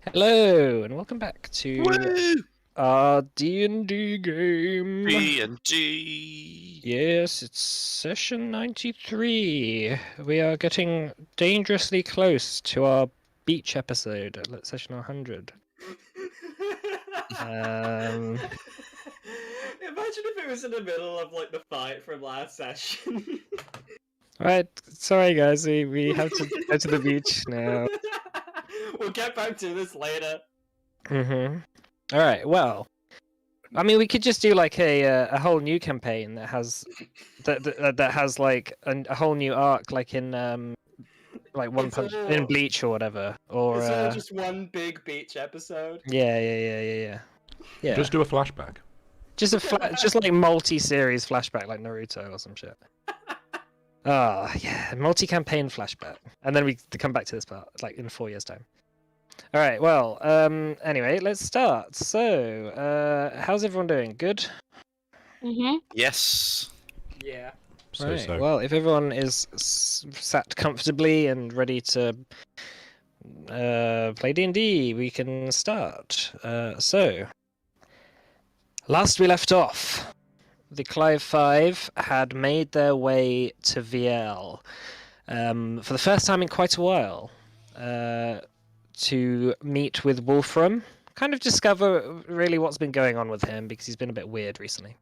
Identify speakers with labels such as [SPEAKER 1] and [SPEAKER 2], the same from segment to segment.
[SPEAKER 1] Hello, and welcome back to
[SPEAKER 2] Woo!
[SPEAKER 1] our D&D game.
[SPEAKER 2] D&D.
[SPEAKER 1] Yes, it's session 93. We are getting dangerously close to our beach episode, session 100.
[SPEAKER 3] Imagine if it was in the middle of like the fight from last session.
[SPEAKER 1] Right, sorry guys, we have to go to the beach now.
[SPEAKER 3] We'll get back to this later.
[SPEAKER 1] Alright, well, I mean, we could just do like a whole new campaign that has that has like a whole new arc, like in like One Punch in Bleach or whatever, or
[SPEAKER 3] It's all just one big beach episode.
[SPEAKER 1] yeah.
[SPEAKER 4] Just do a flashback.
[SPEAKER 1] Just just like multi-series flashback, like Naruto or some shit. Yeah, multi-campaign flashback, and then we come back to this part like in 4 years' time. All right. Well, anyway, let's start. So, how's everyone doing? Good.
[SPEAKER 2] Yes.
[SPEAKER 3] Yeah.
[SPEAKER 1] Right. Well, if everyone is sat comfortably and ready to play D&D, we can start. So, last we left off, the Clive Five had made their way to Vielle for the first time in quite a while to meet with Wolfram, kind of discover really what's been going on with him, because he's been a bit weird recently.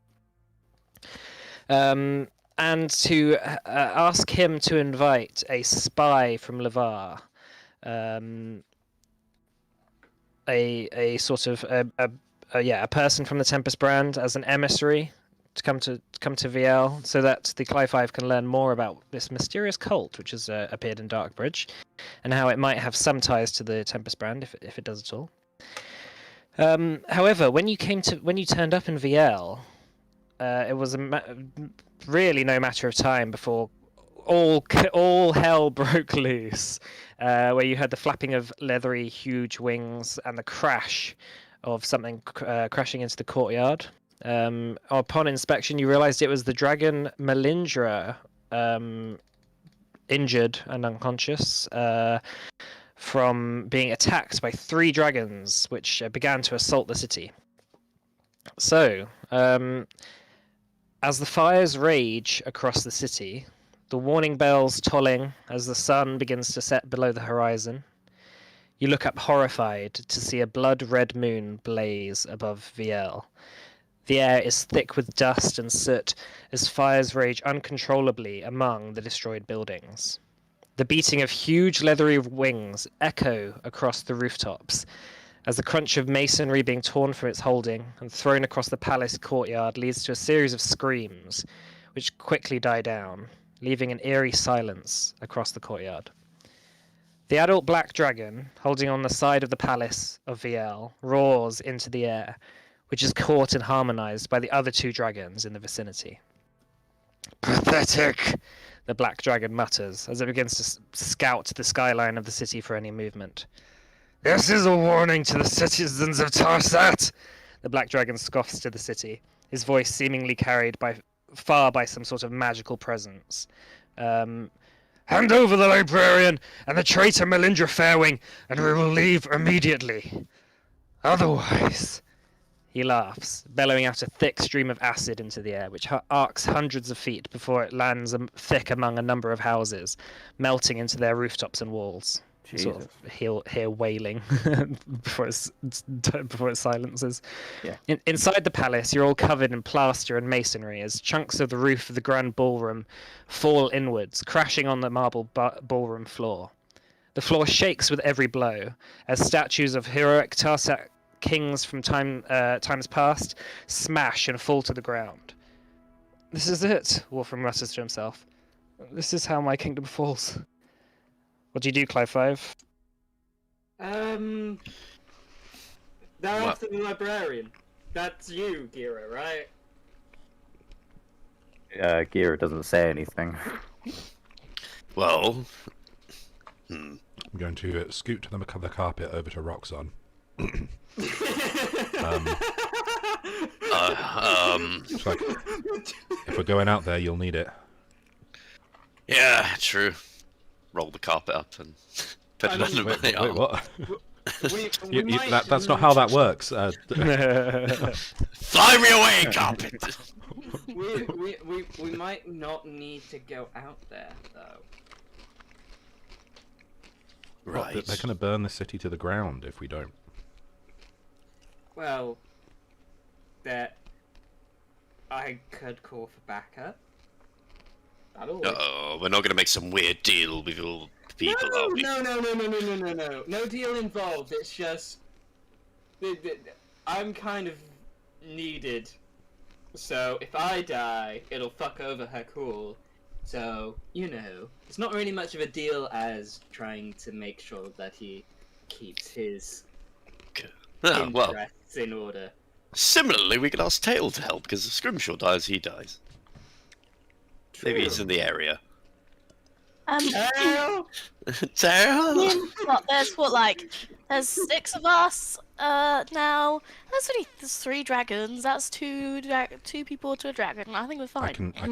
[SPEAKER 1] And to ask him to invite a spy from Levar, a sort of a person from the Tempest brand as an emissary to come to Vielle, so that the Clive Five can learn more about this mysterious cult which has appeared in Darkbridge, and how it might have some ties to the Tempest brand, if it does at all. However, when you turned up in Vielle, it was really no matter of time before all hell broke loose, where you heard the flapping of leathery, huge wings and the crash of something crashing into the courtyard. Upon inspection, you realized it was the dragon Melindra, injured and unconscious from being attacked by 3 dragons, which began to assault the city. So, as the fires rage across the city, the warning bells tolling as the sun begins to set below the horizon, you look up horrified to see a blood-red moon blaze above Vielle. The air is thick with dust and soot as fires rage uncontrollably among the destroyed buildings. The beating of huge leathery wings echo across the rooftops as the crunch of masonry being torn from its holding and thrown across the palace courtyard leads to a series of screams, which quickly die down, leaving an eerie silence across the courtyard. The adult black dragon, holding on the side of the palace of Vielle, roars into the air, which is caught and harmonized by the other 2 dragons in the vicinity. "Pathetic!" the black dragon mutters as it begins to scout the skyline of the city for any movement. "This is a warning to the citizens of Tarsat!" the black dragon scoffs to the city, his voice seemingly carried by some sort of magical presence. "Hand over the librarian and the traitor Melindra Fairwing, and we will leave immediately. Otherwise..." He laughs, bellowing out a thick stream of acid into the air, which arcs hundreds of feet before it lands thick among a number of houses, melting into their rooftops and walls.
[SPEAKER 5] Jesus.
[SPEAKER 1] Sort of hear wailing before it silences.
[SPEAKER 5] Yeah.
[SPEAKER 1] Inside the palace, you're all covered in plaster and masonry as chunks of the roof of the grand ballroom fall inwards, crashing on the marble ballroom floor. The floor shakes with every blow as statues of heroic Tarsat kings from times past smash and fall to the ground. "This is it," Wolfram mutters to himself. "This is how my kingdom falls." What do you do, Clive Five?
[SPEAKER 3] They're after the librarian. That's you, Gira, right?
[SPEAKER 5] Gira doesn't say anything.
[SPEAKER 2] Well,
[SPEAKER 4] I'm going to scoot the carpet over to Roxanne. It's like, if we're going out there, you'll need it.
[SPEAKER 2] yeah, true. Roll the carpet up and put it under my arm.
[SPEAKER 4] Wait, what?
[SPEAKER 3] We might
[SPEAKER 4] That's not how that works.
[SPEAKER 2] Fly me away, carpet!
[SPEAKER 3] we might not need to go out there though.
[SPEAKER 4] What,
[SPEAKER 2] Right.
[SPEAKER 4] they're going to burn the city to the ground if we don't.
[SPEAKER 3] Well, that I could call for backup. That'll work.
[SPEAKER 2] Oh, we're not going to make some weird deal with all people, are we?
[SPEAKER 3] No. No deal involved. It's just I'm kind of needed. So if I die, it'll fuck over her cool. So, you know, it's not really much of a deal as trying to make sure that he keeps his
[SPEAKER 2] Oh, well,
[SPEAKER 3] interests in order.
[SPEAKER 2] similarly, we could ask Tail to help, because if Scrimshaw dies, he dies. Maybe he's in the area.
[SPEAKER 3] Tail!
[SPEAKER 2] Tail!
[SPEAKER 6] There's 6 of us now. There's 3 dragons. That's two people to a dragon. I think we're
[SPEAKER 4] I
[SPEAKER 6] fine.
[SPEAKER 4] can
[SPEAKER 3] That's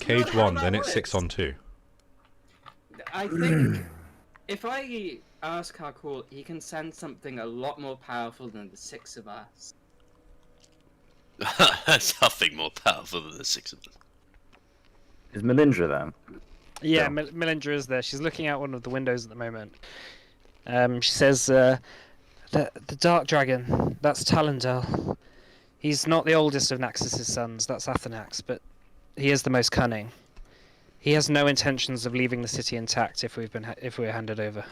[SPEAKER 4] cage
[SPEAKER 3] not
[SPEAKER 4] one.
[SPEAKER 3] how
[SPEAKER 4] Then
[SPEAKER 3] that
[SPEAKER 4] it's 6 on 2.
[SPEAKER 3] I think if I ask Harcourt, he can send something a lot more powerful than the 6 of us.
[SPEAKER 2] That's nothing more powerful than the 6 of us.
[SPEAKER 5] Is Melindra there?
[SPEAKER 1] Yeah,
[SPEAKER 5] Yeah.
[SPEAKER 1] Melindra is there. She's looking out one of the windows at the moment. She says, the Dark Dragon, that's Talendal. He's not the oldest of Naxxus' sons, that's Athanax, but he is the most cunning. He has no intentions of leaving the city intact if we're handed over.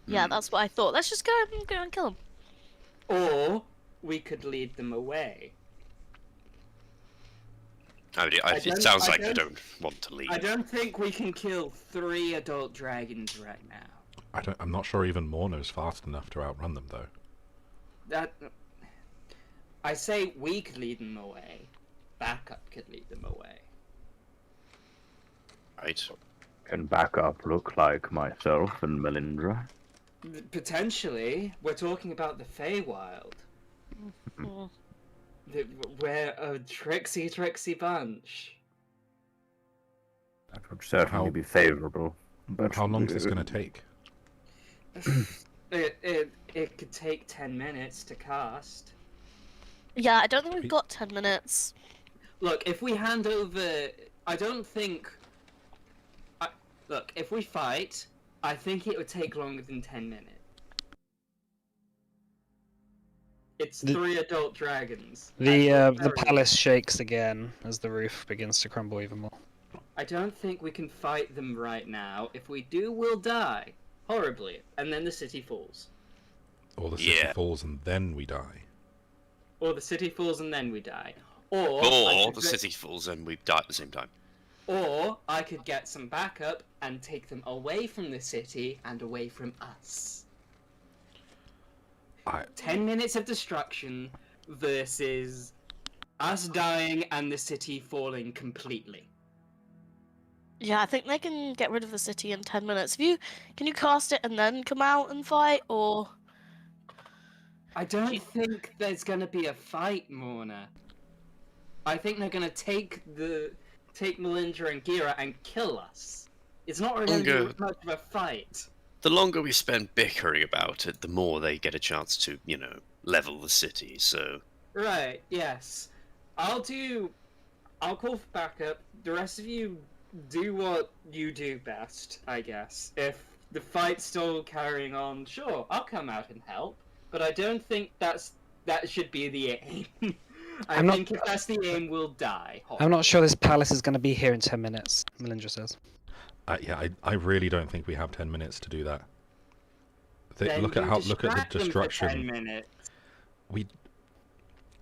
[SPEAKER 6] Yeah, that's what I thought. Let's just go and kill him.
[SPEAKER 3] Or we could lead them away.
[SPEAKER 2] It sounds like they don't want to leave.
[SPEAKER 3] I don't think we can kill 3 adult dragons right now.
[SPEAKER 4] I'm not sure even Morno's fast enough to outrun them though.
[SPEAKER 3] That I say we could lead them away. Backup could lead them away.
[SPEAKER 2] Right.
[SPEAKER 5] Can backup look like myself and Melindra?
[SPEAKER 3] Potentially, we're talking about the Feywild.
[SPEAKER 6] Mm.
[SPEAKER 3] We're a tricksy bunch.
[SPEAKER 5] That would certainly
[SPEAKER 4] How-
[SPEAKER 5] be favourable. But
[SPEAKER 4] How long is this going to take?
[SPEAKER 3] It could take 10 minutes to cast.
[SPEAKER 6] Yeah, I don't think we've got 10 minutes.
[SPEAKER 3] Look, if we hand over, I don't think. Look, if we fight, I think it would take longer than 10 minutes. It's 3 adult dragons.
[SPEAKER 1] The palace shakes again as the roof begins to crumble even more.
[SPEAKER 3] I don't think we can fight them right now. If we do, we'll die horribly, and then the city falls.
[SPEAKER 4] Or the city falls and then we die.
[SPEAKER 3] Or the city falls and then we die. Or
[SPEAKER 2] The city falls and we die at the same time.
[SPEAKER 3] Or I could get some backup and take them away from the city and away from us. 10 minutes of destruction versus us dying and the city falling completely.
[SPEAKER 6] Yeah, I think they can get rid of the city in 10 minutes. Can you cast it and then come out and fight, or?
[SPEAKER 3] I don't think there's gonna be a fight, Morna. I think they're gonna take Melindra and Gira and kill us. It's not really gonna be much of a fight.
[SPEAKER 2] The longer we spend bickering about it, the more they get a chance to, level the city, so...
[SPEAKER 3] Right, yes. I'll call for backup. The rest of you do what you do best, I guess. If the fight's still carrying on, sure, I'll come out and help. But I don't think that should be the aim. I think if that's the aim, we'll die.
[SPEAKER 1] I'm not sure this palace is going to be here in 10 minutes, Melindra says.
[SPEAKER 4] I really don't think we have 10 minutes to do that. Look
[SPEAKER 3] Then
[SPEAKER 4] at
[SPEAKER 3] you
[SPEAKER 4] the
[SPEAKER 3] distract them for
[SPEAKER 4] destruction.
[SPEAKER 3] 10 minutes.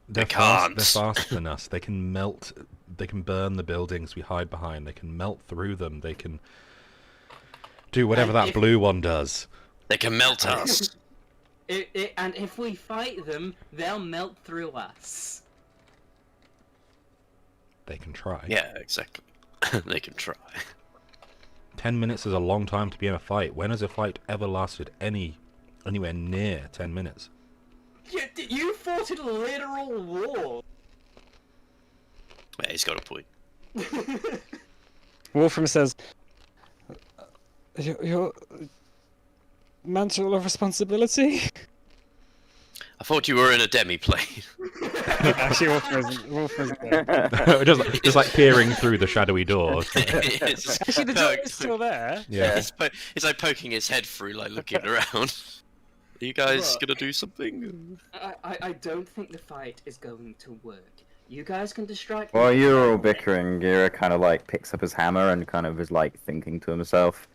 [SPEAKER 4] They're
[SPEAKER 2] can't.
[SPEAKER 4] faster than us. They can melt. They can burn the buildings we hide behind. They can melt through them. They can do whatever
[SPEAKER 3] And
[SPEAKER 4] that blue one does.
[SPEAKER 2] They can melt us.
[SPEAKER 3] And if we fight them, they'll melt through us.
[SPEAKER 4] They can try.
[SPEAKER 2] Yeah, exactly. They can try.
[SPEAKER 4] 10 minutes is a long time to be in a fight. When has a fight ever lasted anywhere near 10 minutes?
[SPEAKER 3] You fought in a literal war.
[SPEAKER 2] Yeah, he's got a point.
[SPEAKER 1] Wolfram says, mantle of responsibility.
[SPEAKER 2] I thought you were in a demi-plane.
[SPEAKER 1] Actually, Wolf isn't there.
[SPEAKER 4] just like peering through the shadowy door.
[SPEAKER 2] It's
[SPEAKER 1] Actually, the door is still there.
[SPEAKER 4] Yeah.
[SPEAKER 2] It's like poking his head through, like looking around. Are you guys
[SPEAKER 3] Look.
[SPEAKER 2] gonna do something?
[SPEAKER 3] I don't think the fight is going to work. You guys can distract.
[SPEAKER 5] While
[SPEAKER 3] me.
[SPEAKER 5] you're all bickering, Gira kind of like picks up his hammer and kind of is like thinking to himself,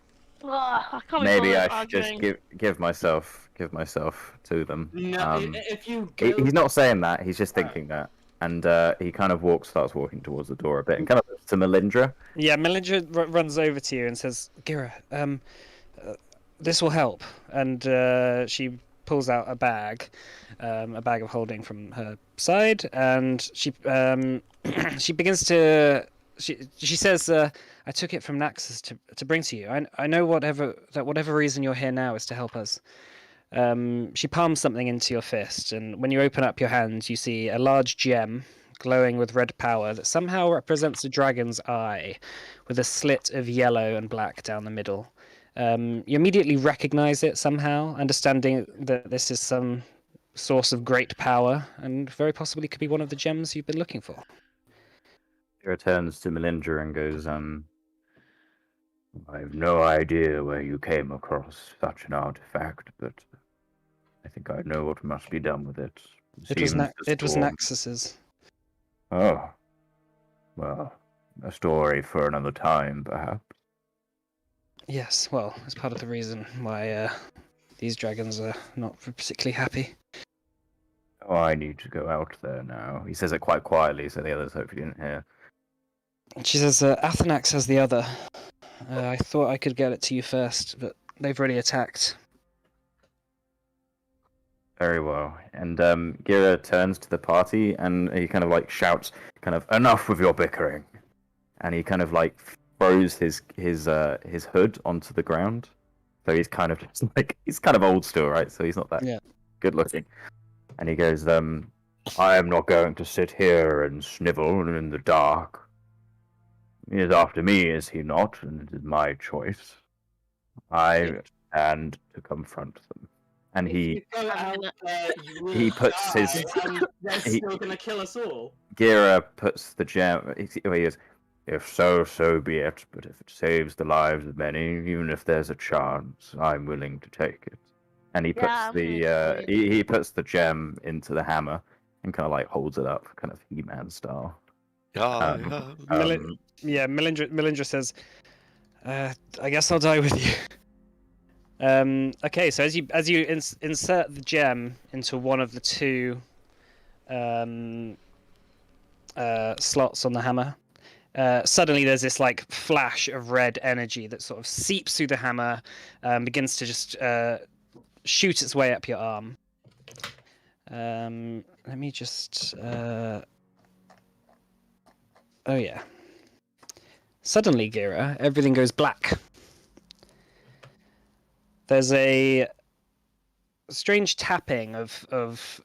[SPEAKER 6] Ugh, I can't be
[SPEAKER 5] maybe
[SPEAKER 6] bothered
[SPEAKER 5] I should just
[SPEAKER 6] arguing.
[SPEAKER 5] give myself to them.
[SPEAKER 3] No, if you
[SPEAKER 5] He-
[SPEAKER 3] go...
[SPEAKER 5] he's not saying that. He's just
[SPEAKER 3] Alright.
[SPEAKER 5] thinking that, and he kind of starts walking towards the door a bit, and kind of looks to Melindra.
[SPEAKER 1] Yeah, Melindra runs over to you and says, "Gira, this will help." And she pulls out a bag of holding from her side, and she she begins to she says, "I took it from Naxos to bring to you. I know whatever reason you're here now is to help us." She palms something into your fist, and when you open up your hand, you see a large gem glowing with red power that somehow represents a dragon's eye, with a slit of yellow and black down the middle. You immediately recognize it somehow, understanding that this is some source of great power, and very possibly could be one of the gems you've been looking for.
[SPEAKER 5] He returns to Melindra and goes, I have no idea where you came across such an artifact, but I think I know what must be done with it.
[SPEAKER 1] It was
[SPEAKER 5] Seems to storm-
[SPEAKER 1] Naxos's.
[SPEAKER 5] Oh, well, a story for another time, perhaps.
[SPEAKER 1] Yes, well, it's part of the reason why these dragons are not particularly happy.
[SPEAKER 5] Oh, I need to go out there now. He says it quite quietly, so the others hopefully didn't hear.
[SPEAKER 1] She says, Athanax has the other. I thought I could get it to you first, but they've already attacked.
[SPEAKER 5] Very well. And Gira turns to the party and he kind of like shouts, kind of, enough with your bickering. And he kind of like throws his hood onto the ground. So he's kind of just like, he's kind of old still, right? So he's not that good looking. And he goes, I am not going to sit here and snivel in the dark. He is after me, is he not? And it is my choice. I stand to confront them. And
[SPEAKER 3] If
[SPEAKER 5] he
[SPEAKER 3] you go out there, you will
[SPEAKER 5] he puts
[SPEAKER 3] die,
[SPEAKER 5] his-
[SPEAKER 3] and they're
[SPEAKER 5] he-
[SPEAKER 3] still gonna kill us all.
[SPEAKER 5] Gira puts the gem. He goes, if so, so be it. But if it saves the lives of many, even if there's a chance, I'm willing to take it. And he puts
[SPEAKER 6] I'm gonna
[SPEAKER 5] he puts the gem into the hammer and kind of like holds it up, kind of He-Man style.
[SPEAKER 1] Melindra says, I guess I'll die with you. Okay, so as you insert the gem into one of the two slots on the hammer, suddenly there's this like flash of red energy that sort of seeps through the hammer, begins to just shoot its way up your arm. Let me just oh yeah. Suddenly, Gira, everything goes black. There's a strange tapping of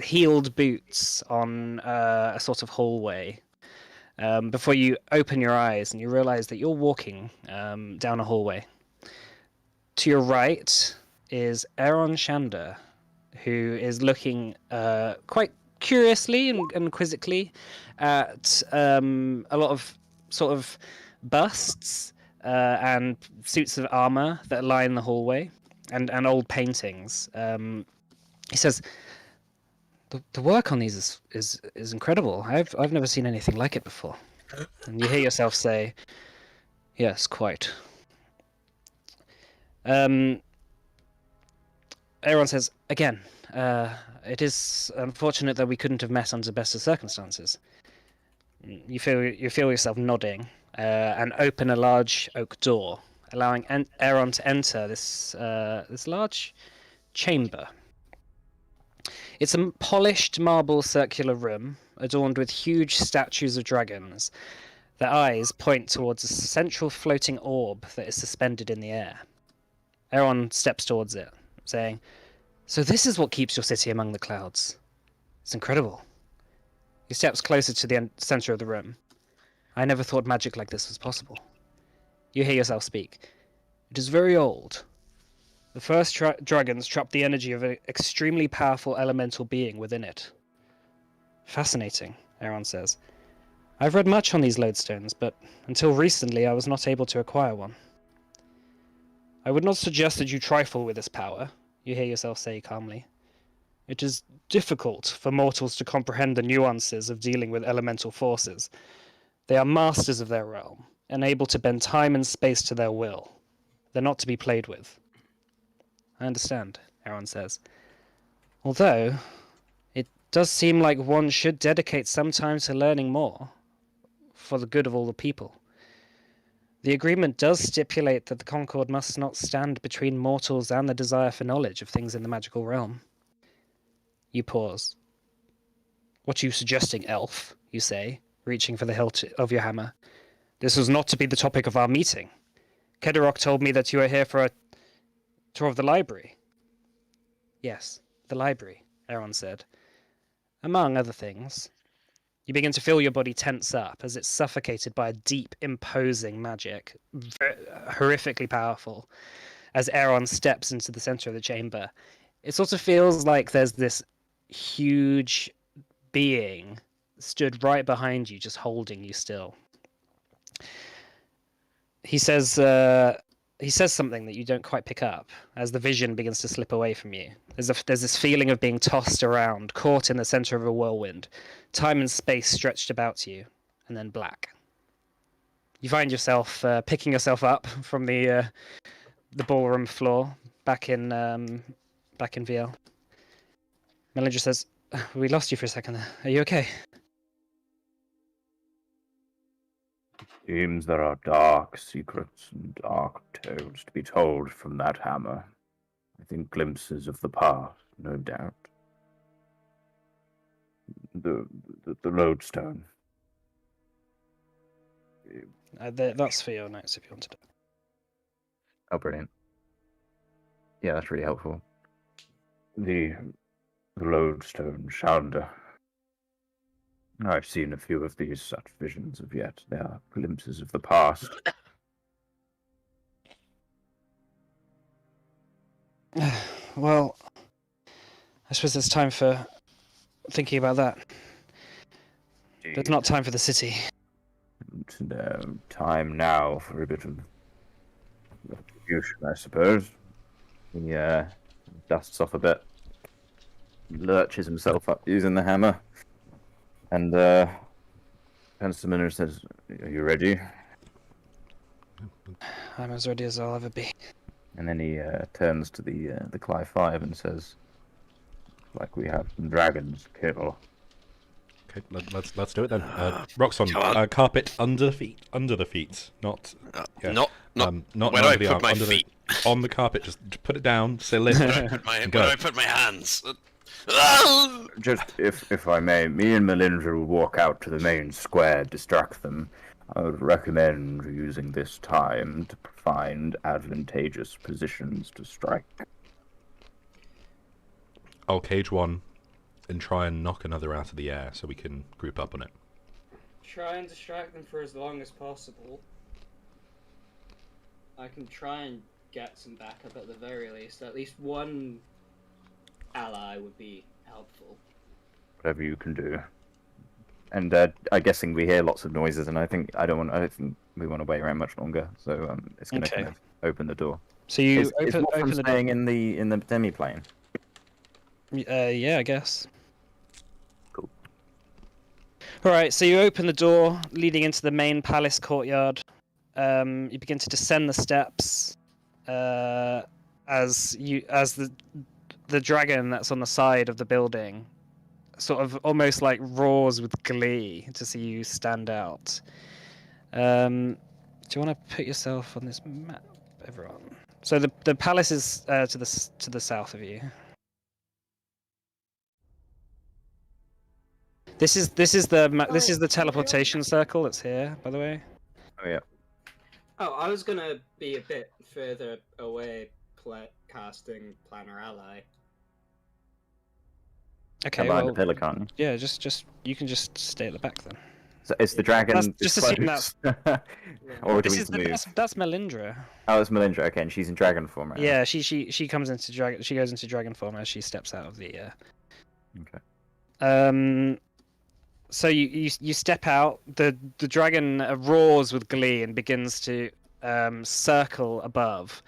[SPEAKER 1] heeled boots on a sort of hallway before you open your eyes and you realize that you're walking down a hallway. To your right is Aaron Shander, who is looking quite curiously and quizzically at a lot of sort of busts and suits of armor that line the hallway, and old paintings. He says, "The work on these is incredible. I've never seen anything like it before." And you hear yourself say, "Yes, quite." Aaron says again, "It is unfortunate that we couldn't have met under better circumstances." You feel yourself nodding. And open a large oak door, allowing Aaron to enter this large chamber. It's a polished marble circular room adorned with huge statues of dragons. Their eyes point towards a central floating orb that is suspended in the air. Aaron steps towards it, saying, "So this is what keeps your city among the clouds. It's incredible." He steps closer to the center of the room. "I never thought magic like this was possible." You hear yourself speak. "It is very old. The first dragons trapped the energy of an extremely powerful elemental being within it. Fascinating, Aaron says. I've read much on these lodestones, but until recently I was not able to acquire one. I would not suggest that you trifle with this power, you hear yourself say calmly. It is difficult for mortals to comprehend the nuances of dealing with elemental forces. They are masters of their realm, and able to bend time and space to their will. They're not to be played with. I understand, Aaron says. Although, it does seem like one should dedicate some time to learning more, for the good of all the people. The agreement does stipulate that the Concord must not stand between mortals and the desire for knowledge of things in the magical realm. You pause. What are you suggesting, elf? You say, reaching for the hilt of your hammer. This was not to be the topic of our meeting. Kedorok told me that you are here for a tour of the library. Yes, the library, Aaron said. Among other things. You begin to feel your body tense up as it's suffocated by a deep, imposing magic, horrifically powerful, as Aaron steps into the center of the chamber. It sort of feels like there's this huge being stood right behind you, just holding you still. He says something that you don't quite pick up as the vision begins to slip away from you. There's this feeling of being tossed around, caught in the center of a whirlwind, time and space stretched about you, and then black. You find yourself picking yourself up from the ballroom floor back in Vielle. Melindra says, "We lost you for a second there. Are you okay?"
[SPEAKER 5] Seems there are dark secrets and dark tales to be told from that hammer. I think glimpses of the past, no doubt. The lodestone.
[SPEAKER 1] That's for your notes if you wanted it.
[SPEAKER 5] Oh, brilliant. Yeah, that's really helpful. The lodestone, Shanda. I've seen a few of these such visions of yet. They are glimpses of the past.
[SPEAKER 1] Well, I suppose there's time for thinking about that. There's not time for the city.
[SPEAKER 5] No time now for a bit of retribution, I suppose. He dusts off a bit, lurches himself up using the hammer, and turns to Minna and says, "Are you ready?"
[SPEAKER 1] I'm as ready as I'll ever be.
[SPEAKER 5] And then he turns to the Clive 5 and says, "Like we have some dragons to kill."
[SPEAKER 4] Okay, let's do it then. Roxon, carpet under the feet, not yeah.
[SPEAKER 2] Not
[SPEAKER 4] not
[SPEAKER 2] where do I
[SPEAKER 4] under the
[SPEAKER 2] put
[SPEAKER 4] arm,
[SPEAKER 2] my
[SPEAKER 4] under
[SPEAKER 2] feet?
[SPEAKER 4] On the carpet. Just put it down. Say lift.
[SPEAKER 2] Where do I put my hands?
[SPEAKER 5] Just, if I may, me and Melindra will walk out to the main square, distract them. I would recommend using this time to find advantageous positions to strike.
[SPEAKER 4] I'll cage one and try and knock another out of the air so we can group up on it.
[SPEAKER 3] Try and distract them for as long as possible. I can try and get some backup at the very least. At least one ally would be helpful.
[SPEAKER 5] Whatever you can do. And I'm guessing we hear lots of noises, and I think we want to wait around much longer. So it's going to kind of open the door.
[SPEAKER 1] So you
[SPEAKER 5] Is
[SPEAKER 1] open
[SPEAKER 5] Wolfram
[SPEAKER 1] the
[SPEAKER 5] staying in the demi-plane?
[SPEAKER 1] yeah, I guess.
[SPEAKER 5] Cool.
[SPEAKER 1] Alright, so you open the door leading into the main palace courtyard. You begin to descend the steps as the dragon that's on the side of the building sort of almost like roars with glee to see you stand out. Do you want to put yourself on this map, everyone? So the palace is to the south of you. This is the teleportation circle that's here, by the way.
[SPEAKER 5] Oh yeah.
[SPEAKER 3] Oh, I was gonna be a bit further away, casting Planner Ally.
[SPEAKER 1] Okay,
[SPEAKER 5] Behind
[SPEAKER 1] well,
[SPEAKER 5] the pillar, can't you?
[SPEAKER 1] yeah, just you can just stay at the back then.
[SPEAKER 5] So it's the dragon.
[SPEAKER 1] Just assume
[SPEAKER 5] close. Or do we
[SPEAKER 1] This
[SPEAKER 5] need
[SPEAKER 1] is
[SPEAKER 5] to move?
[SPEAKER 1] that's Melindra.
[SPEAKER 5] Oh, it's Melindra. Okay, and she's in dragon form right
[SPEAKER 1] Yeah, she comes into dragon. She goes into dragon form as she steps out of the.
[SPEAKER 5] Okay.
[SPEAKER 1] So you step out. The dragon roars with glee and begins to circle above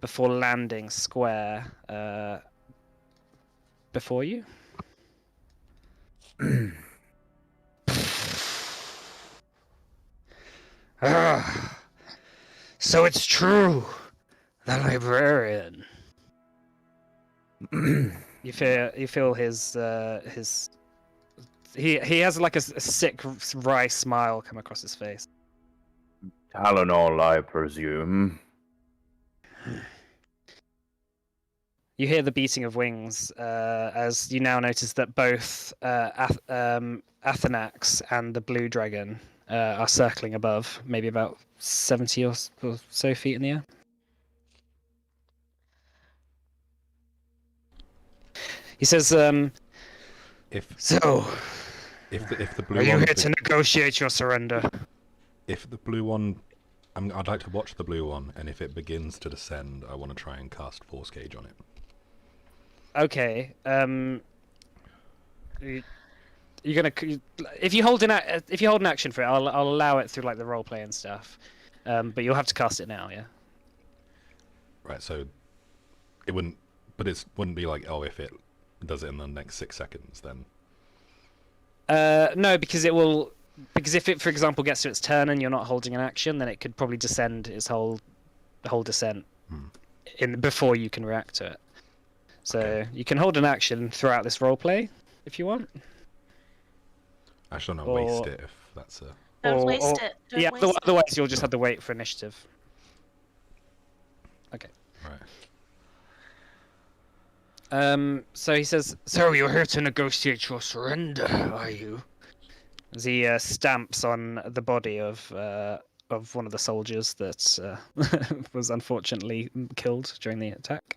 [SPEAKER 1] before landing square before you. Ah, so it's true, the librarian. You feel his he has like a sick wry smile come across his face.
[SPEAKER 5] Talonol, I presume.
[SPEAKER 1] You hear the beating of wings as you now notice that both Athenax and the blue dragon are circling above, maybe about 70 or so feet in the air. He says,
[SPEAKER 4] If
[SPEAKER 1] "So,
[SPEAKER 4] if the blue
[SPEAKER 1] are you
[SPEAKER 4] one,
[SPEAKER 1] here to negotiate your surrender?"
[SPEAKER 4] if the blue one, I'd like to watch the blue one, and if it begins to descend, I want to try and cast Force Gauge on it.
[SPEAKER 1] Okay. You're gonna if you hold an action for it, I'll allow it through like the role play and stuff. But you'll have to cast it now, yeah.
[SPEAKER 4] Right. So it wouldn't, but it wouldn't be like, oh, if it does it in the next 6 seconds, then.
[SPEAKER 1] No, because it will. Because if it, for example, gets to its turn and you're not holding an action, then it could probably descend its whole descent in before you can react to it. So you can hold an action throughout this roleplay if you want.
[SPEAKER 4] I shall not waste it if that's a.
[SPEAKER 6] Don't waste it. Don't
[SPEAKER 1] yeah,
[SPEAKER 6] waste it.
[SPEAKER 1] otherwise you'll just have to wait for initiative. Okay.
[SPEAKER 4] Right.
[SPEAKER 1] So he says, "So you're here to negotiate your surrender, are you?" As he stamps on the body of one of the soldiers that was unfortunately killed during the attack.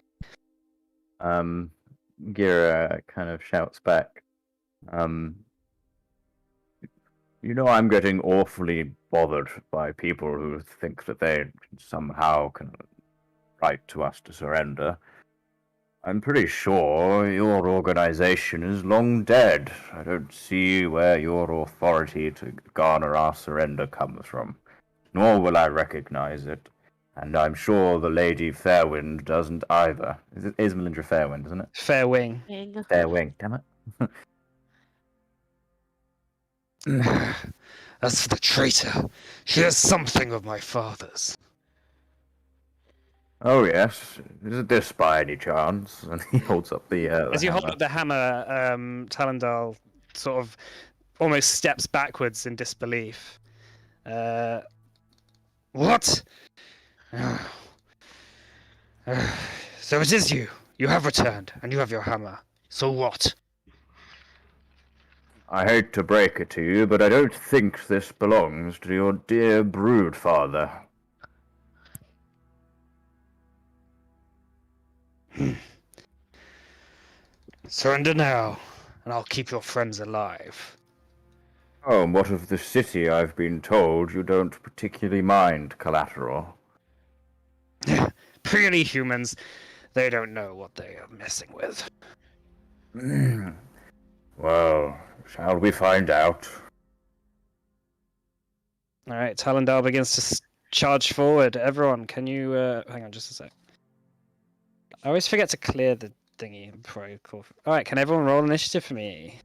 [SPEAKER 5] Gira kind of shouts back. You know, I'm getting awfully bothered by people who think that they somehow can write to us to surrender. I'm pretty sure your organization is long dead. I don't see where your authority to garner our surrender comes from, nor will I recognize it. And I'm sure the Lady Fairwind doesn't either. It is Melindra Fairwind, isn't it?
[SPEAKER 1] Fairwing.
[SPEAKER 5] Fairwing, damn it.
[SPEAKER 1] As for the traitor, he has something of my father's.
[SPEAKER 5] Oh yes, is it this by any chance? And he holds up the
[SPEAKER 1] As you
[SPEAKER 5] hammer.
[SPEAKER 1] hold up the hammer, Talendal sort of almost steps backwards in disbelief. What? So it is you. You have returned, and you have your hammer. So what?
[SPEAKER 5] I hate to break it to you, but I don't think this belongs to your dear brood father.
[SPEAKER 1] Surrender now, and I'll keep your friends alive.
[SPEAKER 5] Oh, and what of the city? I've been told you don't particularly mind collateral.
[SPEAKER 1] Puny humans, they don't know what they are messing with.
[SPEAKER 5] Well, shall we find out?
[SPEAKER 1] Alright, Talendal begins to charge forward. Everyone, can you... hang on just a sec. I always forget to clear the thingy before I call... Alright, can everyone roll initiative for me?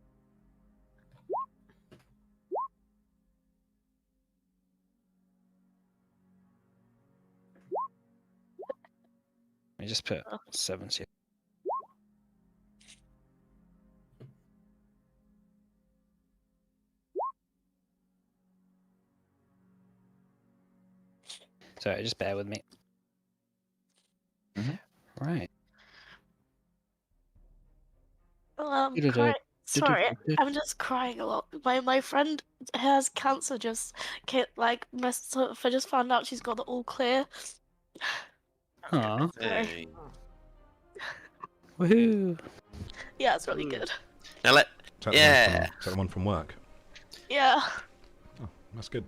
[SPEAKER 1] Let me just put 70. Sorry, just bear with me. Right.
[SPEAKER 6] Sorry, I'm just crying a lot. My friend has cancer. Just just found out she's got the all clear.
[SPEAKER 1] Aw.
[SPEAKER 2] Hey.
[SPEAKER 1] Woohoo!
[SPEAKER 6] Yeah, it's really good.
[SPEAKER 2] Now let.
[SPEAKER 4] Is that
[SPEAKER 2] Yeah.
[SPEAKER 4] is that the one from work?
[SPEAKER 6] Yeah.
[SPEAKER 4] That's good.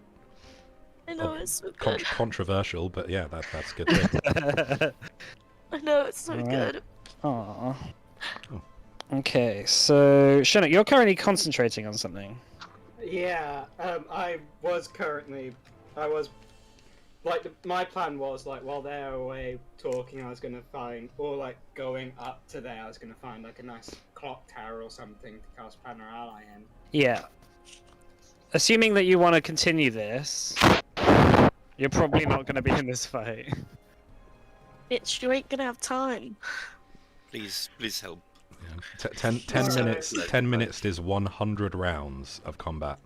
[SPEAKER 6] I know it's so
[SPEAKER 4] Con-
[SPEAKER 6] good.
[SPEAKER 4] controversial, but yeah, that's good. Too.
[SPEAKER 6] I know it's so
[SPEAKER 1] Right.
[SPEAKER 6] good.
[SPEAKER 1] Aww.
[SPEAKER 4] Oh.
[SPEAKER 1] Okay, so Shunak, you're currently concentrating on something.
[SPEAKER 3] Yeah, I was my plan was like while they're away talking, I was gonna find, or like going up to there, I was gonna find like a nice clock tower or something to cast Panorama in.
[SPEAKER 1] Yeah. Assuming that you want to continue this, you're probably not going to be in this fight.
[SPEAKER 6] Bitch, you ain't gonna have time.
[SPEAKER 2] Please help.
[SPEAKER 4] Yeah. 10
[SPEAKER 3] Alright.
[SPEAKER 4] minutes. 10 minutes is 100 rounds of combat.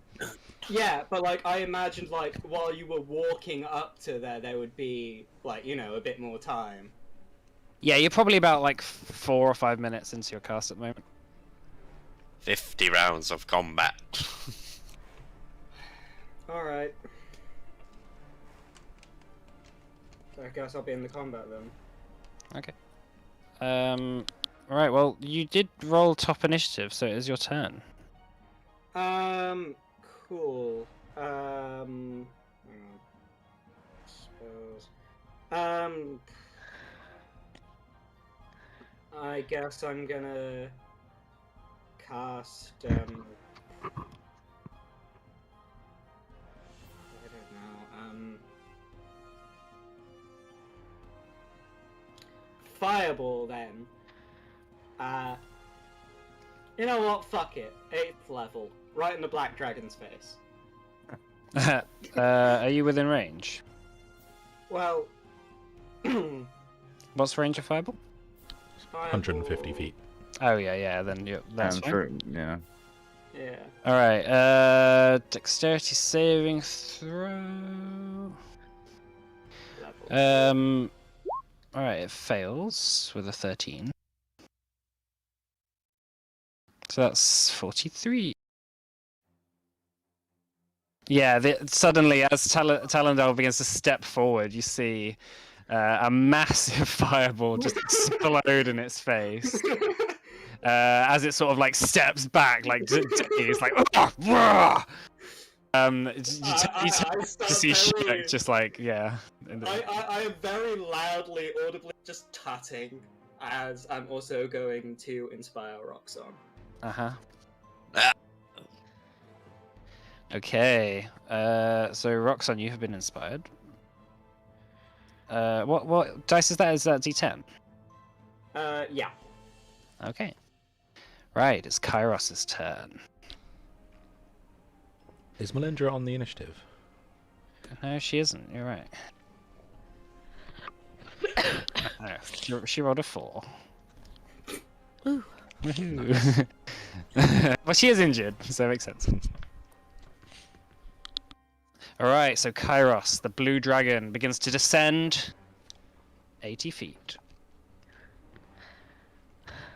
[SPEAKER 3] Yeah, but like I imagined, like while you were walking up to there would be like a bit more time.
[SPEAKER 1] Yeah, you're probably about like 4 or 5 minutes into your cast at the moment.
[SPEAKER 2] 50 rounds of combat.
[SPEAKER 3] All right. I guess I'll be in the combat then.
[SPEAKER 1] Okay. Alright, well, you did roll top initiative, so it is your turn.
[SPEAKER 3] Cool. Hang on. Suppose. I guess I'm gonna cast. I don't know. Fireball then. You know what? Fuck it. 8th level. Right in the black dragon's face.
[SPEAKER 1] Are you within range?
[SPEAKER 3] Well.
[SPEAKER 1] What's the range of fireball?
[SPEAKER 4] 150 feet.
[SPEAKER 1] Oh, yeah, then that's fine.
[SPEAKER 5] True. Yeah.
[SPEAKER 3] Yeah.
[SPEAKER 1] Alright, dexterity saving throw.
[SPEAKER 3] Level.
[SPEAKER 1] Alright, it fails with a 13. So that's 43. Yeah, suddenly as Talendal begins to step forward, you see a massive fireball just explode in its face. As it sort of like steps back, like it's like you see Shunak just like
[SPEAKER 3] I am very loudly, audibly just tutting as I'm also going to inspire Roxanne.
[SPEAKER 1] Uh-huh.
[SPEAKER 2] Ah.
[SPEAKER 1] Okay. So Roxanne, you have been inspired. What dice is that? Is that D10?
[SPEAKER 3] Yeah.
[SPEAKER 1] Okay. Right, it's Kairos's turn.
[SPEAKER 4] Is Melindra on the initiative?
[SPEAKER 1] No, she isn't. You're right. No, she rolled a 4.
[SPEAKER 6] Ooh.
[SPEAKER 1] Woohoo. Well, she is injured, so it makes sense. Alright, so Kairos, the blue dragon, begins to descend 80 feet.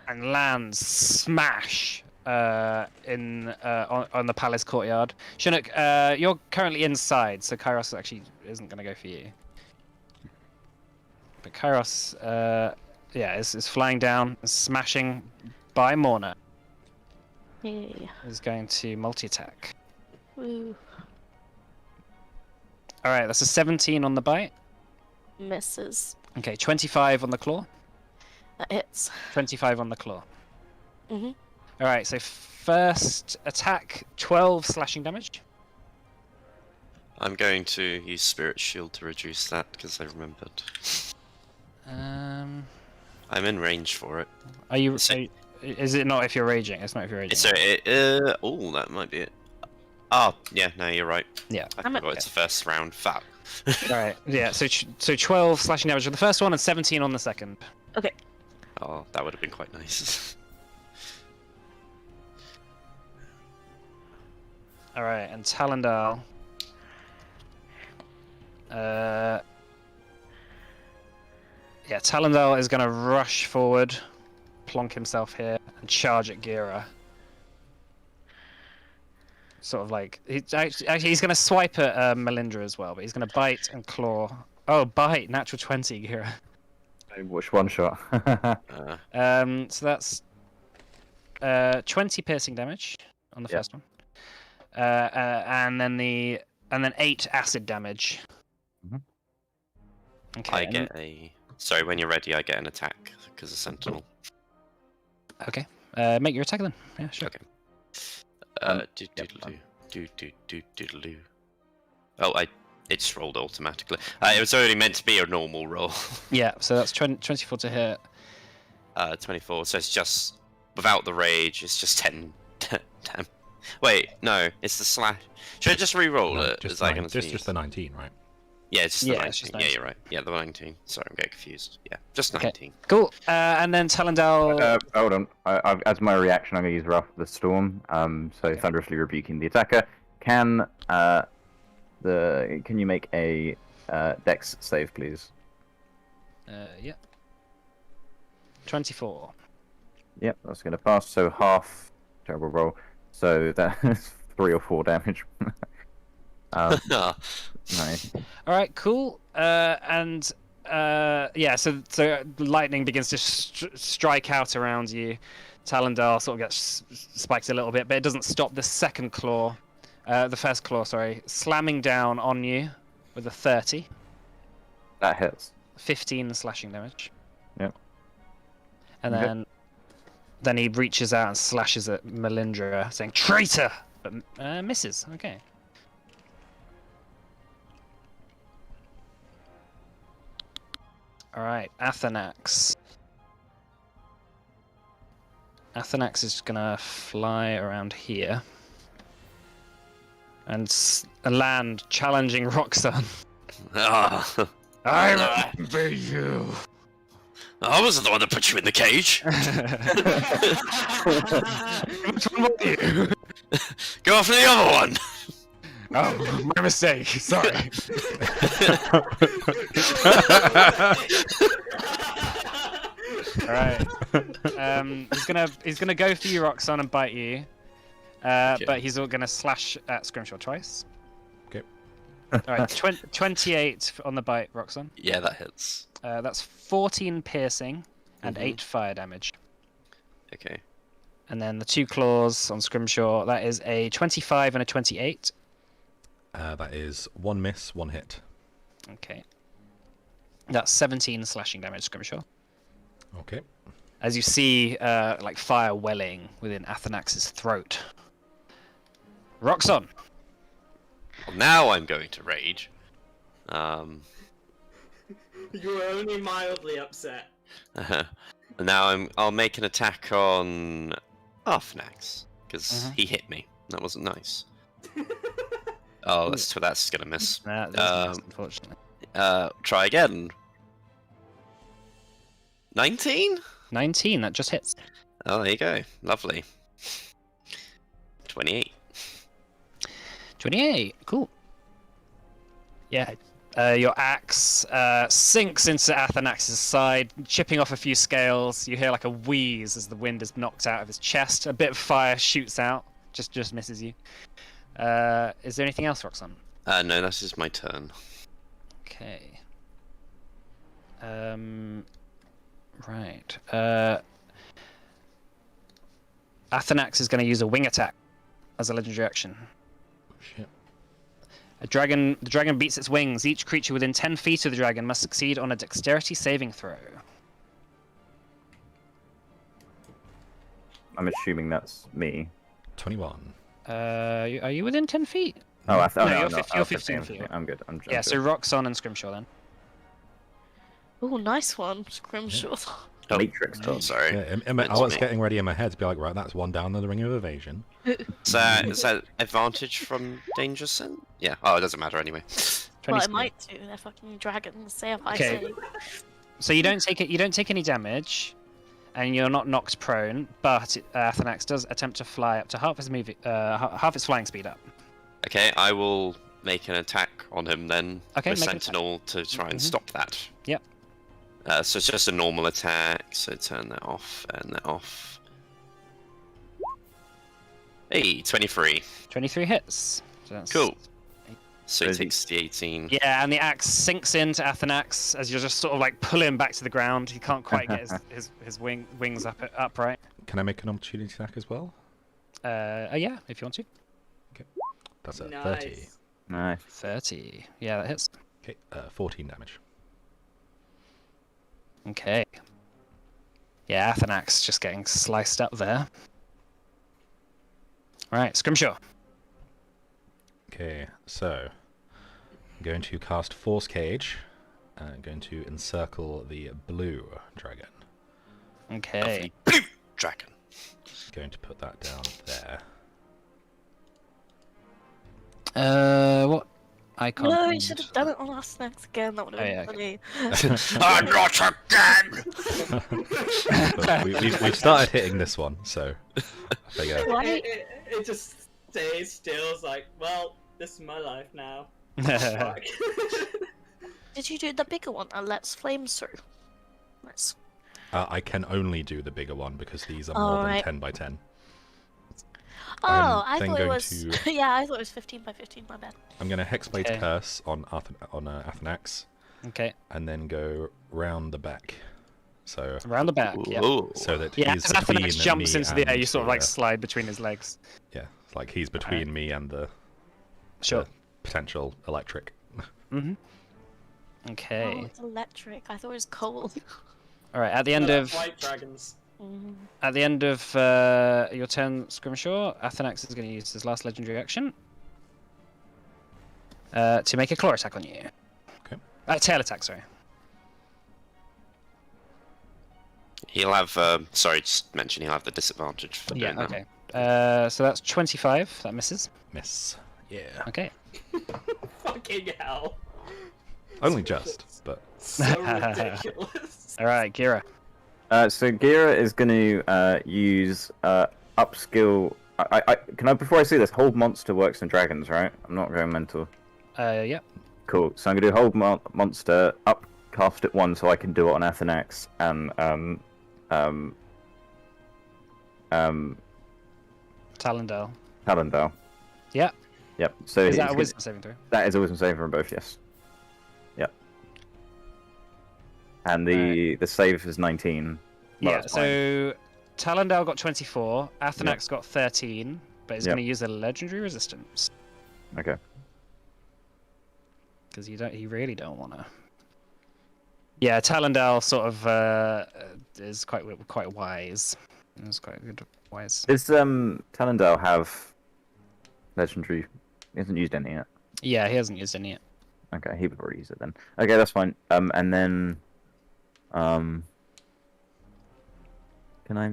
[SPEAKER 1] And lands smash on the palace courtyard. Shunak, you're currently inside, so Kairos actually isn't going to go for you. But Kairos, is flying down, smashing by Morna.
[SPEAKER 6] Yay.
[SPEAKER 1] Is going to multi-attack.
[SPEAKER 6] Woo.
[SPEAKER 1] Alright, that's a 17 on the bite.
[SPEAKER 6] Misses.
[SPEAKER 1] Okay, 25 on the claw.
[SPEAKER 6] That hits.
[SPEAKER 1] 25 on the claw.
[SPEAKER 6] Mhm.
[SPEAKER 1] Alright, so first attack, 12 slashing damage.
[SPEAKER 2] I'm going to use Spirit Shield to reduce that because I remembered. I'm in range for it.
[SPEAKER 1] Are you?
[SPEAKER 2] So-
[SPEAKER 1] Is it not if you're raging? It's not if you're raging.
[SPEAKER 2] So oh, that might be it. Oh, yeah, no, you're right.
[SPEAKER 1] Yeah.
[SPEAKER 2] I forgot it's the first round. Fuck.
[SPEAKER 1] Alright, yeah, so 12 slashing damage on the first one and 17 on the second.
[SPEAKER 6] Okay.
[SPEAKER 2] Oh, that would have been quite nice.
[SPEAKER 1] Alright, and Talendal. Yeah, Talendal is going to rush forward, plonk himself here, and charge at Gira. Sort of like he's going to swipe at Melindra as well, but he's going to bite and claw. Oh, bite! Natural 20, Gira.
[SPEAKER 5] Which one shot?
[SPEAKER 1] So that's 20 piercing damage on the
[SPEAKER 5] Yeah.
[SPEAKER 1] first one, and then the and then 8 acid damage.
[SPEAKER 5] Mhm.
[SPEAKER 1] Okay.
[SPEAKER 2] I get a. Sorry, when you're ready, I get an attack because of Sentinel.
[SPEAKER 1] Okay. Make your attack then. Yeah, sure.
[SPEAKER 2] Okay.
[SPEAKER 5] Yep,
[SPEAKER 2] Do. Oh, it just rolled automatically. It was only meant to be a normal roll.
[SPEAKER 1] Yeah, so that's 24 to hit.
[SPEAKER 2] 24. So it's just without the rage. It's just 10. Damn. Wait, no, it's the slash. Should I just re-roll
[SPEAKER 4] No,
[SPEAKER 2] it? Is that going to
[SPEAKER 4] just the 19, right?
[SPEAKER 2] Yeah, it's just the
[SPEAKER 1] Yeah,
[SPEAKER 2] 19.
[SPEAKER 1] it's just
[SPEAKER 2] Yeah,
[SPEAKER 1] 19.
[SPEAKER 2] you're right. Yeah, the 19. Sorry, I'm getting confused. Yeah, just
[SPEAKER 1] Okay.
[SPEAKER 2] 19.
[SPEAKER 1] Cool. And then Talendal.
[SPEAKER 5] Hold on. As my reaction, I'm going to use Wrath of the Storm. So thunderously rebuking the attacker. Can you make a Dex save, please?
[SPEAKER 1] Yeah. 24.
[SPEAKER 5] Yep, that's going to pass. So half. Terrible roll. So that's 3 or 4 damage. Nice.
[SPEAKER 1] All right, cool. And yeah, so lightning begins to strike out around you. Talendal sort of gets spiked a little bit, but it doesn't stop the second claw, the first claw, sorry, slamming down on you with a 30,
[SPEAKER 5] That hits.
[SPEAKER 1] 15 slashing damage.
[SPEAKER 5] Yep.
[SPEAKER 1] And
[SPEAKER 5] Okay.
[SPEAKER 1] then he reaches out and slashes at Melindra, saying "traitor," but misses. Okay. All right, Athanax. Athanax is gonna fly around here and land, challenging Roxanne.
[SPEAKER 2] Ah,
[SPEAKER 1] I remember you.
[SPEAKER 2] I wasn't the one that put you in the cage.
[SPEAKER 1] Which one were you?
[SPEAKER 2] Go after the other one.
[SPEAKER 1] Oh, my mistake. Sorry. All right. He's gonna go for you, Roxanne, and bite you. But he's gonna slash at Scrimshaw twice.
[SPEAKER 4] Okay.
[SPEAKER 1] All right. 28 on the bite, Roxanne.
[SPEAKER 2] Yeah, that hits.
[SPEAKER 1] That's 14 piercing and
[SPEAKER 2] Mhm.
[SPEAKER 1] 8 fire damage.
[SPEAKER 2] Okay.
[SPEAKER 1] And then the 2 claws on Scrimshaw. That is a 25 and a 28.
[SPEAKER 4] That is 1 miss, 1 hit.
[SPEAKER 1] Okay. That's 17 slashing damage, Scrimshaw.
[SPEAKER 4] Okay.
[SPEAKER 1] As you see, like fire welling within Athanax's throat. Roxanne.
[SPEAKER 2] Well, now I'm going to rage.
[SPEAKER 3] You were only mildly upset.
[SPEAKER 2] Now I'll make an attack on Arfnax because
[SPEAKER 1] Mhm.
[SPEAKER 2] he hit me. That wasn't nice. Oh, that's gonna miss.
[SPEAKER 1] That doesn't miss, unfortunately.
[SPEAKER 2] Try again. 19?
[SPEAKER 1] 19, that just hits.
[SPEAKER 2] Oh, there you go. Lovely. 28.
[SPEAKER 1] 28, cool. Yeah, your axe sinks into Athanax's side, chipping off a few scales. You hear like a wheeze as the wind is knocked out of his chest. A bit of fire shoots out, just misses you. Is there anything else, Roxanne?
[SPEAKER 2] No, this is my turn.
[SPEAKER 1] Okay. Right. Athanax is going to use a wing attack as a legendary action.
[SPEAKER 4] Shit.
[SPEAKER 1] The dragon beats its wings. Each creature within 10 feet of the dragon must succeed on a dexterity saving throw.
[SPEAKER 5] I'm assuming that's me.
[SPEAKER 4] 21.
[SPEAKER 1] Are you within 10 feet?
[SPEAKER 5] Oh,
[SPEAKER 1] No,
[SPEAKER 5] no,
[SPEAKER 1] you're
[SPEAKER 5] no,
[SPEAKER 1] 15
[SPEAKER 5] I'm
[SPEAKER 1] 15 feet.
[SPEAKER 5] I'm good. I'm
[SPEAKER 1] Yeah,
[SPEAKER 5] good.
[SPEAKER 1] so Roxanne and Scrimshaw then.
[SPEAKER 6] Oh, nice one, Scrimshaw.
[SPEAKER 2] Oh,
[SPEAKER 5] Matrix dodge.
[SPEAKER 2] sorry.
[SPEAKER 4] Yeah,
[SPEAKER 2] Meant
[SPEAKER 4] I
[SPEAKER 2] to
[SPEAKER 4] was
[SPEAKER 2] be.
[SPEAKER 4] getting ready in my head to be like, right, that's 1 down the ring of evasion.
[SPEAKER 2] Is that advantage from danger sense? Yeah. Oh, it doesn't matter anyway.
[SPEAKER 6] Well,
[SPEAKER 1] 20
[SPEAKER 6] it might do. They're fucking dragons. Say if I
[SPEAKER 1] Okay.
[SPEAKER 6] say.
[SPEAKER 1] So you don't take any damage, and you're not knocked prone. But Athanax does attempt to fly up to half its flying speed up.
[SPEAKER 2] Okay, I will make an attack on him then
[SPEAKER 1] Okay,
[SPEAKER 2] with
[SPEAKER 1] make an
[SPEAKER 2] Sentinel to try and
[SPEAKER 1] Mhm.
[SPEAKER 2] stop that.
[SPEAKER 1] Yep.
[SPEAKER 2] So it's just a normal attack, so turn that off and that off. Hey, 23.
[SPEAKER 1] 23 hits. So that's...
[SPEAKER 2] Cool. So he
[SPEAKER 5] Is he-
[SPEAKER 2] takes the 18.
[SPEAKER 1] Yeah, and the axe sinks into Athanax as you're just sort of like pull him back to the ground. He can't quite get his wings upright.
[SPEAKER 4] Can I make an opportunity attack as well?
[SPEAKER 1] Yeah, if you want to.
[SPEAKER 4] That's a
[SPEAKER 3] Nice.
[SPEAKER 4] 30.
[SPEAKER 5] Nice.
[SPEAKER 1] 30. Yeah, that hits.
[SPEAKER 4] Okay, 14 damage.
[SPEAKER 1] Okay. Yeah, Athanax just getting sliced up there. Right, Scrimshaw.
[SPEAKER 4] Okay, so I'm going to cast Force Cage. And I'm going to encircle the blue dragon.
[SPEAKER 1] Okay.
[SPEAKER 2] Blue dragon.
[SPEAKER 4] Going to put that down there.
[SPEAKER 1] What icon?
[SPEAKER 6] No, you should have done it on us next again. That would have
[SPEAKER 1] Oh,
[SPEAKER 6] been
[SPEAKER 1] yeah,
[SPEAKER 6] funny.
[SPEAKER 2] I'm not again!
[SPEAKER 4] But we've started hitting this one, so I figure.
[SPEAKER 6] Why?
[SPEAKER 3] It just stays still. It's like, well, this is my life now.
[SPEAKER 1] Okay.
[SPEAKER 3] Fuck.
[SPEAKER 6] Did you do the bigger one? And let's flames through. Nice.
[SPEAKER 4] I can only do the bigger one because these are
[SPEAKER 6] All
[SPEAKER 4] more than
[SPEAKER 6] right.
[SPEAKER 4] 10 by 10.
[SPEAKER 6] Oh,
[SPEAKER 4] I'm
[SPEAKER 6] I
[SPEAKER 4] then
[SPEAKER 6] thought it
[SPEAKER 4] going
[SPEAKER 6] was.
[SPEAKER 4] to-
[SPEAKER 6] Yeah, I thought it was 15 by 15. My bad.
[SPEAKER 4] I'm going to Hexblade
[SPEAKER 1] Okay.
[SPEAKER 4] Curse on Athanax,
[SPEAKER 1] Okay.
[SPEAKER 4] and then go round the back. So
[SPEAKER 1] Around the back. Yeah.
[SPEAKER 2] Ooh.
[SPEAKER 4] so that
[SPEAKER 1] Yeah,
[SPEAKER 4] he's
[SPEAKER 1] as
[SPEAKER 4] between
[SPEAKER 1] Athanax jumps
[SPEAKER 4] me
[SPEAKER 1] into the air,
[SPEAKER 4] and
[SPEAKER 1] you sort of like
[SPEAKER 4] the,
[SPEAKER 1] slide between his legs.
[SPEAKER 4] yeah, it's like he's between me and the
[SPEAKER 1] Sure.
[SPEAKER 4] potential electric.
[SPEAKER 1] Mm-hmm.
[SPEAKER 6] Oh,
[SPEAKER 1] Okay.
[SPEAKER 6] it's electric. I thought it was cold.
[SPEAKER 1] All right. At the end
[SPEAKER 3] No,
[SPEAKER 1] of
[SPEAKER 3] White dragons.
[SPEAKER 1] your turn, Scrimshaw, Athanax is going to use his last legendary action to make a claw attack on you.
[SPEAKER 4] Okay.
[SPEAKER 1] Tail attack, sorry.
[SPEAKER 2] He'll have, sorry, just mention he'll have the disadvantage for
[SPEAKER 1] Yeah.
[SPEAKER 2] doing that.
[SPEAKER 1] Okay. So that's 25. That misses.
[SPEAKER 4] Miss. Yeah.
[SPEAKER 1] Okay.
[SPEAKER 3] Fucking hell.
[SPEAKER 4] Only just, but
[SPEAKER 3] So ridiculous.
[SPEAKER 1] All right, Gira.
[SPEAKER 5] So Gira is going to use upskill. Can I before I see this, hold monster works in dragons, right? I'm not going mental.
[SPEAKER 1] Yeah.
[SPEAKER 5] Cool. So I'm going to do hold monster upcast it 1 so I can do it on Athanax and
[SPEAKER 1] Talendale.
[SPEAKER 5] Talendale.
[SPEAKER 1] Yeah.
[SPEAKER 5] Yep. So
[SPEAKER 1] Is
[SPEAKER 5] he's
[SPEAKER 1] that a
[SPEAKER 5] gonna-
[SPEAKER 1] wisdom saving throw?
[SPEAKER 5] That is a wisdom saving from both, yes. Yep. And the save is 19. Well,
[SPEAKER 1] Yeah.
[SPEAKER 5] that's fine.
[SPEAKER 1] So Talendale got 24. Athanax got 13, but he's
[SPEAKER 5] Yep.
[SPEAKER 1] going to use a legendary resistance
[SPEAKER 5] Okay.
[SPEAKER 1] because he really don't want to. Yeah, Talendale sort of is quite wise. It's quite good wise.
[SPEAKER 5] Does Talendale have legendary? He hasn't used any yet.
[SPEAKER 1] Yeah, he hasn't used any yet.
[SPEAKER 5] Okay, he would already use it then. Okay, that's fine. And then, can I?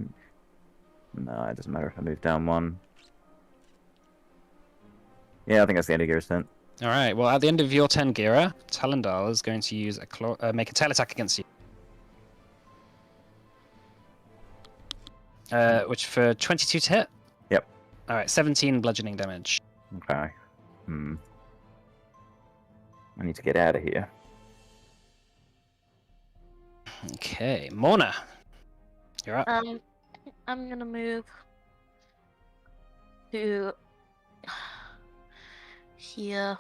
[SPEAKER 5] No, it doesn't matter if I move down 1. Yeah, I think that's the end of Gira's turn.
[SPEAKER 1] All right. Well, at the end of your turn, Gira, Talendal is going to use make a tail attack against you. Which for 22 to hit.
[SPEAKER 5] Yep.
[SPEAKER 1] All right, 17 bludgeoning damage.
[SPEAKER 5] Okay. I need to get out of here.
[SPEAKER 1] Okay, Morna, you're up.
[SPEAKER 6] I'm gonna move to here.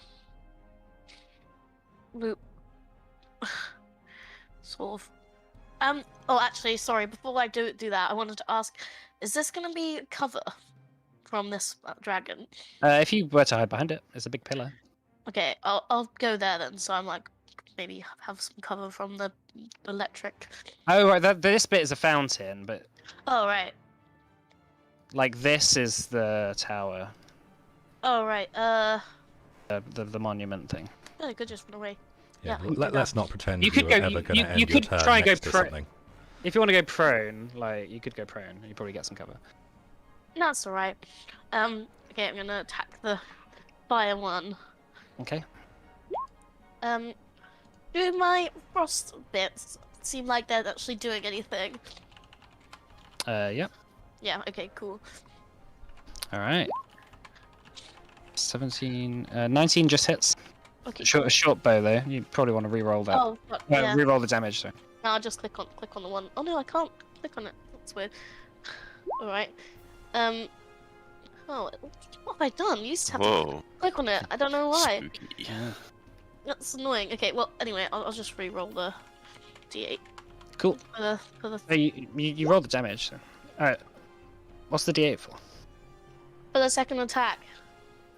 [SPEAKER 6] Loop. Sort of. Oh, actually, sorry. Before I do that, I wanted to ask: is this gonna be cover from this dragon?
[SPEAKER 1] If you were to hide behind it, it's a big pillar.
[SPEAKER 6] Okay, I'll go there then. So I'm like, maybe have some cover from the electric.
[SPEAKER 1] Oh, right. This bit is a fountain, but
[SPEAKER 6] Oh right.
[SPEAKER 1] like this is the tower,
[SPEAKER 6] Oh right.
[SPEAKER 1] the monument thing.
[SPEAKER 6] I could just run away.
[SPEAKER 4] yeah.
[SPEAKER 6] Yeah,
[SPEAKER 4] Let's not pretend
[SPEAKER 1] You
[SPEAKER 4] you
[SPEAKER 1] could
[SPEAKER 4] were
[SPEAKER 1] go-
[SPEAKER 4] ever
[SPEAKER 1] you-
[SPEAKER 4] going to
[SPEAKER 1] you
[SPEAKER 4] end your
[SPEAKER 1] could
[SPEAKER 4] turn
[SPEAKER 1] try and go
[SPEAKER 4] next to
[SPEAKER 1] pro-
[SPEAKER 4] something.
[SPEAKER 1] If you want to go prone, like you could go prone. You probably get some cover.
[SPEAKER 6] No, that's alright. Okay, I'm gonna attack the fire one.
[SPEAKER 1] Okay.
[SPEAKER 6] Do my frost bits seem like they're actually doing anything?
[SPEAKER 1] Yep.
[SPEAKER 6] Yeah, okay, cool.
[SPEAKER 1] All right. 17, 19 just hits.
[SPEAKER 6] Okay.
[SPEAKER 1] A short bow though. You probably want to re-roll that.
[SPEAKER 6] Oh, fuck, yeah.
[SPEAKER 1] Re-roll the damage. So.
[SPEAKER 6] No, I'll just click on the one. Oh no, I can't click on it. That's weird. Alright. Oh, what have I done? You used to have to
[SPEAKER 2] Whoa.
[SPEAKER 6] click on it. I don't know why.
[SPEAKER 2] Spooky.
[SPEAKER 1] Yeah.
[SPEAKER 6] That's annoying. Okay, well, anyway, I'll just re-roll the d8
[SPEAKER 1] Cool.
[SPEAKER 6] for the
[SPEAKER 1] Oh, you rolled the damage. So. All right. What's the d8 for?
[SPEAKER 6] second attack.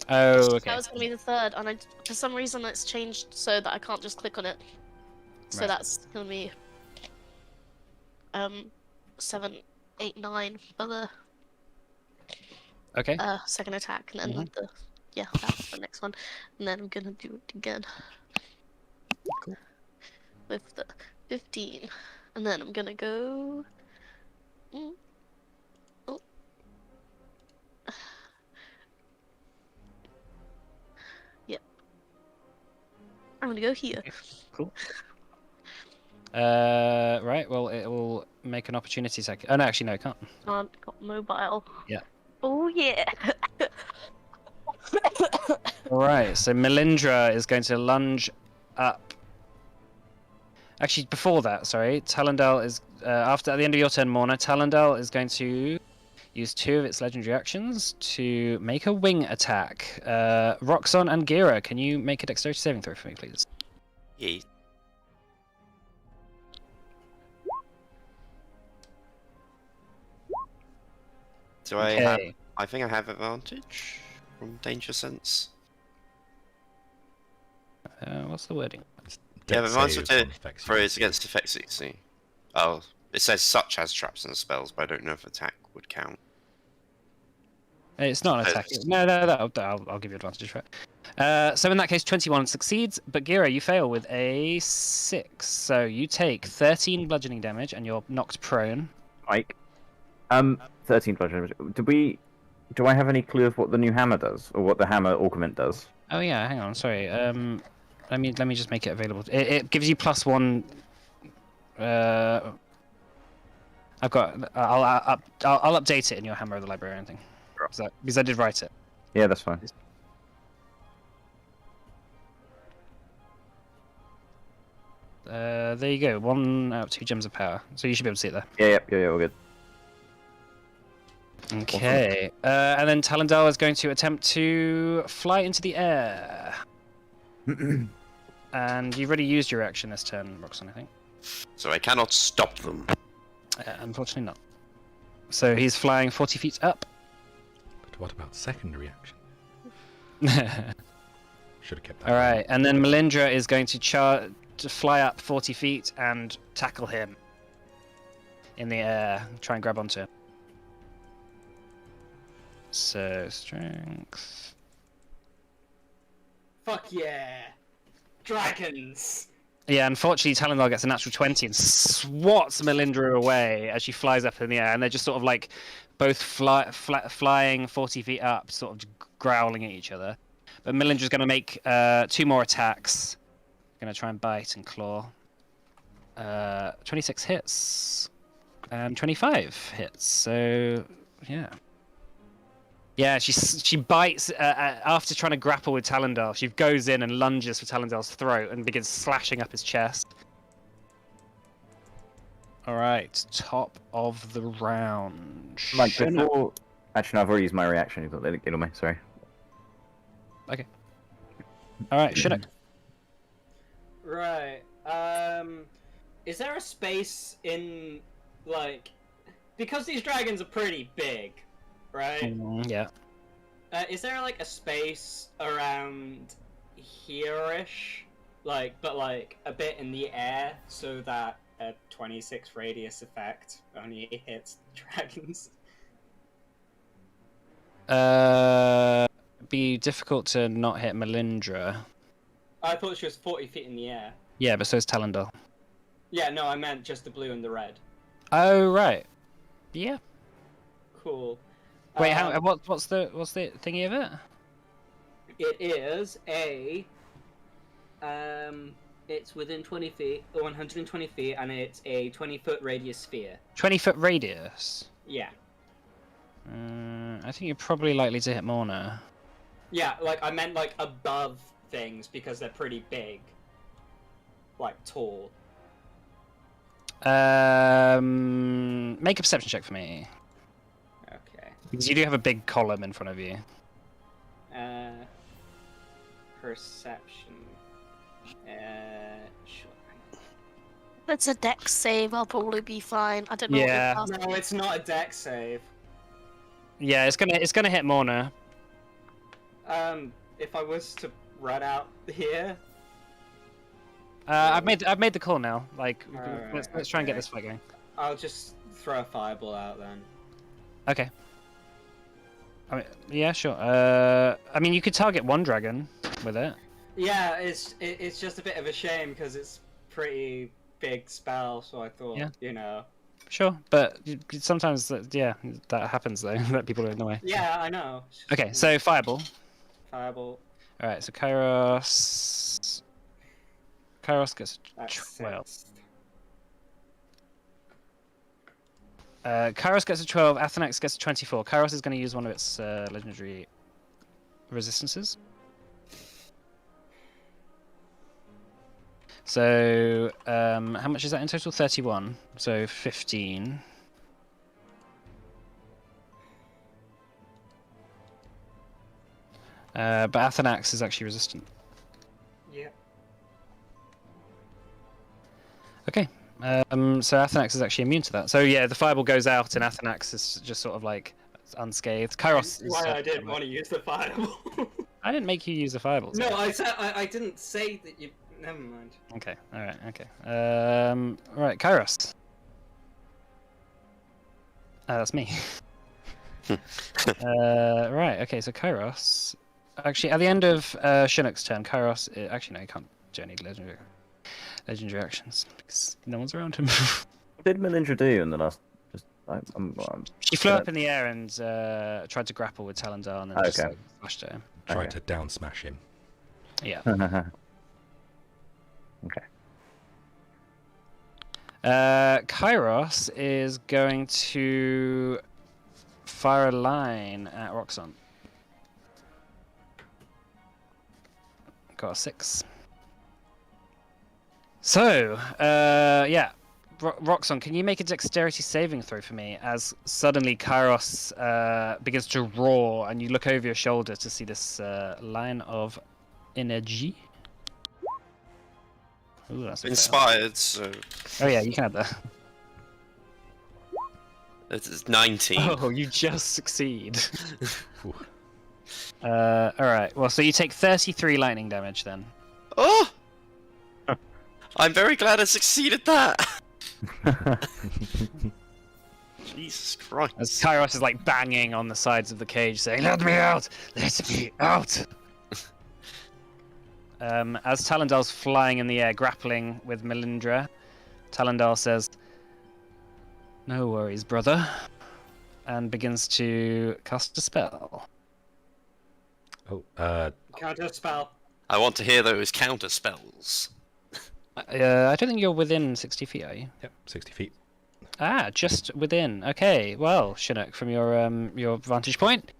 [SPEAKER 1] Oh, okay.
[SPEAKER 6] That was gonna be the third, and for some reason it's changed so that I can't just click on it. So
[SPEAKER 1] Right.
[SPEAKER 6] that's gonna be 7, 8, 9 for the
[SPEAKER 1] Okay.
[SPEAKER 6] second attack, and then that's the next one, and then I'm gonna do it again.
[SPEAKER 1] Cool.
[SPEAKER 6] With the 15, and then I'm gonna go. Oh. Yep. I'm gonna go here.
[SPEAKER 1] Cool. Right. Well, it will make an opportunity attack. Oh no, actually no, it can't.
[SPEAKER 6] Got mobile.
[SPEAKER 1] Yeah.
[SPEAKER 6] Oh yeah.
[SPEAKER 1] All right. So Melindra is going to lunge up. Actually, before that, sorry, Talendal is at the end of your turn, Morna. Talendal is going to use 2 of its legendary actions to make a wing attack. Roxon and Gira, can you make a dexterity saving throw for me, please?
[SPEAKER 2] Yeah. Do I have?
[SPEAKER 1] Okay.
[SPEAKER 2] I think I have advantage from danger sense.
[SPEAKER 1] What's the wording?
[SPEAKER 2] Yeah,
[SPEAKER 4] Dex
[SPEAKER 2] but mine's
[SPEAKER 4] save
[SPEAKER 2] to
[SPEAKER 4] on effects you
[SPEAKER 2] throw
[SPEAKER 4] can
[SPEAKER 2] it
[SPEAKER 4] see.
[SPEAKER 2] against effect 60. Oh, it says such as traps and spells, but I don't know if attack would count.
[SPEAKER 1] It's not an attack. No, I'll give you advantage for it. So in that case, 21 succeeds, but Gira, you fail with a 6. So you take 13 bludgeoning damage and you're knocked prone.
[SPEAKER 5] Mike. 13 bludgeoning damage. Do I have any clue of what the new hammer does, or what the hammer augment does?
[SPEAKER 1] Oh yeah, hang on, sorry. Let me just make it available. It gives you +1. I've got. I'll update it in your Hammer of the Librarian thing. Because I did write it.
[SPEAKER 5] Yeah, that's fine.
[SPEAKER 1] There you go. 1 out of 2 gems of power. So you should be able to see it
[SPEAKER 5] Yeah, all good.
[SPEAKER 1] there. Okay. And then Talendal is going to attempt to fly into the air. And you've already used your action this turn, Roxanne, I think.
[SPEAKER 2] So I cannot stop them.
[SPEAKER 1] Unfortunately not. So he's flying 40 feet up.
[SPEAKER 4] But what about secondary action? Should have kept that.
[SPEAKER 1] All right, and then Melindra is going to fly up 40 feet and tackle him in the air. Try and grab onto him. So, strength.
[SPEAKER 3] Fuck yeah! Dragons!
[SPEAKER 1] Yeah, unfortunately, Talendal gets a natural 20 and swats Melindra away as she flies up in the air, and they're just sort of like both flying 40 feet up, sort of growling at each other. But Melindra's going to make 2 more attacks. Going to try and bite and claw. 26 hits and 25 hits. So yeah, yeah. She bites after trying to grapple with Talendal. She goes in and lunges for Talendal's throat and begins slashing up his chest. All right, top of the round.
[SPEAKER 5] Mike,
[SPEAKER 1] Shouldn't-
[SPEAKER 5] before... Actually, no, I've already used my reaction. You've got to get on me, sorry.
[SPEAKER 1] Okay. All right, Chinook.
[SPEAKER 3] Right. Is there a space in, like, because these dragons are pretty big, right?
[SPEAKER 1] Yeah.
[SPEAKER 3] Is there like a space around here-ish, like, but like a bit in the air, so that a 26 radius effect only hits dragons?
[SPEAKER 1] Be difficult to not hit Melindra.
[SPEAKER 3] I thought she was 40 feet in the air.
[SPEAKER 1] Yeah, but so is Talendal.
[SPEAKER 3] Yeah, no, I meant just the blue and the red.
[SPEAKER 1] Oh right. Yeah.
[SPEAKER 3] Cool.
[SPEAKER 1] Wait, what's the thingy of it?
[SPEAKER 3] It is a. It's within 20 feet, 120 feet, and it's a 20-foot radius sphere.
[SPEAKER 1] 20-foot radius.
[SPEAKER 3] Yeah.
[SPEAKER 1] I think you're probably likely to hit Morna.
[SPEAKER 3] Yeah, like I meant like above things because they're pretty big. Like tall.
[SPEAKER 1] Make a perception check for me.
[SPEAKER 3] Okay.
[SPEAKER 1] Because you do have a big column in front of you.
[SPEAKER 3] Perception. Sure.
[SPEAKER 6] If it's a dex save, I'll probably be fine. I don't know
[SPEAKER 1] Yeah.
[SPEAKER 6] what it
[SPEAKER 3] No, it's not a dex save.
[SPEAKER 1] Yeah, it's gonna hit Morna.
[SPEAKER 3] If I was to run out here,
[SPEAKER 1] I've made the call now. Like,
[SPEAKER 3] Alright,
[SPEAKER 1] let's try and get
[SPEAKER 3] okay.
[SPEAKER 1] this fight going.
[SPEAKER 3] I'll just throw a fireball out then.
[SPEAKER 1] Okay. I mean, yeah, sure. I mean, you could target one dragon with it.
[SPEAKER 3] Yeah, it's just a bit of a shame because it's pretty big spell. So I thought,
[SPEAKER 1] Yeah.
[SPEAKER 3] you know.
[SPEAKER 1] Sure, but sometimes, yeah, that happens though. That people are in the way.
[SPEAKER 3] Yeah, I know.
[SPEAKER 1] Okay, so fireball.
[SPEAKER 3] Fireball.
[SPEAKER 1] All right, so Kairos gets
[SPEAKER 3] That's
[SPEAKER 1] 12.
[SPEAKER 3] six.
[SPEAKER 1] Kairos gets a 12. Athanax gets a 24. Kairos is going to use one of its legendary resistances. So, how much is that in total? 31. So 15. But Athanax is actually resistant.
[SPEAKER 3] Yeah.
[SPEAKER 1] Okay. So Athanax is actually immune to that. So yeah, the fireball goes out and Athanax is just sort of like unscathed. Kairos is...
[SPEAKER 3] Why I didn't want to use the fireball.
[SPEAKER 1] I didn't make you use the fireball.
[SPEAKER 3] No, I said I didn't say that you. Never mind.
[SPEAKER 1] Okay, alright, okay. Alright, Kairos. That's me. Right, okay, so Kairos. Actually, at the end of Chinook's turn, Kairos. Actually, no, he can't do any legendary actions because no one's around him.
[SPEAKER 5] What did Melindra do in the last? I'm
[SPEAKER 1] She flew up in the air and tried to grapple with Talendar and then just
[SPEAKER 5] Okay.
[SPEAKER 1] like, slashed at him.
[SPEAKER 4] Tried to down smash him.
[SPEAKER 1] Yeah.
[SPEAKER 5] Okay.
[SPEAKER 1] Kairos is going to fire a line at Roxanne. Got a 6. So, yeah. Roxanne, can you make a dexterity saving throw for me as suddenly Kairos begins to roar and you look over your shoulder to see this line of energy? Ooh, that's a fail.
[SPEAKER 2] Inspired, so
[SPEAKER 1] Oh yeah, you can have that.
[SPEAKER 2] it's 19.
[SPEAKER 1] Oh, you just succeed. Alright, well, so you take 33 lightning damage then.
[SPEAKER 2] Oh! I'm very glad I succeeded that! Jesus Christ.
[SPEAKER 1] As Kairos is like banging on the sides of the cage saying, "Let me out! Let me out!" As Talendal's flying in the air, grappling with Melindra, Talendal says, "No worries, brother," and begins to cast a spell.
[SPEAKER 4] Oh,
[SPEAKER 3] Counter spell.
[SPEAKER 2] I want to hear those counter spells.
[SPEAKER 1] I don't think you're within 60 feet, are you?
[SPEAKER 4] yep, 60 feet.
[SPEAKER 1] Ah, just within. Okay, well, Chinook, from your vantage point,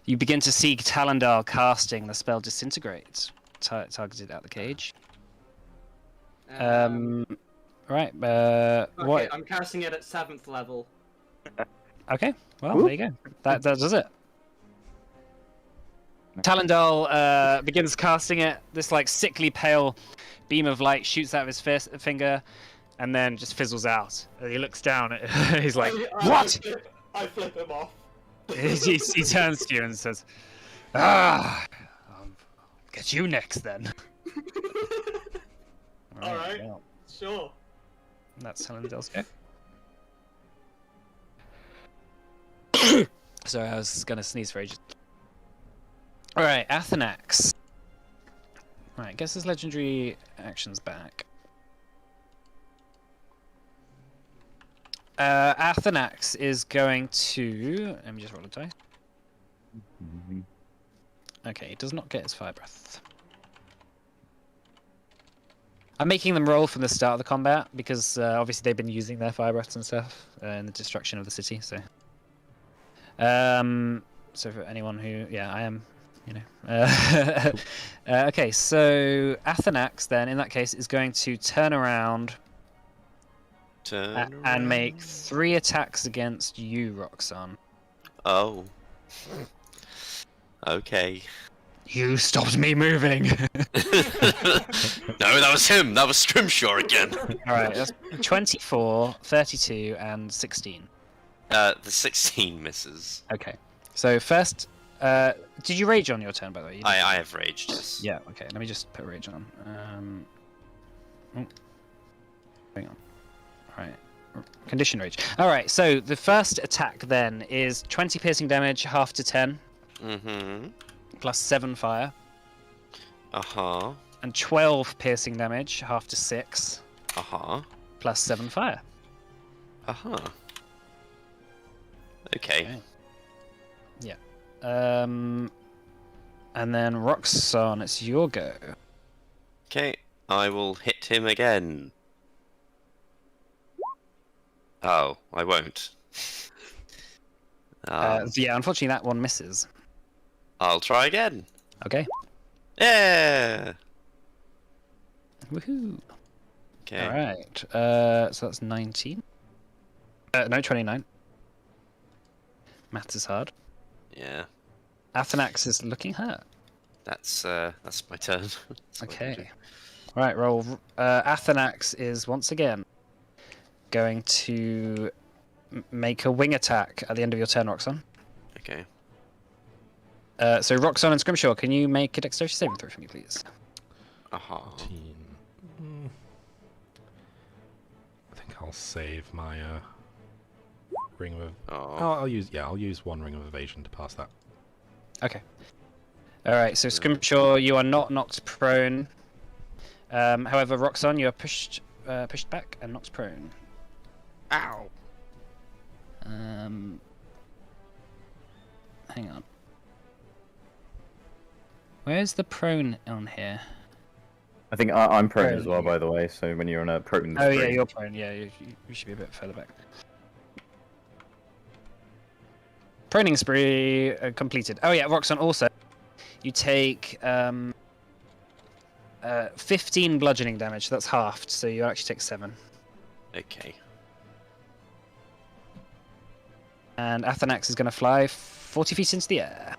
[SPEAKER 1] you begin to see Talendal casting the spell Disintegrate, targeted at the cage. Right.
[SPEAKER 3] Okay,
[SPEAKER 1] What?
[SPEAKER 3] I'm casting it at 7th level.
[SPEAKER 1] Okay. Well, there you go. That does it. Talendal begins casting it. This like sickly pale beam of light shoots out of his finger, and then just fizzles out. And he looks down. He's like, "What?"
[SPEAKER 3] I flip him off.
[SPEAKER 1] he turns to you and says, "Ah, get you next then."
[SPEAKER 3] Alright.
[SPEAKER 1] Well,
[SPEAKER 3] Sure.
[SPEAKER 1] that's Talendal's go. Sorry, I was gonna sneeze for ages. Alright, Athanax. Right, gets his legendary actions back. Athanax is going to... Let me just roll a die. Okay, he does not get his fire breath. I'm making them roll from the start of the combat because obviously they've been using their fire breaths and stuff in the destruction of the city, so... so for anyone who... Yeah, I am... You know. Okay, so Athanax then, in that case, is going to turn around and make 3 attacks against you, Roxanne.
[SPEAKER 2] Oh. Okay.
[SPEAKER 1] You stopped me moving.
[SPEAKER 2] No, that was him. That was Scrimshaw again.
[SPEAKER 1] Alright, that's 24, 32, and 16.
[SPEAKER 2] The 16 misses.
[SPEAKER 1] Okay, so first
[SPEAKER 7] Did you rage on your turn, by the way? You did.
[SPEAKER 2] I have raged. Yes.
[SPEAKER 7] Yeah. Okay. Let me just put rage on. Oh, hang on. All right. Condition rage. All right. So the first attack then is 20 piercing damage, half to 10,
[SPEAKER 2] Mm-hmm.
[SPEAKER 7] plus 7 fire,
[SPEAKER 2] Uh-huh.
[SPEAKER 7] and 12 piercing damage, half to 6,
[SPEAKER 2] Uh-huh.
[SPEAKER 7] plus 7 fire.
[SPEAKER 2] Uh-huh. Okay.
[SPEAKER 7] Yeah. And then Roxanne, it's your go.
[SPEAKER 2] Okay. I will hit him again. Oh, I won't.
[SPEAKER 7] Yeah, unfortunately that one misses.
[SPEAKER 2] I'll try again.
[SPEAKER 7] Okay.
[SPEAKER 2] Yeah.
[SPEAKER 7] Woohoo.
[SPEAKER 2] Okay.
[SPEAKER 7] All right. So that's 19. No, 29. Maths is hard.
[SPEAKER 2] Yeah.
[SPEAKER 7] Athanax is looking hurt.
[SPEAKER 2] That's my turn. That's what I can do.
[SPEAKER 7] Okay. Right, roll. Athanax is once again going to make a wing attack at the end of your turn, Roxanne.
[SPEAKER 2] Okay.
[SPEAKER 7] So Roxanne and Scrimshaw, can you make a dexterity saving throw for me, please?
[SPEAKER 2] Uh-huh.
[SPEAKER 4] 14. I think I'll save my ring of.
[SPEAKER 2] Oh.
[SPEAKER 4] I'll use one ring of evasion to pass that.
[SPEAKER 7] Okay. All right. So Scrimshaw, you are not knocked prone. However, Roxanne, you are pushed back and knocked prone.
[SPEAKER 2] Ow.
[SPEAKER 7] Hang on. Where's the prone on here?
[SPEAKER 5] I think I'm prone
[SPEAKER 7] Prone,
[SPEAKER 5] as well,
[SPEAKER 7] yeah.
[SPEAKER 5] by the way. So when you're on a prone,
[SPEAKER 7] Oh yeah,
[SPEAKER 5] spree-
[SPEAKER 7] you're prone. Yeah, you should be a bit further back. Proning spree completed. Oh yeah, Roxanne, also, you take 15 bludgeoning damage. So that's halved, so you actually take 7.
[SPEAKER 2] Okay.
[SPEAKER 7] And Athanax is going to fly 40 feet into the air.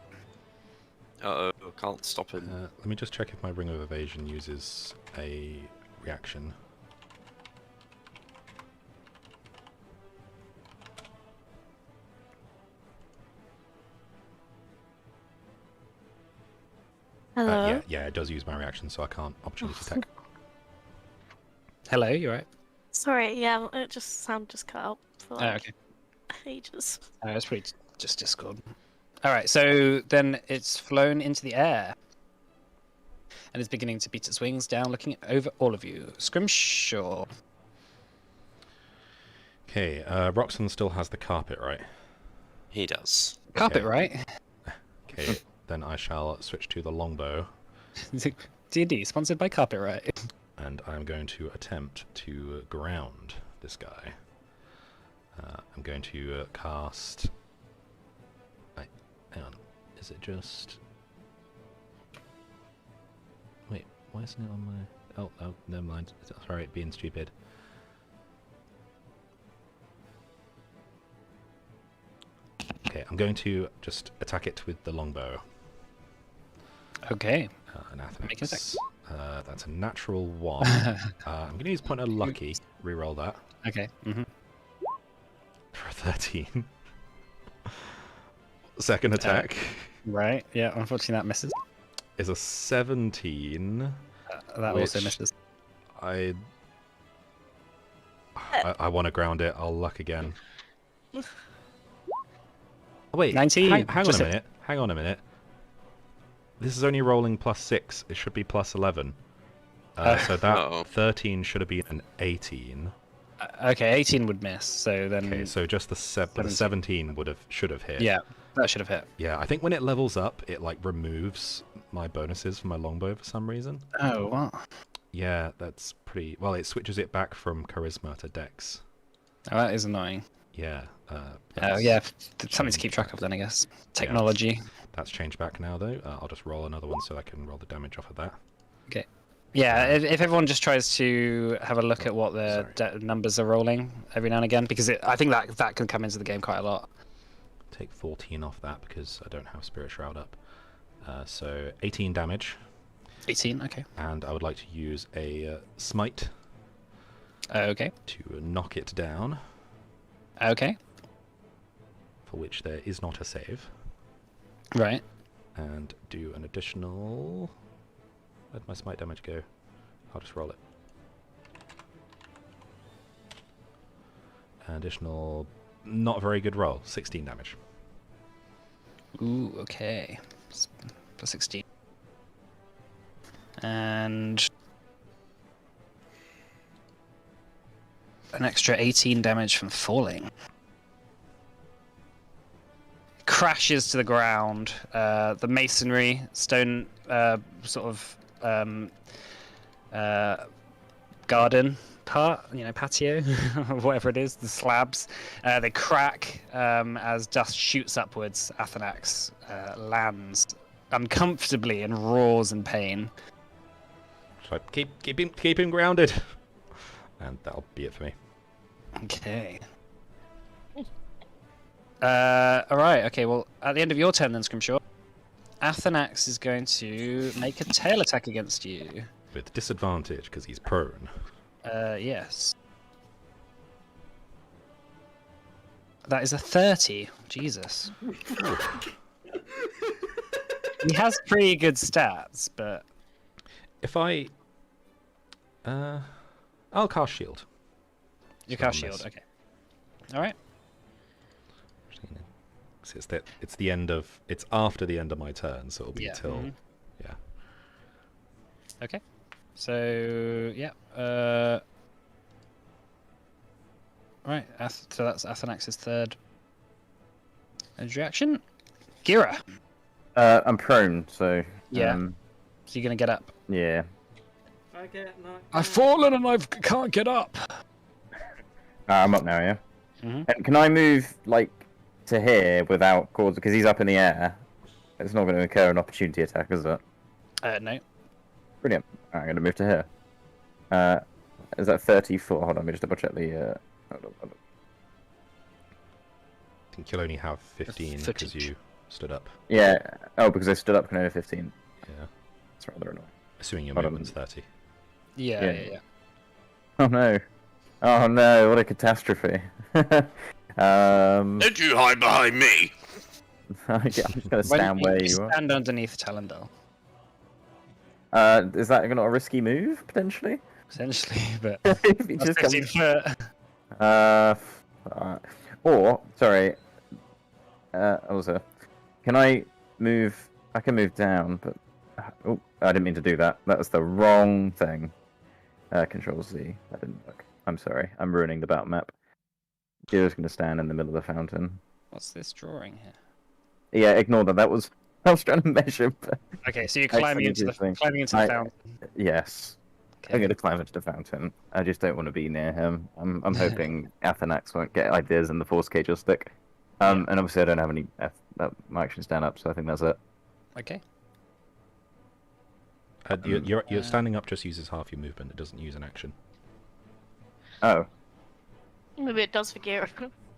[SPEAKER 2] Uh-oh, can't stop him.
[SPEAKER 4] Let me just check if my ring of evasion uses a reaction.
[SPEAKER 6] Hello.
[SPEAKER 4] Yeah, it does use my reaction, so I can't opportunity attack.
[SPEAKER 7] Hello, you right?
[SPEAKER 6] Sorry, yeah, it just sound just cut out for
[SPEAKER 7] Oh,
[SPEAKER 6] like
[SPEAKER 7] okay.
[SPEAKER 6] ages.
[SPEAKER 7] That's pretty just Discord. All right, so then it's flown into the air and is beginning to beat its wings down, looking over all of you. Scrimshaw.
[SPEAKER 4] Okay, Roxanne still has the carpet, right?
[SPEAKER 2] He does.
[SPEAKER 7] Carpet,
[SPEAKER 4] Okay.
[SPEAKER 7] right?
[SPEAKER 4] Okay, then I shall switch to the longbow,
[SPEAKER 7] D&D, sponsored by Carpet, right?
[SPEAKER 4] and I'm going to attempt to ground this guy. I'm going to cast... Wait, hang on. Is it just... Wait, why isn't it on my... Oh, never mind. Sorry, being stupid. Okay, I'm going to just attack it with the longbow.
[SPEAKER 7] Okay.
[SPEAKER 4] An
[SPEAKER 7] Make an attack.
[SPEAKER 4] Athanax. That's a natural 1. I'm going to use point of lucky. Reroll that
[SPEAKER 7] Okay. Mm-hmm.
[SPEAKER 4] for a 13. Second attack
[SPEAKER 7] Right. Yeah. Unfortunately, that misses.
[SPEAKER 4] is a 17.
[SPEAKER 7] That also
[SPEAKER 4] Which-
[SPEAKER 7] misses.
[SPEAKER 4] I want to ground it. I'll luck again. Oh, wait,
[SPEAKER 7] 19,
[SPEAKER 4] Hang on
[SPEAKER 7] just
[SPEAKER 4] a
[SPEAKER 7] hit.
[SPEAKER 4] minute. Hang on a minute. This is only rolling +6. It should be +11. So that
[SPEAKER 2] Uh-oh.
[SPEAKER 4] 13 should have been an 18.
[SPEAKER 7] Okay, 18 would miss. So then.
[SPEAKER 4] Okay, so just the 17 should have hit.
[SPEAKER 7] Yeah, that should have hit.
[SPEAKER 4] Yeah, I think when it levels up, it like removes my bonuses for my longbow for some reason.
[SPEAKER 7] Oh, what?
[SPEAKER 4] Yeah, that's pretty. Well, it switches it back from charisma to dex.
[SPEAKER 7] Oh, that is annoying.
[SPEAKER 4] Yeah.
[SPEAKER 7] Oh,
[SPEAKER 4] that's-
[SPEAKER 7] yeah. Something to keep track of then, I guess. Technology.
[SPEAKER 4] That's changed back now, though. I'll just roll another one so I can roll the damage off of that.
[SPEAKER 7] Yeah, if everyone just tries to have a look at what the numbers are rolling every now and again, because I think that can come into the game quite a lot.
[SPEAKER 4] Take 14 off that because I don't have Spirit Shroud up. So 18 damage,
[SPEAKER 7] 18, okay.
[SPEAKER 4] and I would like to use a smite
[SPEAKER 7] Okay.
[SPEAKER 4] to knock it down,
[SPEAKER 7] Okay.
[SPEAKER 4] for which there is not a save.
[SPEAKER 7] Right.
[SPEAKER 4] and do an additional. Where'd my smite damage go? I'll just roll it. An additional, not very good roll, 16 damage.
[SPEAKER 7] Ooh, okay. For 16. And an extra 18 damage from falling. Crashes to the ground. The masonry, stone, sort of garden part, patio, whatever it is, the slabs, they crack as dust shoots upwards. Athanax lands uncomfortably and roars in pain.
[SPEAKER 4] So keep him grounded, and that'll be it for me.
[SPEAKER 7] Okay. Alright, okay, well, at the end of your turn then, Scrimshaw, Athanax is going to make a tail attack against you.
[SPEAKER 4] With disadvantage, because he's prone.
[SPEAKER 7] Yes. That is a 30. Jesus. He has pretty good stats, but...
[SPEAKER 4] If I... I'll cast shield.
[SPEAKER 7] You
[SPEAKER 4] So I'll
[SPEAKER 7] cast shield,
[SPEAKER 4] miss.
[SPEAKER 7] okay. Alright.
[SPEAKER 4] So it's the end of... It's after the end of my turn, so it'll be
[SPEAKER 7] Yeah.
[SPEAKER 4] till...
[SPEAKER 7] Mhm.
[SPEAKER 4] Yeah.
[SPEAKER 7] Okay. So, yeah. Right, so that's Athanax's third reaction. Gira.
[SPEAKER 5] I'm prone, so
[SPEAKER 7] Yeah. So you're gonna get up.
[SPEAKER 5] yeah.
[SPEAKER 3] I get knocked
[SPEAKER 7] I've
[SPEAKER 3] down.
[SPEAKER 7] fallen and I can't get up.
[SPEAKER 5] I'm up now, yeah.
[SPEAKER 7] Mhm.
[SPEAKER 5] And can I move like to here without cause? Because he's up in the air. It's not going to occur an opportunity attack, is it?
[SPEAKER 7] No.
[SPEAKER 5] Brilliant. Alright, I'm going to move to here. Is that 34? Hold on, let me just double check the. Hold on.
[SPEAKER 4] I think you'll only have 15 because
[SPEAKER 7] footage.
[SPEAKER 4] you stood up.
[SPEAKER 5] Yeah. Oh, because I stood up, can I have 15?
[SPEAKER 4] Yeah.
[SPEAKER 5] That's rather annoying.
[SPEAKER 4] Assuming your
[SPEAKER 5] Hold on.
[SPEAKER 4] movement's 30.
[SPEAKER 7] Yeah.
[SPEAKER 5] Oh no. Oh no, what a catastrophe.
[SPEAKER 2] Don't you hide behind me!
[SPEAKER 5] I'm just going to stand where you are.
[SPEAKER 7] Stand underneath Talendal,
[SPEAKER 5] Is that not a risky move, potentially?
[SPEAKER 7] essentially, but
[SPEAKER 5] If he
[SPEAKER 7] that's
[SPEAKER 5] just
[SPEAKER 7] 15
[SPEAKER 5] comes...
[SPEAKER 7] foot.
[SPEAKER 5] Or, sorry. Also, can I move... I can move down, but... Oh, I didn't mean to do that. That was the wrong thing. Control Z. That didn't work. I'm sorry. I'm ruining the battle map. You're just going to stand in the middle of the fountain.
[SPEAKER 7] What's this drawing here?
[SPEAKER 5] Yeah, ignore that. That was... I was trying to measure, but...
[SPEAKER 7] Okay, so you're
[SPEAKER 5] I
[SPEAKER 7] climbing into the
[SPEAKER 5] think-
[SPEAKER 7] climbing into the fountain.
[SPEAKER 5] Yes. I'm
[SPEAKER 7] Okay.
[SPEAKER 5] going to climb into the fountain. I just don't want to be near him. I'm hoping Athanax won't get ideas and the Force Cage will stick. And obviously I don't have any... my actions stand up, so I think that's it.
[SPEAKER 7] Okay.
[SPEAKER 4] Your standing up just uses half your movement. It doesn't use an action.
[SPEAKER 5] Oh.
[SPEAKER 6] Maybe it does for Gira.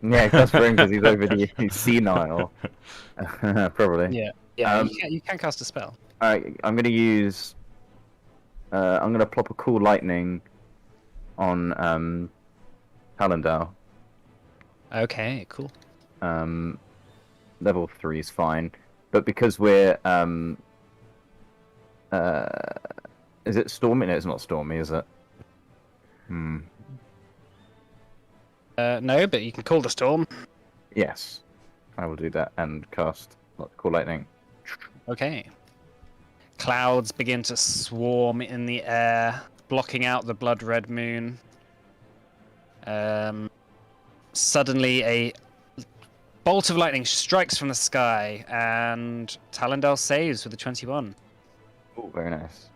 [SPEAKER 5] Yeah, it does for him because he's over the... He's senile. Probably.
[SPEAKER 7] Yeah. Yeah.
[SPEAKER 5] Um,
[SPEAKER 7] you can cast a spell.
[SPEAKER 5] Alright, I'm going to use... I'm going to plop a cool lightning on Talendal.
[SPEAKER 7] Okay. Cool.
[SPEAKER 5] Level 3 is fine. But because we're... is it stormy? No, it's not stormy, is it?
[SPEAKER 7] No, but you can call the storm.
[SPEAKER 5] Yes. I will do that and cast cool lightning.
[SPEAKER 7] Okay. Clouds begin to swarm in the air, blocking out the blood red moon. Suddenly, a bolt of lightning strikes from the sky, and Talendal saves with a 21.
[SPEAKER 5] Oh, very nice.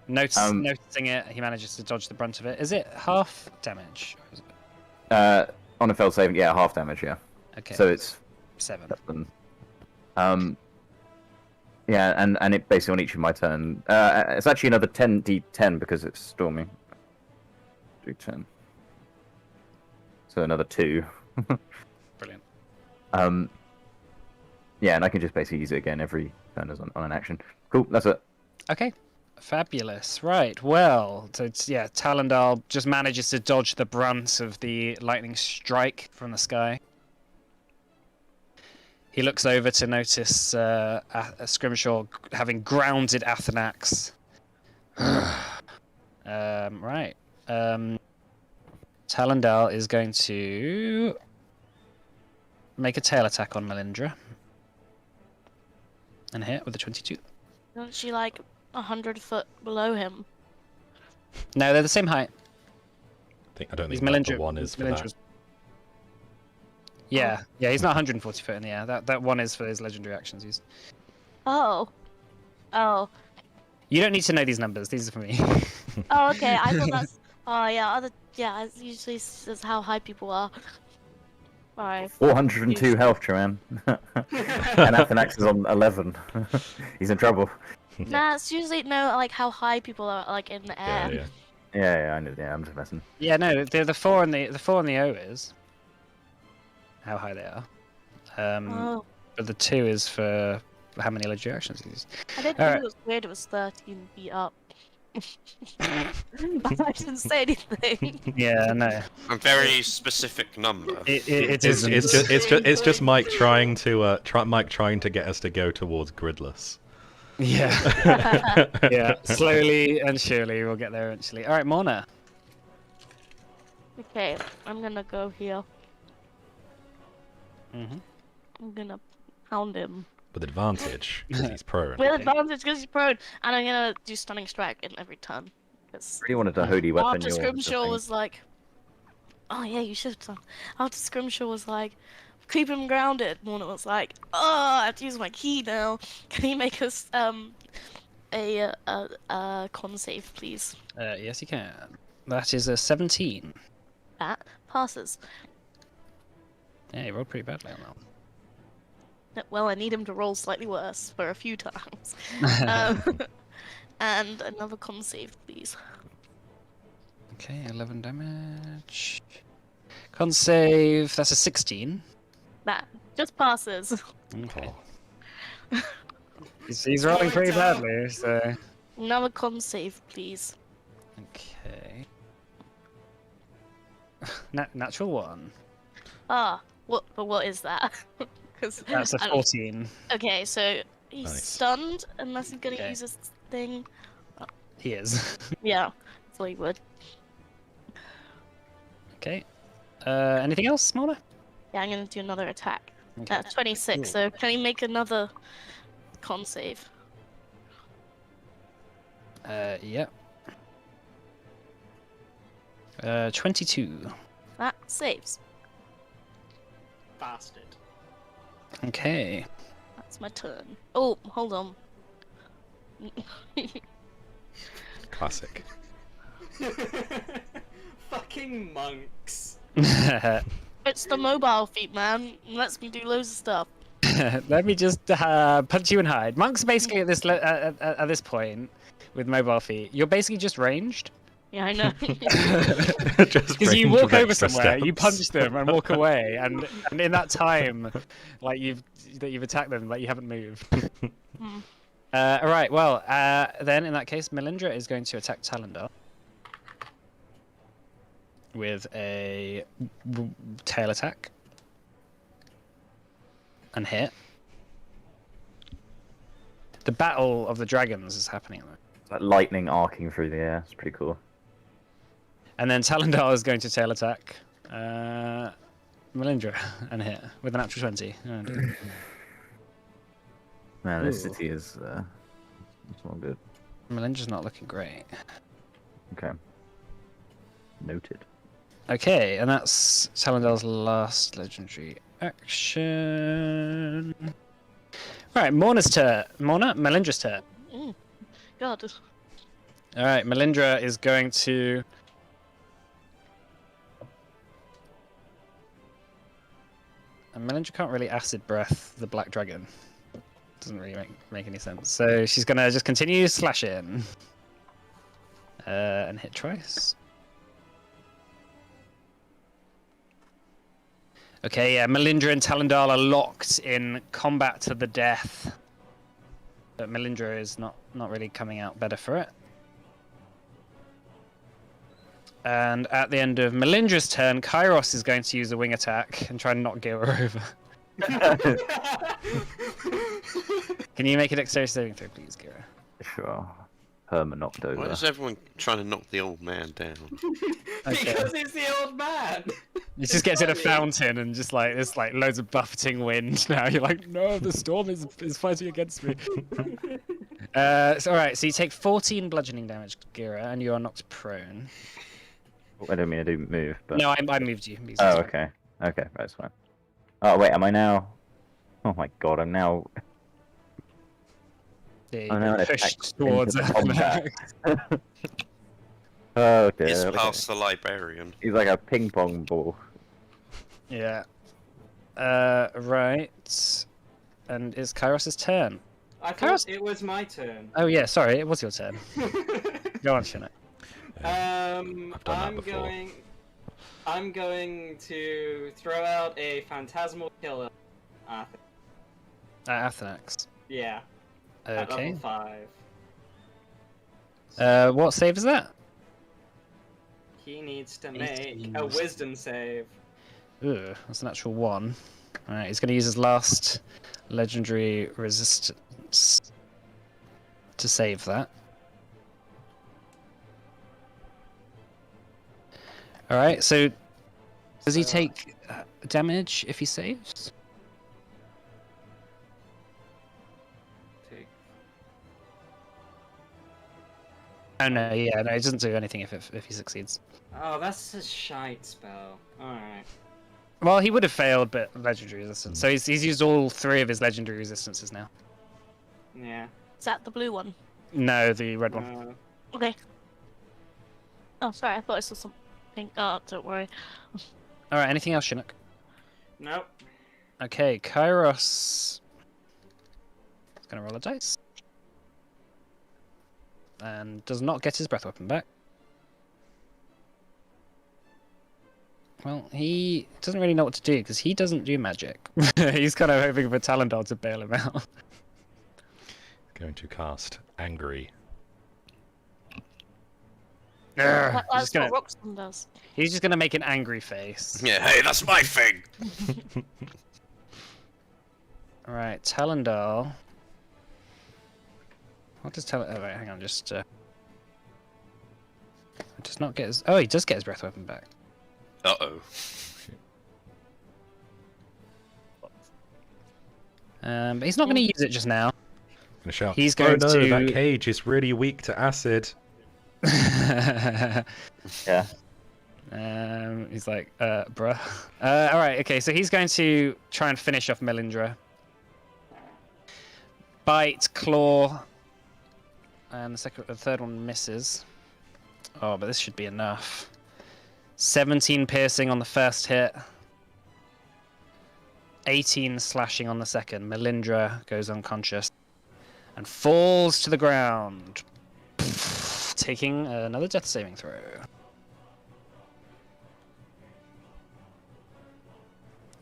[SPEAKER 7] Noticing it, he manages to dodge the brunt of it. Is it half damage? Or is it...
[SPEAKER 5] On a failed save, yeah, half damage, yeah.
[SPEAKER 7] Okay.
[SPEAKER 5] So it's
[SPEAKER 7] 7.
[SPEAKER 5] 7. Yeah, and it basically on each of my turn. It's actually another 10d10 because it's stormy. Do 10. So another 2.
[SPEAKER 7] Brilliant.
[SPEAKER 5] Yeah, and I can just basically use it again every turn as on an action. Cool, that's it.
[SPEAKER 7] Okay. Fabulous. Right. Well, so it's, yeah, Talendal just manages to dodge the brunt of the lightning strike from the sky.
[SPEAKER 1] He looks over to notice Scrimshaw having grounded Athanax. Right. Talendal is going to make a tail attack on Melindra. And hit with a 22.
[SPEAKER 6] Isn't she like 100 foot below him?
[SPEAKER 1] No, they're the same height.
[SPEAKER 4] I don't
[SPEAKER 1] He's
[SPEAKER 4] think that the
[SPEAKER 1] Melindra.
[SPEAKER 4] one is for that.
[SPEAKER 1] Yeah, yeah, he's not 140 foot in the air. That one is for his legendary actions.
[SPEAKER 6] Oh. Oh.
[SPEAKER 1] You don't need to know these numbers. These are for me.
[SPEAKER 6] Oh, okay. I thought that's. Oh, yeah. It's usually says how high people are. Alright.
[SPEAKER 5] 402 health, Joanne. And Athanax is on 11. He's in trouble.
[SPEAKER 6] Nah, it's usually like how high people are like in the air.
[SPEAKER 4] Yeah.
[SPEAKER 5] Yeah, I know. Yeah, I'm just messing.
[SPEAKER 1] Yeah, no, the 4 and the O is how high they are.
[SPEAKER 6] Oh.
[SPEAKER 1] But the 2 is for how many legendary actions he used.
[SPEAKER 6] I didn't
[SPEAKER 1] Alright.
[SPEAKER 6] think it was weird. It was 13 feet up. But I didn't say anything.
[SPEAKER 1] Yeah, no.
[SPEAKER 2] A very specific number.
[SPEAKER 1] It
[SPEAKER 4] It's
[SPEAKER 1] isn't.
[SPEAKER 4] just Mike trying to get us to go towards gridless.
[SPEAKER 1] Yeah. Yeah. Slowly and surely we'll get there eventually. All right, Mona.
[SPEAKER 6] Okay, I'm gonna go here.
[SPEAKER 1] Mhm.
[SPEAKER 6] I'm gonna pound him.
[SPEAKER 4] With advantage, because he's prone.
[SPEAKER 6] With advantage because he's prone, and I'm gonna do stunning strike in every turn. Because
[SPEAKER 5] Really wanted a holy weapon.
[SPEAKER 6] after
[SPEAKER 5] you're
[SPEAKER 6] Scrimshaw
[SPEAKER 5] just
[SPEAKER 6] was like, oh yeah, you should have done. After Scrimshaw was like, keep him grounded. Morna was like, oh, I have to use my key now. Can you make us a con save, please?
[SPEAKER 1] Yes, you can. That is a 17.
[SPEAKER 6] That passes.
[SPEAKER 1] Yeah, you rolled pretty badly on that one.
[SPEAKER 6] Well, I need him to roll slightly worse for a few times. And another con save, please.
[SPEAKER 1] Okay, 11 damage. Con save. That's a 16.
[SPEAKER 6] That just passes.
[SPEAKER 1] Okay. He's rolling pretty badly, so.
[SPEAKER 6] Another con save, please.
[SPEAKER 1] Okay. Natural 1.
[SPEAKER 6] Ah, what is that? 'Cause
[SPEAKER 1] That's a
[SPEAKER 6] I don't-
[SPEAKER 1] 14.
[SPEAKER 6] Okay, so he's
[SPEAKER 4] Nice.
[SPEAKER 6] stunned unless he's gonna
[SPEAKER 1] Okay.
[SPEAKER 6] use his thing.
[SPEAKER 1] He is.
[SPEAKER 6] Yeah, thought he would.
[SPEAKER 1] Okay. Anything else, Mona?
[SPEAKER 6] Yeah, I'm gonna do another attack.
[SPEAKER 1] Okay.
[SPEAKER 6] That's 26, so can he make another con save?
[SPEAKER 1] Yep. 22.
[SPEAKER 6] That saves.
[SPEAKER 3] Bastard.
[SPEAKER 1] Okay.
[SPEAKER 6] That's my turn. Oh, hold on.
[SPEAKER 4] Classic.
[SPEAKER 3] Fucking monks.
[SPEAKER 6] It's the mobile feat, man. It lets me do loads of stuff.
[SPEAKER 1] Let me just punch you and hide. Monks basically at this point with mobile feet, you're basically just ranged.
[SPEAKER 6] Yeah, I know.
[SPEAKER 1] Because you walk over somewhere, you punch them and walk away, and in that time, like you've attacked them, like you haven't moved.
[SPEAKER 6] Hmm.
[SPEAKER 1] All right. Well, then in that case, Melindra is going to attack Talendar with a tail attack and hit. The battle of the dragons is happening.
[SPEAKER 5] It's like lightning arcing through the air. It's pretty cool.
[SPEAKER 1] And then Talendar is going to tail attack Melindra and hit with an natural 20. Oh, dear.
[SPEAKER 5] Man, this
[SPEAKER 1] Ooh.
[SPEAKER 5] city is it's not good.
[SPEAKER 1] Melindra's not looking great.
[SPEAKER 5] Okay. Noted.
[SPEAKER 1] Okay, and that's Talendar's last legendary action. Right, Morna's turn. Melindra's turn.
[SPEAKER 6] God.
[SPEAKER 1] All right, Melindra is going to. And Melindra can't really acid breath the black dragon. Doesn't really make any sense. So she's gonna just continue slashing. And hit twice. Okay, yeah, Melindra and Talendar are locked in combat to the death. But Melindra is not really coming out better for it. And at the end of Melindra's turn, Kairos is going to use a wing attack and try and knock Gira over. Can you make a dexterity saving throw, please, Gira?
[SPEAKER 5] Sure. Herma knocked over.
[SPEAKER 2] Why is everyone trying to knock the old man down?
[SPEAKER 3] Because he's the old man.
[SPEAKER 1] You just get to the
[SPEAKER 3] funny.
[SPEAKER 1] fountain and just like there's like loads of buffeting wind now. You're like, no, the storm is fighting against me. So, all right, so you take 14 bludgeoning damage, Gira, and you are knocked prone.
[SPEAKER 5] I don't mean I didn't move, but.
[SPEAKER 1] No, I moved you.
[SPEAKER 5] Oh, okay. Okay, that's fine. Oh, wait, am I now? Oh my god, I'm now.
[SPEAKER 1] Yeah,
[SPEAKER 5] I'm now
[SPEAKER 1] you
[SPEAKER 5] in
[SPEAKER 1] pushed towards
[SPEAKER 5] into combat.
[SPEAKER 1] it.
[SPEAKER 5] Oh dear.
[SPEAKER 2] It's
[SPEAKER 5] look at
[SPEAKER 2] past
[SPEAKER 5] him.
[SPEAKER 2] the librarian.
[SPEAKER 5] He's like a ping pong ball.
[SPEAKER 1] Yeah. Right. And it's Kairos' turn.
[SPEAKER 3] I
[SPEAKER 1] Chaos-
[SPEAKER 3] thought it was my turn.
[SPEAKER 1] Oh yeah, sorry, it was your turn. Go on, Shinnok.
[SPEAKER 4] I've done that
[SPEAKER 3] I'm
[SPEAKER 4] before.
[SPEAKER 3] going to throw out a phantasmal killer.
[SPEAKER 1] Athanax.
[SPEAKER 3] Yeah. At
[SPEAKER 1] Okay.
[SPEAKER 3] level 5.
[SPEAKER 1] What save is that?
[SPEAKER 3] He needs to make
[SPEAKER 1] 18.
[SPEAKER 3] a wisdom save.
[SPEAKER 1] Ugh, that's an actual 1. Alright, he's going to use his last legendary resistance to save that. Alright, so does he take damage if he saves? Oh no, yeah, no, it doesn't do anything if he succeeds.
[SPEAKER 3] Oh, that's a shite spell. Alright.
[SPEAKER 1] Well, he would have failed, but legendary resistance. So he's used all 3 of his legendary resistances now.
[SPEAKER 3] Yeah.
[SPEAKER 6] Is that the blue one?
[SPEAKER 1] No, the red one.
[SPEAKER 6] Okay. Oh, sorry, I thought I saw something. Oh, don't worry.
[SPEAKER 1] Alright, anything else, Chinook?
[SPEAKER 3] Nope.
[SPEAKER 1] Okay, Kairos is going to roll a dice. And does not get his breath weapon back. Well, he doesn't really know what to do because he doesn't do magic. He's kind of hoping for Talendar to bail him out.
[SPEAKER 4] Going to cast Angry.
[SPEAKER 1] He's
[SPEAKER 6] That's
[SPEAKER 1] gonna-
[SPEAKER 6] what Roxton does.
[SPEAKER 1] He's just going to make an angry face.
[SPEAKER 2] Yeah, hey, that's my thing!
[SPEAKER 1] Alright, Talendar. What does Talendar... Oh, wait, hang on, just... Does not get his... Oh, he does get his breath weapon back.
[SPEAKER 2] Uh-oh.
[SPEAKER 1] But he's not going to use it just now.
[SPEAKER 4] I'm gonna shout.
[SPEAKER 1] He's going
[SPEAKER 4] oh no,
[SPEAKER 1] to-
[SPEAKER 4] that cage is really weak to acid.
[SPEAKER 5] Yeah.
[SPEAKER 1] He's like, bruh. Alright, okay, so he's going to try and finish off Melindra. Bite, claw, and the third one misses. Oh, but this should be enough. 17 piercing on the first hit. 18 slashing on the second. Melindra goes unconscious and falls to the ground, taking another death saving throw.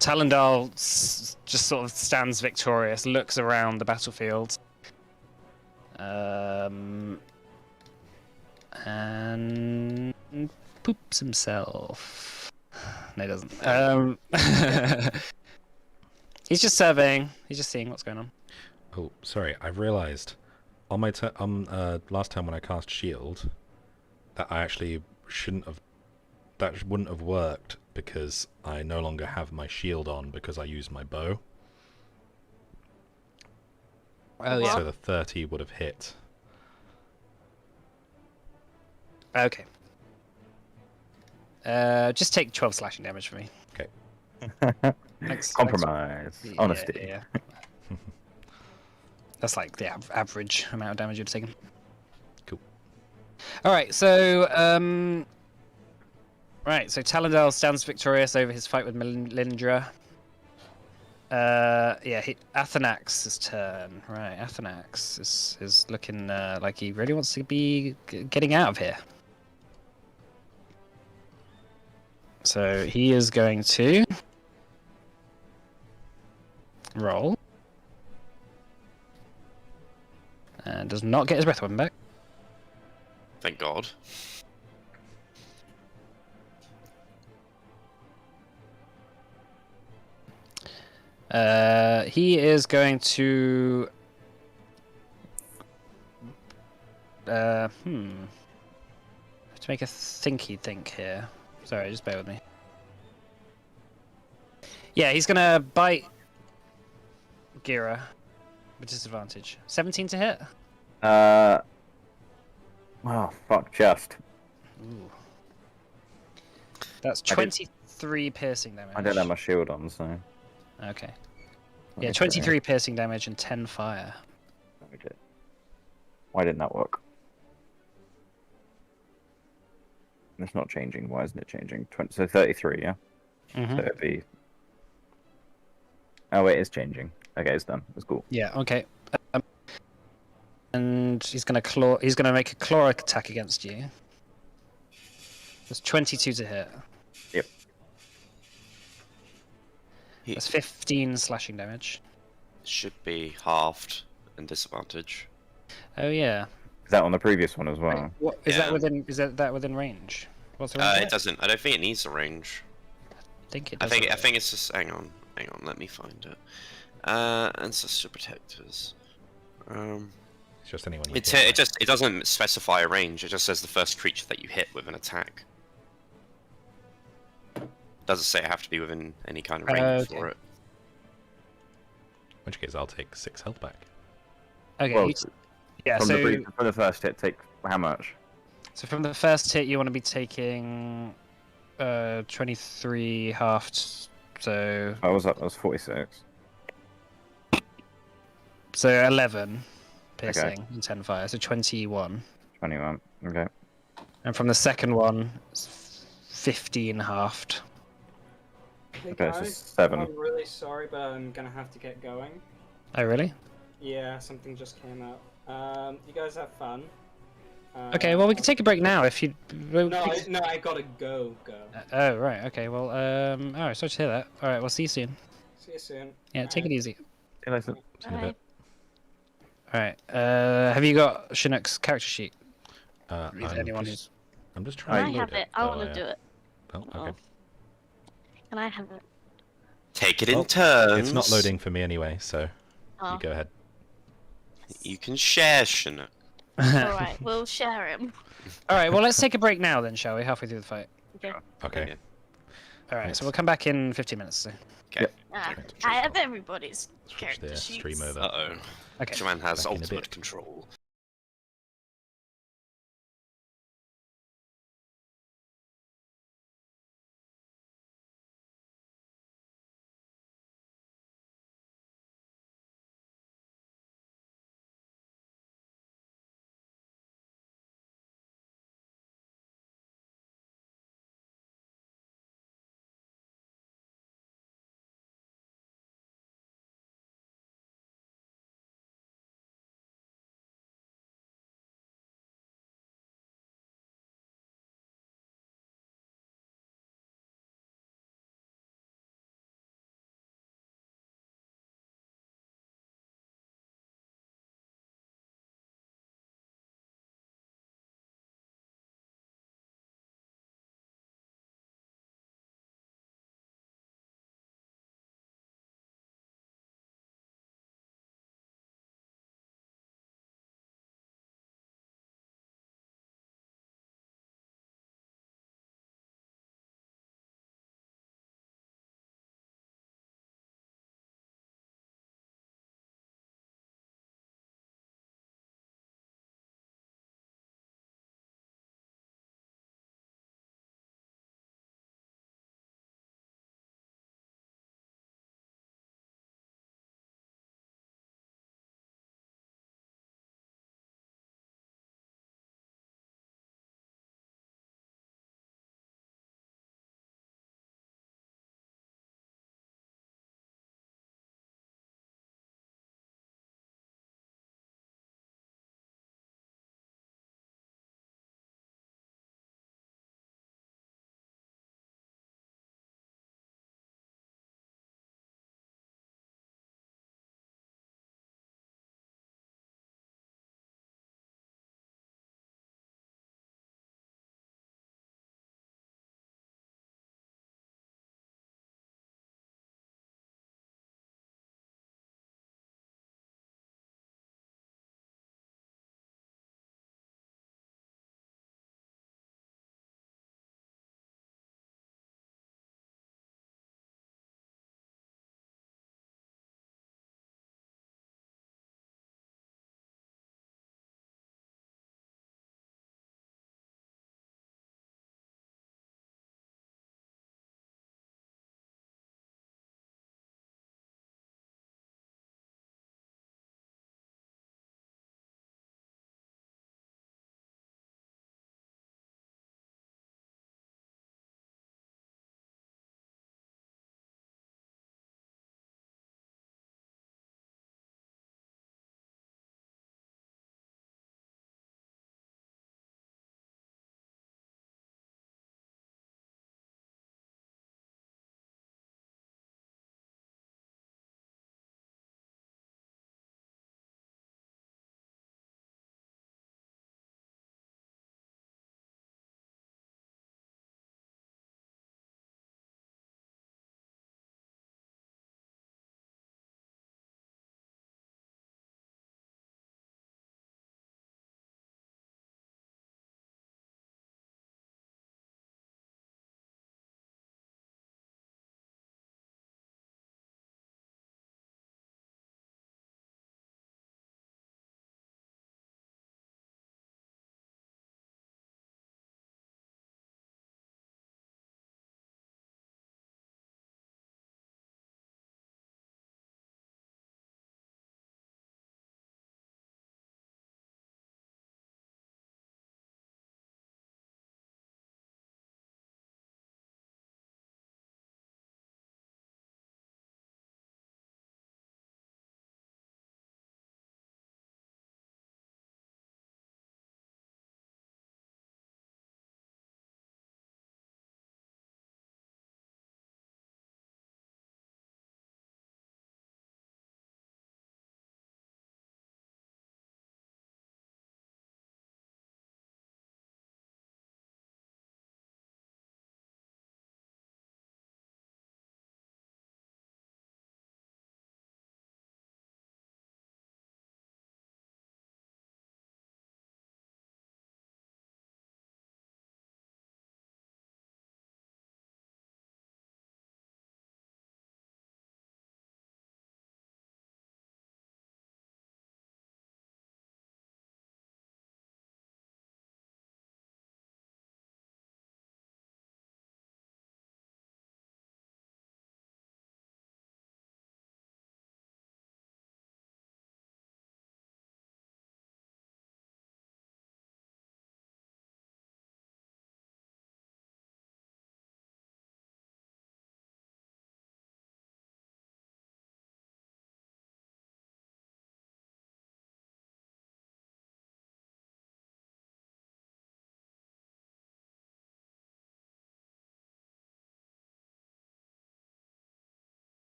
[SPEAKER 1] Talendal just sort of stands victorious, looks around the battlefield, and poops himself. No, he doesn't. He's just surveying. He's just seeing what's going on.
[SPEAKER 4] Oh, sorry. I've realised on my last time when I cast Shield that I actually shouldn't have. That wouldn't have worked because I no longer have my shield on because I used my bow.
[SPEAKER 1] Oh yeah.
[SPEAKER 4] So the 30 would have hit.
[SPEAKER 1] Okay. Just take 12 slashing damage for me.
[SPEAKER 4] Okay.
[SPEAKER 1] Thanks.
[SPEAKER 5] Compromise.
[SPEAKER 1] Yeah,
[SPEAKER 5] Honesty.
[SPEAKER 1] Yeah. That's like the average amount of damage you've taken.
[SPEAKER 4] Cool.
[SPEAKER 1] All right, so so Talendal stands victorious over his fight with Melindra. Athanax's turn. Right, Athanax is looking like he really wants to be getting out of here. So he is going to roll. And does not get his breath weapon back.
[SPEAKER 2] Thank God.
[SPEAKER 7] He is going to. Have to make a thinky think here. Sorry, just bear with me. Yeah, he's gonna bite Gira with disadvantage. 17 to hit.
[SPEAKER 5] Oh fuck, just.
[SPEAKER 7] Ooh. That's
[SPEAKER 5] I did-
[SPEAKER 7] 23 piercing damage.
[SPEAKER 5] I don't have my shield on, so.
[SPEAKER 7] Okay.
[SPEAKER 5] let
[SPEAKER 7] Yeah,
[SPEAKER 5] me
[SPEAKER 7] 23 piercing damage and 10 fire.
[SPEAKER 5] see. Why didn't that work? It's not changing. Why isn't it changing? 20, so 33, yeah?
[SPEAKER 7] Mm-hmm.
[SPEAKER 5] So it'd be. Oh, wait, it's changing. Okay, it's done. It's cool.
[SPEAKER 7] Yeah. Okay. And he's gonna claw. He's gonna make a claw attack against you. That's 22 to hit.
[SPEAKER 5] Yep.
[SPEAKER 2] He
[SPEAKER 7] That's 15 slashing damage.
[SPEAKER 2] should be halved and disadvantage.
[SPEAKER 7] Oh yeah.
[SPEAKER 5] Is that on the previous one as well?
[SPEAKER 7] Wait, what is
[SPEAKER 2] Yeah.
[SPEAKER 7] that within? Is that within range? What's the range? of
[SPEAKER 2] It doesn't. I don't think it needs a range.
[SPEAKER 7] I think it.
[SPEAKER 2] I
[SPEAKER 7] Does
[SPEAKER 2] think. I
[SPEAKER 7] already.
[SPEAKER 2] think it's just. Hang on. Hang on. Let me find it. Ancestor protectors.
[SPEAKER 4] It's just anyone you
[SPEAKER 2] It
[SPEAKER 4] hit, right?
[SPEAKER 2] just. It doesn't specify a range. It just says the first creature that you hit with an attack. Doesn't say I have to be within any kind of range
[SPEAKER 7] Okay.
[SPEAKER 2] for it.
[SPEAKER 4] In which case, I'll take 6 health back.
[SPEAKER 7] Okay.
[SPEAKER 5] Well,
[SPEAKER 7] yeah.
[SPEAKER 5] from,
[SPEAKER 7] So
[SPEAKER 5] from the first hit, take how much?
[SPEAKER 7] so from the first hit, you want to be taking 23 halved. So
[SPEAKER 5] I was up. That was 46.
[SPEAKER 7] 11 piercing and 10 fire. So 21.
[SPEAKER 5] 21. Okay.
[SPEAKER 7] And from the second one, it's 15 halved.
[SPEAKER 3] Hey
[SPEAKER 5] Okay, so
[SPEAKER 3] guys,
[SPEAKER 5] 7.
[SPEAKER 3] I'm really sorry, but I'm gonna have to get going.
[SPEAKER 7] Oh really?
[SPEAKER 3] Yeah, something just came up. You guys have fun.
[SPEAKER 7] Okay. Well, we can take a break now if you.
[SPEAKER 3] No, I gotta go.
[SPEAKER 7] Oh right. Okay. Well. All right. Sorry to hear that. All right. We'll see you soon.
[SPEAKER 3] See you soon.
[SPEAKER 7] Yeah. Take it easy.
[SPEAKER 5] See you later.
[SPEAKER 4] See you in a bit.
[SPEAKER 7] All right. Have you got Chinook's character sheet? If anyone who's.
[SPEAKER 4] I'm just
[SPEAKER 6] Can
[SPEAKER 4] trying
[SPEAKER 6] I
[SPEAKER 4] to load
[SPEAKER 6] have it? I want to do it.
[SPEAKER 4] Oh, okay.
[SPEAKER 6] Can I have it?
[SPEAKER 2] Take it in
[SPEAKER 4] Well,
[SPEAKER 2] turns.
[SPEAKER 4] It's not loading for me anyway, so
[SPEAKER 6] Oh.
[SPEAKER 4] you go ahead.
[SPEAKER 2] You can share Chinook.
[SPEAKER 6] Alright, we'll share him.
[SPEAKER 7] All right. Well, let's take a break now then, shall we? Halfway through the fight.
[SPEAKER 6] Okay.
[SPEAKER 4] Okay.
[SPEAKER 2] Yeah.
[SPEAKER 7] All right.
[SPEAKER 4] Right.
[SPEAKER 7] So we'll come back in 15 minutes. So.
[SPEAKER 2] Okay.
[SPEAKER 6] I have everybody's
[SPEAKER 4] Switch
[SPEAKER 6] character
[SPEAKER 4] the
[SPEAKER 6] sheets.
[SPEAKER 4] stream over.
[SPEAKER 2] Uh-oh.
[SPEAKER 7] Okay.
[SPEAKER 2] Joanne has
[SPEAKER 4] Back in a
[SPEAKER 2] ultimate
[SPEAKER 4] bit.
[SPEAKER 2] control.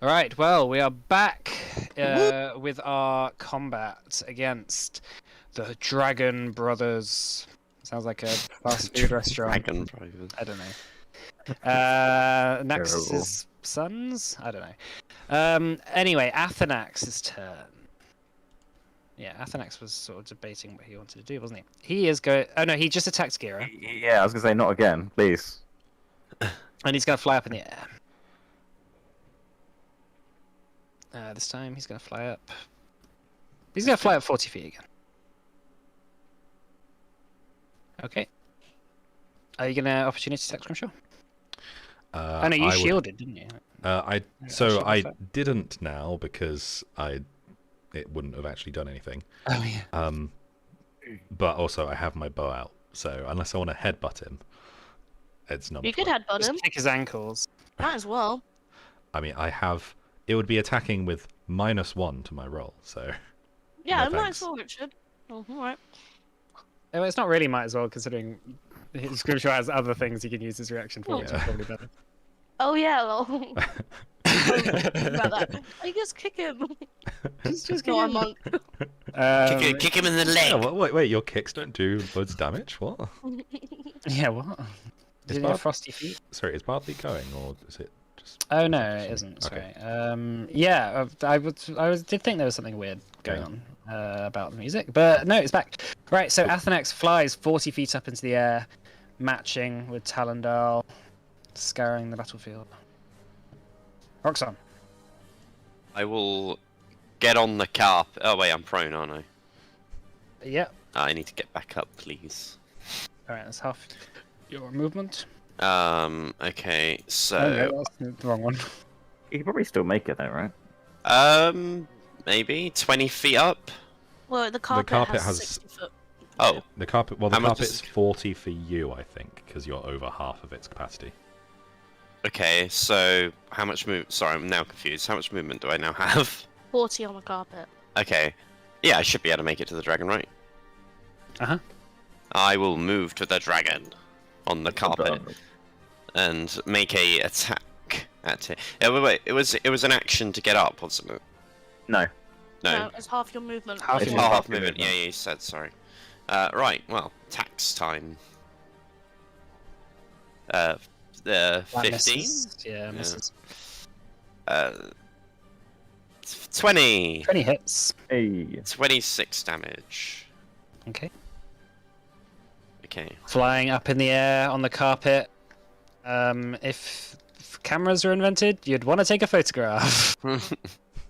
[SPEAKER 1] All right. Well, we are back with our combat against the Dragon Brothers. Sounds like a fast food restaurant.
[SPEAKER 2] Dragon Brothers.
[SPEAKER 1] I don't know. Naxxus's sons? I don't know. Anyway, Athanax's turn. Yeah, Athanax was sort of debating what he wanted to do, wasn't he? He is going. Oh no, he just attacked Gira,
[SPEAKER 5] Yeah, I was gonna say not again, please.
[SPEAKER 1] and he's going to fly up in the air. This time he's going to fly up. He's going to fly up 40 feet again. Okay. Are you going to opportunity attack Scrimshaw? Oh no, you shielded, didn't you?
[SPEAKER 4] I
[SPEAKER 1] should've
[SPEAKER 4] I
[SPEAKER 1] failed.
[SPEAKER 4] didn't now because it wouldn't have actually done anything.
[SPEAKER 1] Oh yeah.
[SPEAKER 4] But also I have my bow out, so unless I want to headbutt him, it's not.
[SPEAKER 6] You could headbutt him.
[SPEAKER 1] Just kick his ankles.
[SPEAKER 6] Might as well.
[SPEAKER 4] I mean, I have. It would be attacking with -1 to my roll, so.
[SPEAKER 6] Yeah,
[SPEAKER 4] No,
[SPEAKER 6] I might
[SPEAKER 4] thanks.
[SPEAKER 6] as well, Richard. Oh, alright.
[SPEAKER 1] Oh, it's not really might as well, considering Scrimshaw has other things he can use his reaction for, which is
[SPEAKER 4] Yeah.
[SPEAKER 1] probably better.
[SPEAKER 6] Oh yeah, well. About that. I just kick him.
[SPEAKER 1] Just
[SPEAKER 6] No, I'm monk.
[SPEAKER 2] Kick him in the leg.
[SPEAKER 4] Yeah, wait, your kicks don't do loads of damage? What?
[SPEAKER 1] Yeah, what? Did he have
[SPEAKER 4] Bart-
[SPEAKER 1] frosty feet?
[SPEAKER 4] Sorry, is Bartley going, or is it just...
[SPEAKER 1] Oh no, it isn't.
[SPEAKER 4] Okay.
[SPEAKER 1] Sorry. Yeah, did think there was something weird going on about the music, but no, it's back. Right, so Athanax flies 40 feet up into the air, matching with Talendal, scouring the battlefield. Roxanne.
[SPEAKER 2] I will get on the carpet. Oh wait, I'm prone, aren't I?
[SPEAKER 1] Yep.
[SPEAKER 2] I need to get back up, please.
[SPEAKER 1] All right, that's half your movement.
[SPEAKER 2] Okay, so
[SPEAKER 1] Oh no, that's the wrong one.
[SPEAKER 5] You could probably still make it though, right?
[SPEAKER 2] maybe 20 feet up.
[SPEAKER 6] Well, the carpet,
[SPEAKER 4] carpet
[SPEAKER 6] has
[SPEAKER 4] has-
[SPEAKER 6] 60 foot.
[SPEAKER 2] Oh,
[SPEAKER 4] The carpet. Well, the
[SPEAKER 2] How much
[SPEAKER 4] carpet's
[SPEAKER 2] is-
[SPEAKER 4] 40 for you, I think, because you're over half of its capacity.
[SPEAKER 2] okay. So how much move? Sorry, I'm now confused. How much movement do I now have?
[SPEAKER 6] 40 on the carpet.
[SPEAKER 2] Okay. Yeah, I should be able to make it to the dragon, right?
[SPEAKER 1] Uh-huh.
[SPEAKER 2] I will move to the dragon on the carpet
[SPEAKER 5] Done.
[SPEAKER 2] and make a attack at it. Wait. It was an action to get up, wasn't it?
[SPEAKER 5] No.
[SPEAKER 2] No.
[SPEAKER 6] It's half your movement.
[SPEAKER 1] Half
[SPEAKER 2] It's
[SPEAKER 1] your
[SPEAKER 2] half
[SPEAKER 5] half
[SPEAKER 2] movement.
[SPEAKER 5] movement.
[SPEAKER 2] Yeah, you said sorry. Right. Well, tax time. The
[SPEAKER 1] That
[SPEAKER 2] 15.
[SPEAKER 1] misses. Yeah, misses.
[SPEAKER 2] 20.
[SPEAKER 1] 20 hits.
[SPEAKER 5] Hey.
[SPEAKER 2] 26 damage.
[SPEAKER 1] Okay.
[SPEAKER 2] Okay.
[SPEAKER 1] Flying up in the air on the carpet. If cameras were invented, you'd want to take a photograph.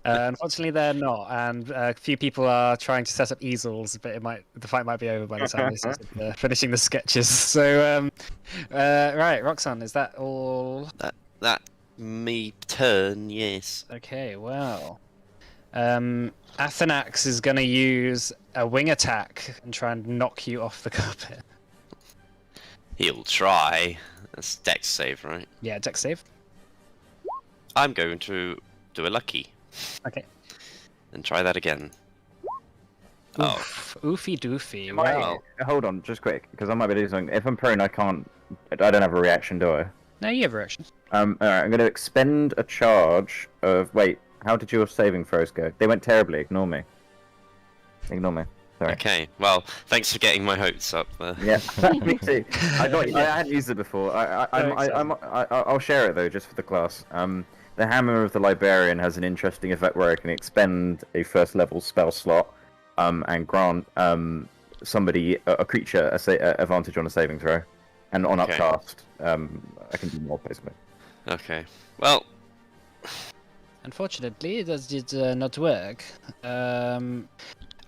[SPEAKER 1] Unfortunately, they're not, and a few people are trying to set up easels, but the fight might be over by the time they're finishing the sketches. So, right, Roxanne, is that all?
[SPEAKER 2] that me turn, yes.
[SPEAKER 1] Okay, well, Athanax is going to use a wing attack and try and knock you off the carpet.
[SPEAKER 2] He'll try. That's dex save, right?
[SPEAKER 1] Yeah, dex save.
[SPEAKER 2] I'm going to do a lucky
[SPEAKER 1] Okay.
[SPEAKER 2] and try that again. Oh,
[SPEAKER 1] Oof, oofy doofy.
[SPEAKER 5] Am I-
[SPEAKER 1] Wow.
[SPEAKER 5] Hold on, just quick, because I might be doing something. If I'm prone, I can't. I don't have a reaction, do I?
[SPEAKER 1] No, you have a reaction.
[SPEAKER 5] Alright, I'm going to expend a charge of. Wait, how did your saving throws go? They went terribly. Ignore me. Ignore me. Sorry.
[SPEAKER 2] okay. Well, thanks for getting my hopes up there.
[SPEAKER 5] Yeah, me too. I hadn't used it before. I'll share it though, just for the class. The Hammer of the Librarian has an interesting effect where I can expend a first level spell slot, and grant somebody a creature a advantage on a saving throw, and on
[SPEAKER 2] Okay.
[SPEAKER 5] upcast, I can do more basically.
[SPEAKER 2] Okay. Well,
[SPEAKER 1] Unfortunately, that did not work.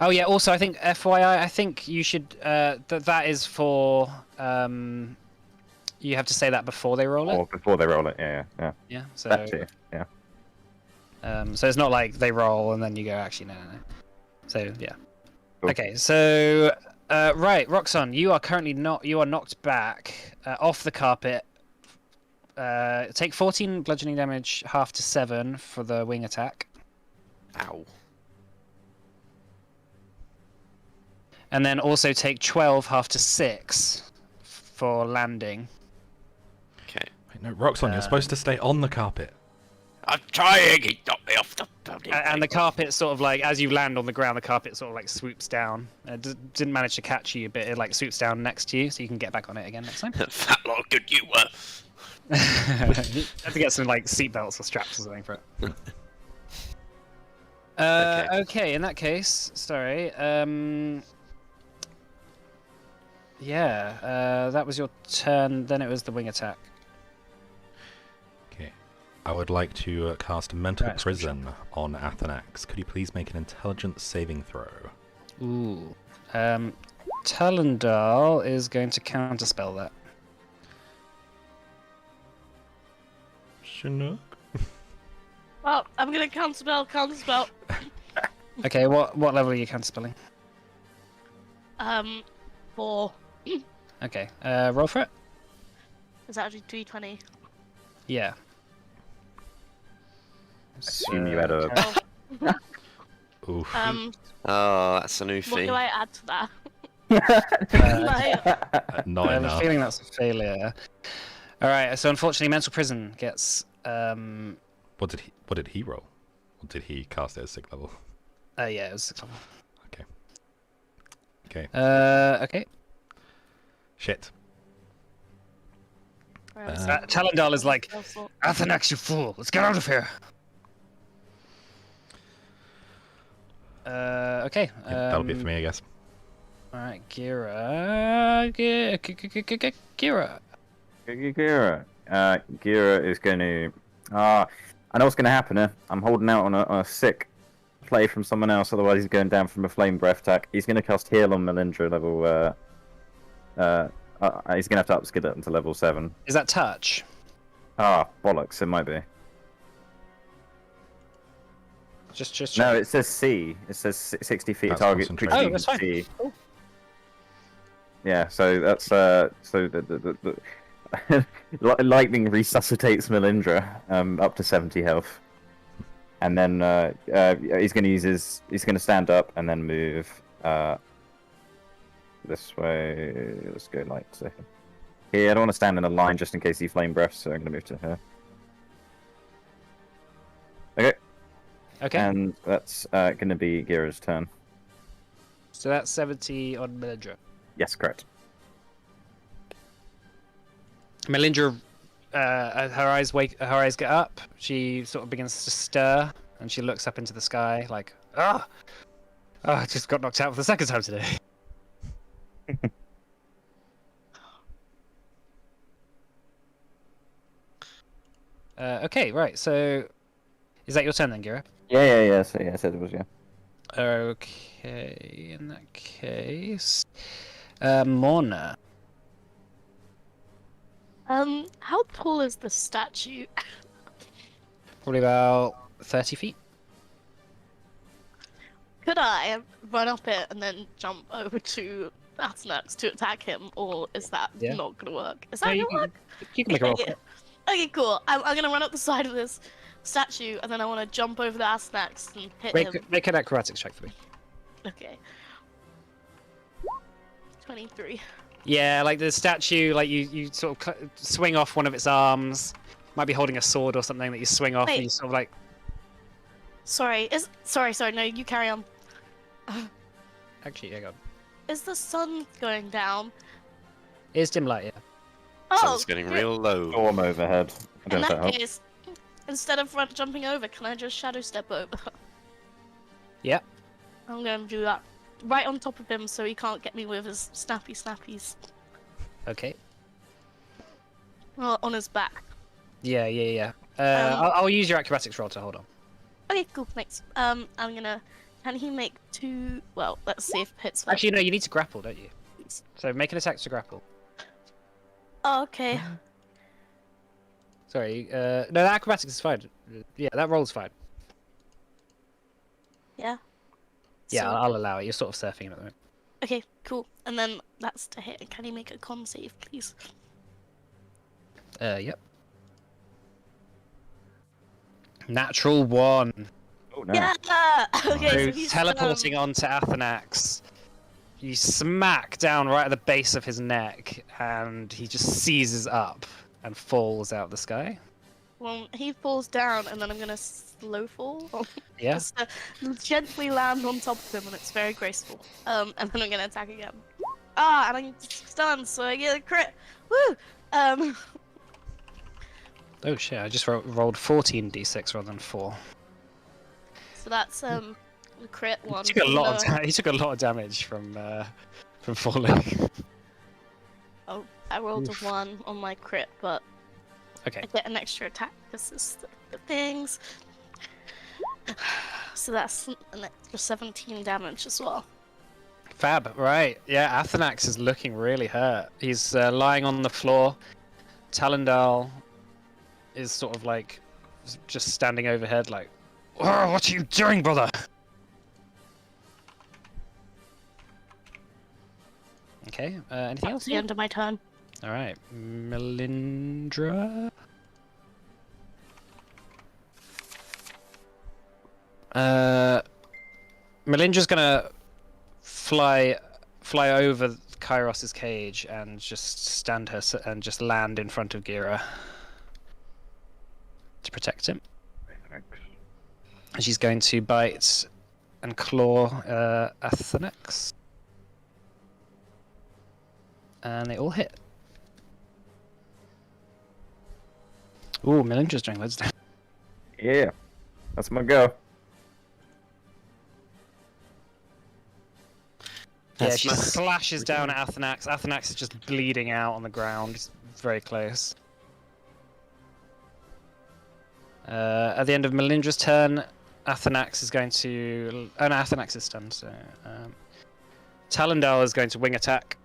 [SPEAKER 1] Oh yeah. Also, I think FYI, I think you should. That is for. You have to say that before they roll it.
[SPEAKER 5] Or before they roll it, yeah.
[SPEAKER 1] Yeah. So.
[SPEAKER 5] That too, yeah.
[SPEAKER 1] So it's not like they roll and then you go. Actually, no. So yeah.
[SPEAKER 5] Cool.
[SPEAKER 1] Okay. So right, Roxanne, you are currently knocked back off the carpet. Take 14 bludgeoning damage, half to 7 for the wing attack.
[SPEAKER 2] ow.
[SPEAKER 1] And then also take 12, half to 6 for landing.
[SPEAKER 2] Okay.
[SPEAKER 4] Wait, no, Roxanne, you're supposed to stay on the carpet.
[SPEAKER 2] I'm trying. He knocked me off the bloody
[SPEAKER 1] And the
[SPEAKER 2] thing.
[SPEAKER 1] carpet sort of like, as you land on the ground, the carpet sort of like swoops down. It didn't manage to catch you, but it like swoops down next to you, so you can get back on it again next time.
[SPEAKER 2] Fat lot good you were.
[SPEAKER 1] You have to get some like seatbelts or straps or something for it. Okay, in that case, sorry. Yeah, that was your turn. Then it was the wing attack.
[SPEAKER 4] Okay. I would like to cast Mental
[SPEAKER 1] Right,
[SPEAKER 4] Prison on Athanax. Could you please make an intelligence saving throw?
[SPEAKER 1] Ooh. Talendal is going to counterspell that.
[SPEAKER 4] Chinook?
[SPEAKER 6] Well, I'm gonna counterspell.
[SPEAKER 1] Okay, what level are you counterspelling?
[SPEAKER 6] 4.
[SPEAKER 1] Okay, roll for it.
[SPEAKER 6] It's actually 320.
[SPEAKER 1] Yeah.
[SPEAKER 5] Assume you had a.
[SPEAKER 6] Oh,
[SPEAKER 4] Oof.
[SPEAKER 2] Oh, that's a new
[SPEAKER 6] what
[SPEAKER 2] fee.
[SPEAKER 6] do I add to that? Like,
[SPEAKER 4] Not
[SPEAKER 1] I have a
[SPEAKER 4] enough.
[SPEAKER 1] feeling that's a failure. All right, so unfortunately, Mental Prison gets.
[SPEAKER 4] What did he roll? Or did he cast it at 6th level?
[SPEAKER 1] Yeah, it was 6th level.
[SPEAKER 4] Okay. Okay.
[SPEAKER 1] Okay.
[SPEAKER 4] Shit.
[SPEAKER 1] Talendal is like, Athanax, you fool! Let's get out of here. Okay.
[SPEAKER 4] Yeah, that'll be it for me, I guess.
[SPEAKER 1] All right, Gira. Gira.
[SPEAKER 5] Gira is going to. I know what's going to happen here. I'm holding out on a sick play from someone else, otherwise he's going down from a flame breath attack. He's going to cast Heal on Melindra level. He's going to have to upskill it into level 7.
[SPEAKER 1] Is that touch?
[SPEAKER 5] Bollocks, it might be.
[SPEAKER 1] Just
[SPEAKER 5] No, it says C. It says 60 feet
[SPEAKER 4] That's
[SPEAKER 5] target.
[SPEAKER 4] concentration.
[SPEAKER 1] Oh, that's fine.
[SPEAKER 5] C.
[SPEAKER 1] Cool.
[SPEAKER 5] Yeah, so that's so the lightning resuscitates Melindra up to 70 health, and then he's going to he's going to stand up and then move this way. Let's go like second. Here, I don't want to stand in a line just in case he flame breaths, so I'm going to move to her. Okay.
[SPEAKER 1] Okay.
[SPEAKER 5] And that's going to be Gira's turn.
[SPEAKER 1] So that's 70 on Melindra.
[SPEAKER 5] Yes, correct.
[SPEAKER 1] Melindra, her eyes get up. She sort of begins to stir, and she looks up into the sky like, I just got knocked out for the second time today. Okay, right. So, is that your turn then, Gira?
[SPEAKER 5] Yeah. So yeah, I said it was yeah.
[SPEAKER 1] Okay, in that case, Morna.
[SPEAKER 6] how tall is the statue?
[SPEAKER 1] Probably about 30 feet.
[SPEAKER 6] Could I run up it and then jump over to Athanax to attack him, or is that
[SPEAKER 1] Yeah.
[SPEAKER 6] not gonna work? Is
[SPEAKER 1] No,
[SPEAKER 6] that
[SPEAKER 1] you
[SPEAKER 6] gonna work?
[SPEAKER 1] You can make a roll.
[SPEAKER 6] Okay, okay, cool. I'm gonna run up the side of this statue, and then I want to jump over the Athanax and hit him.
[SPEAKER 1] Make an acrobatics check for me.
[SPEAKER 6] Okay. 23.
[SPEAKER 1] Yeah, like the statue, like you sort of swing off one of its arms. Might be holding a sword or something that you swing off, and
[SPEAKER 6] Wait.
[SPEAKER 1] you sort of like.
[SPEAKER 6] Sorry. Sorry. No, you carry on.
[SPEAKER 1] Actually, hang on.
[SPEAKER 6] Is the sun going down?
[SPEAKER 1] It's dim light, yeah.
[SPEAKER 6] Oh,
[SPEAKER 2] Sun's getting
[SPEAKER 6] good.
[SPEAKER 2] real low.
[SPEAKER 5] Storm overhead. I don't
[SPEAKER 6] In
[SPEAKER 5] know if that
[SPEAKER 6] that
[SPEAKER 5] helps.
[SPEAKER 6] case, instead of jumping over, can I just shadow step over?
[SPEAKER 1] Yeah.
[SPEAKER 6] I'm going to do that right on top of him so he can't get me with his snappies.
[SPEAKER 1] Okay.
[SPEAKER 6] Well, on his back.
[SPEAKER 1] Yeah. I'll use your acrobatics roll to hold on.
[SPEAKER 6] Okay, cool, thanks. I'm gonna... Can he make 2... Well, let's see if it hits first.
[SPEAKER 1] Actually, no, you need to grapple, don't you? So make an attack to grapple.
[SPEAKER 6] Oh, okay.
[SPEAKER 1] Sorry, no, that acrobatics is fine. Yeah, that roll's fine.
[SPEAKER 6] Yeah?
[SPEAKER 1] Yeah,
[SPEAKER 6] So-
[SPEAKER 1] I'll allow it. You're sort of surfing at the moment.
[SPEAKER 6] Okay, cool. And then that's to hit. Can he make a con save, please?
[SPEAKER 1] Yep. Natural 1.
[SPEAKER 5] Oh, no.
[SPEAKER 6] Yeah! Okay, so
[SPEAKER 1] So
[SPEAKER 6] he's
[SPEAKER 1] teleporting onto Athanax, you smack down right at the base of his neck, and he just seizes up and falls out of the sky.
[SPEAKER 6] Well, he falls down, and then I'm gonna slow fall.
[SPEAKER 1] Yeah.
[SPEAKER 6] Just gently land on top of him, and it's very graceful. And then I'm gonna attack again. And I'm stunned, so I get a crit. Woo!
[SPEAKER 1] Oh shit! I just rolled 14d6 rather than 4.
[SPEAKER 6] So that's the crit one.
[SPEAKER 1] He took a lot
[SPEAKER 6] No.
[SPEAKER 1] of he took a lot of damage from falling.
[SPEAKER 6] Oh, I rolled a 1 on my crit, but
[SPEAKER 1] Okay.
[SPEAKER 6] I get an extra attack because it's the things. So that's an extra 17 damage as well.
[SPEAKER 1] Fab. Right. Yeah. Athanax is looking really hurt. He's lying on the floor. Talendal is sort of like just standing overhead, like, "Oh, what are you doing, brother?" Okay. Anything else?
[SPEAKER 6] That's the end of my turn.
[SPEAKER 1] All right, Melindra. Melindra's gonna fly over Kairos's cage and just stand her and just land in front of Gira to protect him. And she's going to bite and claw Athanax. And they all hit. Ooh, Melindra's doing loads of damage.
[SPEAKER 5] Yeah, that's my go.
[SPEAKER 1] Yeah,
[SPEAKER 2] That's
[SPEAKER 1] she
[SPEAKER 2] my-
[SPEAKER 1] slashes down at Athanax. Athanax is just bleeding out on the ground. It's very close. At the end of Melindra's turn, Athanax is going to... Oh no, Athanax is stunned, so... Talendal is going to wing attack.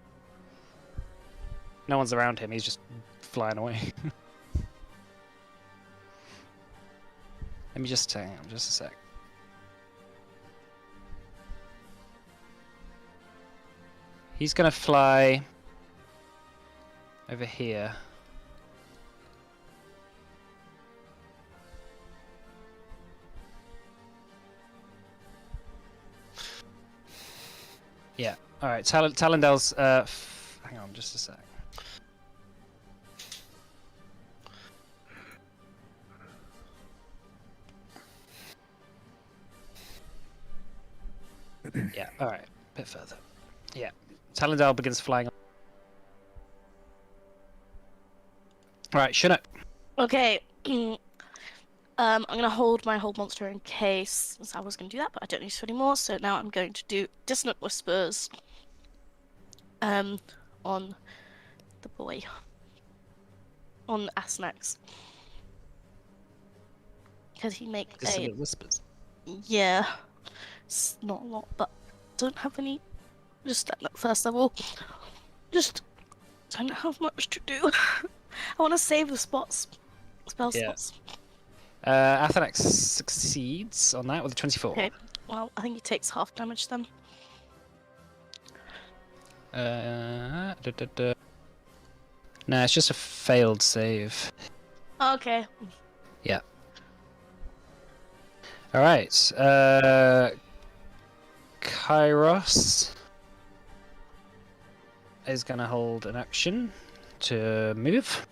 [SPEAKER 1] No one's around him, he's just flying away. Let me just hang on, just a sec. He's gonna fly over here. Yeah. All right. Talendal's. Hang on, just a sec. Yeah. All right. A bit further. Yeah. Talendal begins flying. All right, Chinook.
[SPEAKER 6] Okay. I'm gonna hold my hold monster in case. So I was gonna do that, but I don't need to anymore. So now I'm going to do Dissonant Whispers. On the boy. On Asnax. Because he makes
[SPEAKER 1] Dissonant whispers.
[SPEAKER 6] Yeah. It's not a lot, but don't have any. Just at that first level. Just don't have much to do. I want to save the spots. Spell
[SPEAKER 1] Yeah.
[SPEAKER 6] spots.
[SPEAKER 1] Athanax succeeds on that with a 24.
[SPEAKER 6] Okay. Well, I think he takes half damage then.
[SPEAKER 1] No, it's just a failed save.
[SPEAKER 6] Okay.
[SPEAKER 1] All right. Kairos is going to hold an action to move.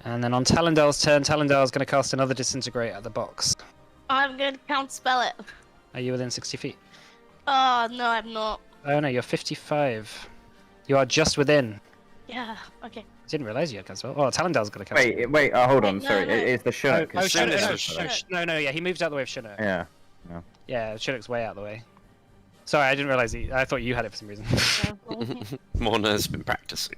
[SPEAKER 1] And then on Talendal's turn, Talendal's going to cast another Disintegrate at the box.
[SPEAKER 6] I'm going to counterspell it.
[SPEAKER 1] Are you within 60 feet?
[SPEAKER 6] Oh, no, I'm not.
[SPEAKER 1] Oh no, you're 55. You are just within.
[SPEAKER 6] Yeah, okay.
[SPEAKER 1] I didn't realize you had cast spell. Oh, Talendal's going to cast spell.
[SPEAKER 5] Wait, hold on.
[SPEAKER 6] Wait, no,
[SPEAKER 5] Sorry,
[SPEAKER 6] no.
[SPEAKER 5] it's the Chinook.
[SPEAKER 1] Oh,
[SPEAKER 5] It's
[SPEAKER 1] Chinook,
[SPEAKER 2] Chinook.
[SPEAKER 1] no, yeah, he moved out the way of Chinook.
[SPEAKER 5] Yeah.
[SPEAKER 1] Yeah, Chinook's way out of the way. Sorry, I didn't realize I thought you had it for some reason.
[SPEAKER 6] Yeah, well,
[SPEAKER 2] Morna's been practicing.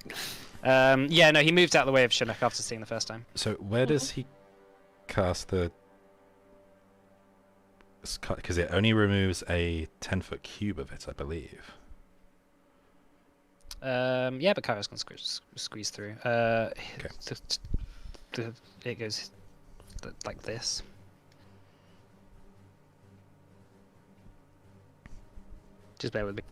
[SPEAKER 1] Yeah, no, he moved out the way of Chinook after seeing the first time.
[SPEAKER 4] So where does he cast the? Because it only removes a 10-foot cube of it, I believe.
[SPEAKER 1] Yeah, but Kairos can squeeze through. It goes like this. Just bear with me.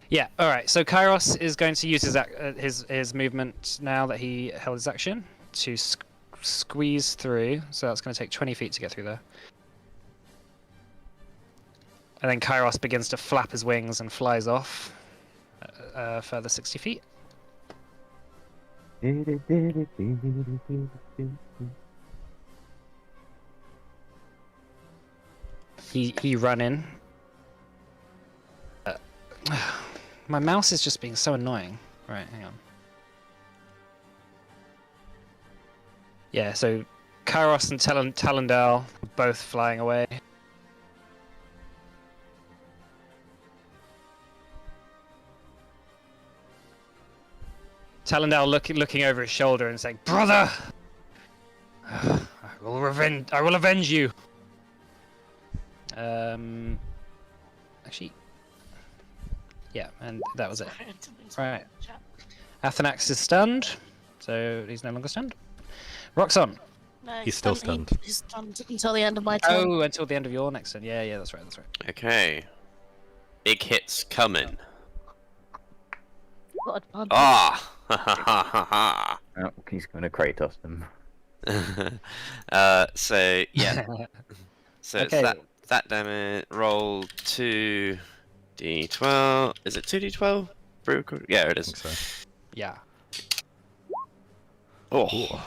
[SPEAKER 1] Yeah. All right. So Kairos is going to use his movement now that he held his action to squeeze through. So that's going to take 20 feet to get through there. And then Kairos begins to flap his wings and flies off further 60 feet. He run in. My mouse is just being so annoying. Right, hang on. Yeah, so Kairos and Talendale both flying away. Talendale looking over his shoulder and saying, "Brother, I will avenge you." Actually, yeah, and that was it. Right. Athanax is stunned, so he's no longer stunned. Roxon.
[SPEAKER 6] No,
[SPEAKER 4] He's still stunned.
[SPEAKER 6] He's stunned until the end of my turn.
[SPEAKER 1] Oh, until the end of your next turn. Yeah, that's right.
[SPEAKER 2] Okay. Big hits coming.
[SPEAKER 6] Got advantage.
[SPEAKER 2] Ah! Ha ha ha ha ha.
[SPEAKER 5] Oh, he's going to Kratos them.
[SPEAKER 2] So yeah. So
[SPEAKER 1] Okay.
[SPEAKER 2] it's that damage. Roll 2d12. Is it 2d12? Yeah, it
[SPEAKER 4] I
[SPEAKER 2] is.
[SPEAKER 4] think so.
[SPEAKER 1] Yeah.
[SPEAKER 2] Oh.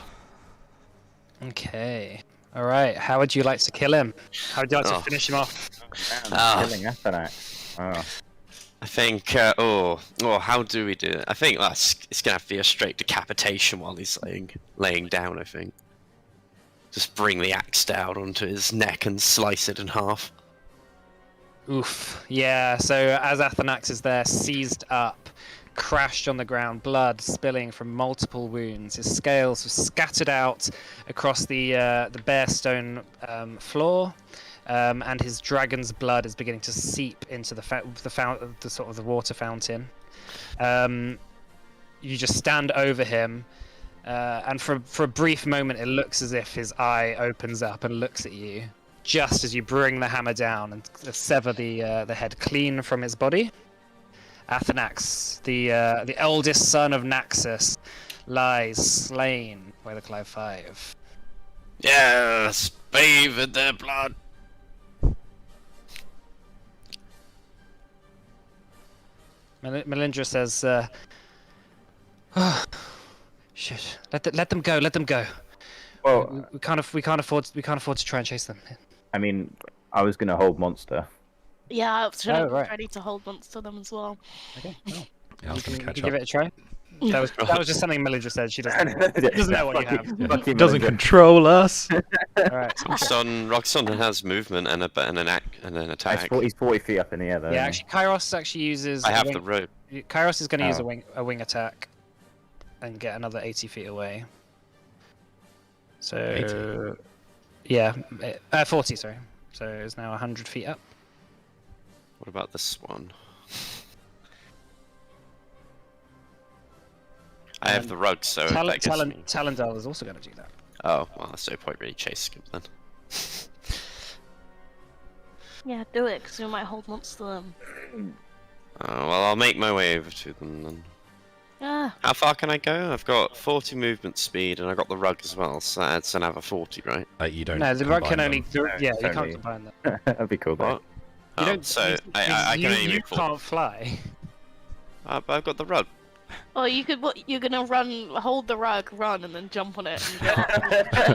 [SPEAKER 1] Okay. All right. How would you like to kill him? How would you like to
[SPEAKER 2] Oh.
[SPEAKER 1] finish him off?
[SPEAKER 5] Killing Athanax. Oh.
[SPEAKER 2] I think. How do we do it? I think it's gonna have to be a straight decapitation while he's laying down. I think. Just bring the axe down onto his neck and slice it in half.
[SPEAKER 1] Oof. Yeah. So as Athanax is there, seized up, crashed on the ground, blood spilling from multiple wounds. His scales are scattered out across the bare stone floor, and his dragon's blood is beginning to seep into the water fountain. You just stand over him, and for a brief moment, it looks as if his eye opens up and looks at you. Just as you bring the hammer down and sever the head clean from his body. Athanax, the eldest son of Naxos, lies slain by the Clive Five.
[SPEAKER 2] Yes, bathe in their blood.
[SPEAKER 1] Melindra says, "Oh, shit! Let them go. Let them go.
[SPEAKER 5] Well,
[SPEAKER 1] We can't afford to try and chase them."
[SPEAKER 5] I mean, I was going to hold Monster.
[SPEAKER 6] Yeah, I was
[SPEAKER 1] right.
[SPEAKER 6] ready to hold monster them as well.
[SPEAKER 1] Okay, well,
[SPEAKER 4] Yeah, I was going to
[SPEAKER 1] you
[SPEAKER 4] catch
[SPEAKER 1] can
[SPEAKER 4] up.
[SPEAKER 1] give it a try. That was just something Melindra said. She doesn't know what you have.
[SPEAKER 5] Fuck him,
[SPEAKER 4] Doesn't
[SPEAKER 5] Melinda.
[SPEAKER 4] control us.
[SPEAKER 1] All right.
[SPEAKER 2] Roxon has movement and an attack.
[SPEAKER 5] He's 40 feet up in the air, though.
[SPEAKER 1] Yeah,
[SPEAKER 5] isn't
[SPEAKER 1] Kairos actually uses.
[SPEAKER 2] I
[SPEAKER 1] a
[SPEAKER 2] have
[SPEAKER 1] wing-
[SPEAKER 2] the rope.
[SPEAKER 1] Kairos is going to use
[SPEAKER 5] Oh.
[SPEAKER 1] a wing attack and get another 80 feet away. So,
[SPEAKER 4] 80?
[SPEAKER 1] yeah, 40. Sorry. So it's now 100 feet up.
[SPEAKER 2] What about this one? I have the rug, so that gives me...
[SPEAKER 1] Talendale is also going to do that.
[SPEAKER 2] Oh, well, that's no point really chasing him then.
[SPEAKER 6] Yeah, do it, because we might hold monster them.
[SPEAKER 2] Oh, well, I'll make my way over to them then.
[SPEAKER 6] Ah,
[SPEAKER 2] How far can I go? I've got 40 movement speed, and I've got the rug as well, so that adds another 40, right?
[SPEAKER 4] You don't.
[SPEAKER 1] No, the rug can
[SPEAKER 4] combine
[SPEAKER 1] only.
[SPEAKER 4] them.
[SPEAKER 1] Yeah,
[SPEAKER 5] it's
[SPEAKER 1] you can't
[SPEAKER 5] only-
[SPEAKER 1] combine them.
[SPEAKER 5] it? That'd be cool, though.
[SPEAKER 2] What?
[SPEAKER 1] You
[SPEAKER 2] Oh,
[SPEAKER 1] don't.
[SPEAKER 2] so I can only
[SPEAKER 1] you
[SPEAKER 2] move 40.
[SPEAKER 1] can't fly.
[SPEAKER 2] But I've got the rug.
[SPEAKER 6] oh, you could. What? You're gonna hold the rug, run, and then jump on it. And go.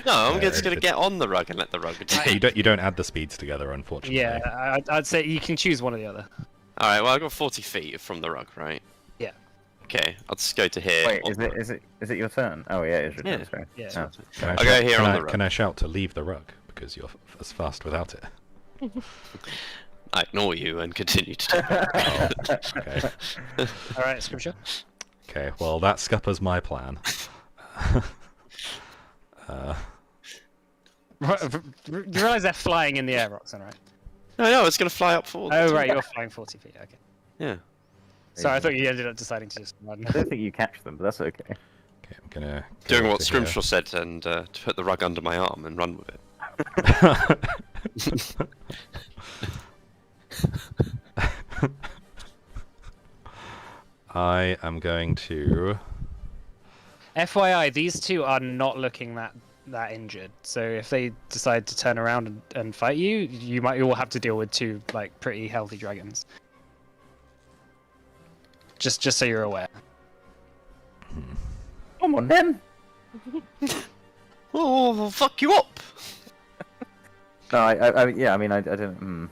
[SPEAKER 2] No, I'm just
[SPEAKER 4] if
[SPEAKER 2] gonna
[SPEAKER 4] it-
[SPEAKER 2] get on the rug and let the rug take.
[SPEAKER 4] You don't add the speeds together, unfortunately.
[SPEAKER 1] Yeah, I'd say you can choose one or the other.
[SPEAKER 2] Alright, well, I've got 40 feet from the rug, right?
[SPEAKER 1] Yeah.
[SPEAKER 2] Okay, I'll just go to here.
[SPEAKER 5] Wait, is it your turn? Oh, yeah, it's your turn,
[SPEAKER 2] Yeah.
[SPEAKER 5] sorry.
[SPEAKER 1] Yeah.
[SPEAKER 5] Oh.
[SPEAKER 4] Can I
[SPEAKER 2] I'll
[SPEAKER 4] shout-
[SPEAKER 2] go here
[SPEAKER 4] can
[SPEAKER 2] on
[SPEAKER 4] I-
[SPEAKER 2] the rug.
[SPEAKER 4] Can I shout to leave the rug because you're as fast without it?
[SPEAKER 2] I ignore you and continue to do
[SPEAKER 4] Okay.
[SPEAKER 1] All right, scripture.
[SPEAKER 4] Okay. Well, that scuppers my plan.
[SPEAKER 1] You realise they're flying in the air, Roxanne, right?
[SPEAKER 2] No, it's gonna fly up forward.
[SPEAKER 1] Oh, right, you're flying 40 feet. Okay.
[SPEAKER 2] Yeah.
[SPEAKER 1] Sorry, I thought you ended up deciding to just run.
[SPEAKER 5] I don't think you catch them, but that's okay.
[SPEAKER 4] Okay, I'm gonna. go
[SPEAKER 2] Doing what
[SPEAKER 4] to here.
[SPEAKER 2] Scrimshaw said and to put the rug under my arm and run with it.
[SPEAKER 4] I am going to.
[SPEAKER 1] FYI, these two are not looking that injured. So if they decide to turn around and fight you, you all have to deal with two like pretty healthy dragons. Just so you're aware.
[SPEAKER 5] Come on then.
[SPEAKER 2] Oh, we'll fuck you up.
[SPEAKER 5] No, yeah, I mean, I didn't.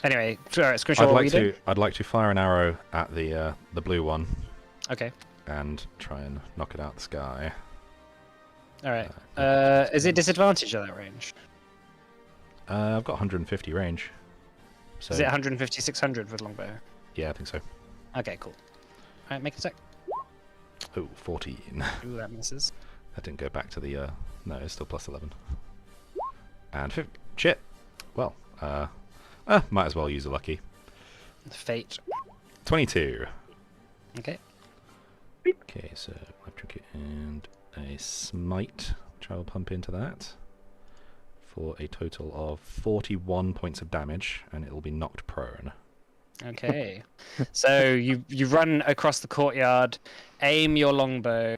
[SPEAKER 1] Anyway, alright, Scrimshaw, what were you doing?
[SPEAKER 4] I'd like to fire an arrow at the blue one
[SPEAKER 1] Okay.
[SPEAKER 4] and try and knock it out the sky.
[SPEAKER 1] Alright. Is it disadvantage at that range?
[SPEAKER 4] I've got 150 range. So
[SPEAKER 1] Is it 150, 600 with longbow?
[SPEAKER 4] yeah, I think so.
[SPEAKER 1] Okay, cool. Alright, make a attack.
[SPEAKER 4] Oh, 14.
[SPEAKER 1] Ooh, that misses.
[SPEAKER 4] That didn't go back to the no, it's still plus 11. And shit. Well, might as well use a lucky.
[SPEAKER 1] Fate.
[SPEAKER 4] 22.
[SPEAKER 1] Okay.
[SPEAKER 4] Okay, so electric and a smite, which I will pump into that for a total of 41 points of damage, and it will be knocked prone.
[SPEAKER 1] Okay. So you run across the courtyard, aim your longbow,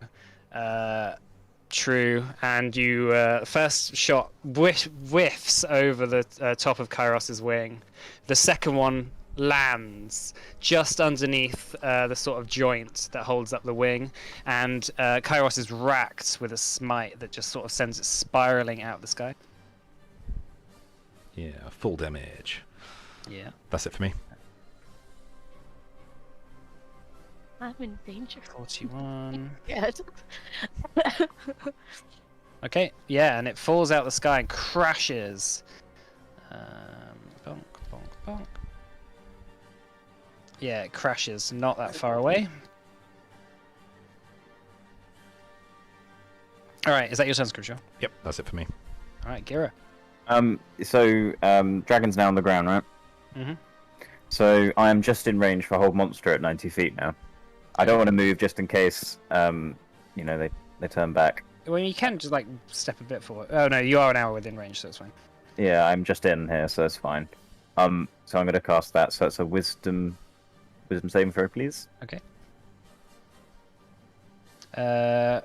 [SPEAKER 1] true, and you first shot whiffs over the top of Kairos's wing. The second one lands just underneath the sort of joint that holds up the wing, and Kairos is racked with a smite that just sort of sends it spiraling out of the sky.
[SPEAKER 4] Yeah, full damage.
[SPEAKER 1] Yeah.
[SPEAKER 4] That's it for me.
[SPEAKER 6] I'm in danger.
[SPEAKER 1] 41.
[SPEAKER 6] Yeah.
[SPEAKER 1] Okay, yeah, and it falls out the sky and crashes. Bonk, bonk, bonk. Yeah, it crashes not that far away. Alright, is that your turn, Scrimshaw?
[SPEAKER 4] Yep, that's it for me.
[SPEAKER 1] Alright, Gira.
[SPEAKER 5] Dragon's now on the ground, right?
[SPEAKER 1] Mhm.
[SPEAKER 5] So I am just in range for hold monster at 90 feet now. I don't want to move just in case, they turn back.
[SPEAKER 1] Well, you can just, like, step a bit forward. Oh, no, you are an hour within range, so it's fine.
[SPEAKER 5] Yeah, I'm just in here, so it's fine. So I'm going to cast that. So it's a wisdom saving throw, please.
[SPEAKER 1] Okay. It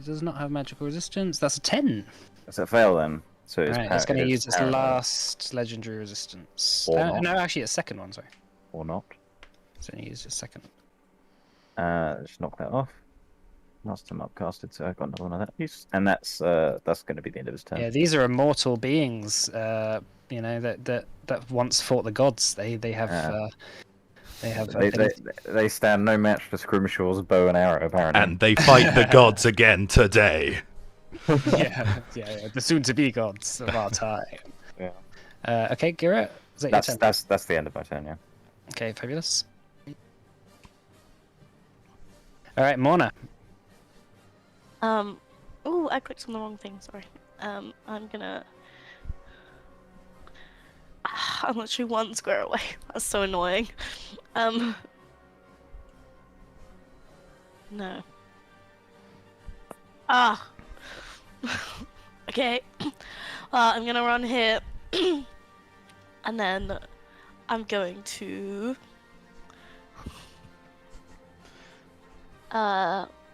[SPEAKER 1] does not have magical resistance. That's a 10.
[SPEAKER 5] Does it fail then? So
[SPEAKER 1] It's going to use its
[SPEAKER 5] parallel.
[SPEAKER 1] last legendary resistance.
[SPEAKER 5] Or not.
[SPEAKER 1] No, actually, its second one, sorry.
[SPEAKER 5] Or not.
[SPEAKER 1] It's going to use its second.
[SPEAKER 5] Just knock that off. Last time upcasted, so I've got another one of that use. And that's going to be the end of his turn.
[SPEAKER 1] Yeah, these are immortal beings, that once fought the gods. They have
[SPEAKER 5] They stand no match for Scrimshaw's bow and arrow, apparently.
[SPEAKER 4] And they fight the gods again today.
[SPEAKER 1] yeah, the soon-to-be gods of our time.
[SPEAKER 5] Yeah.
[SPEAKER 1] Okay, Gira, is that your turn?
[SPEAKER 5] That's the end of my turn, yeah.
[SPEAKER 1] Okay, fabulous. All right, Morna.
[SPEAKER 6] Oh, I clicked on the wrong thing. Sorry. I'm literally one square away. That's so annoying. No. Ah. Okay. I'm gonna run here, and then I'm going to.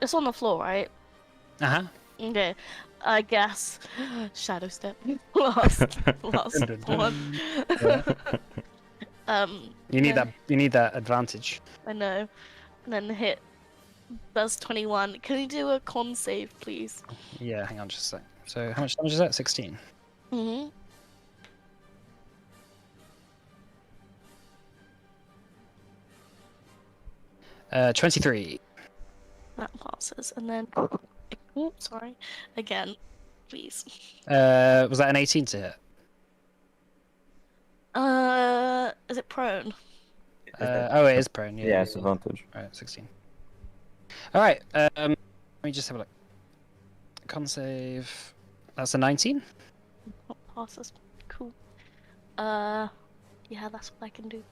[SPEAKER 6] It's on the floor, right?
[SPEAKER 1] Uh-huh.
[SPEAKER 6] Okay, I guess Shadow Step. last one.
[SPEAKER 1] You need
[SPEAKER 6] yeah,
[SPEAKER 1] that advantage.
[SPEAKER 6] I know. And then hit. That's 21. Can you do a con save, please?
[SPEAKER 1] Yeah, hang on just a sec. So how much damage is that? 16.
[SPEAKER 6] Mm-hmm.
[SPEAKER 1] Uh, 23.
[SPEAKER 6] That passes, and then. Oh, sorry. Again, please.
[SPEAKER 1] Was that an 18 to hit?
[SPEAKER 6] Is it prone?
[SPEAKER 1] Oh, it is prone. Yeah,
[SPEAKER 5] Yeah, it's advantage.
[SPEAKER 1] Alright, 16. Alright, let me just have a look. Con save. That's a 19?
[SPEAKER 6] What passes? Cool. Yeah, that's what I can do.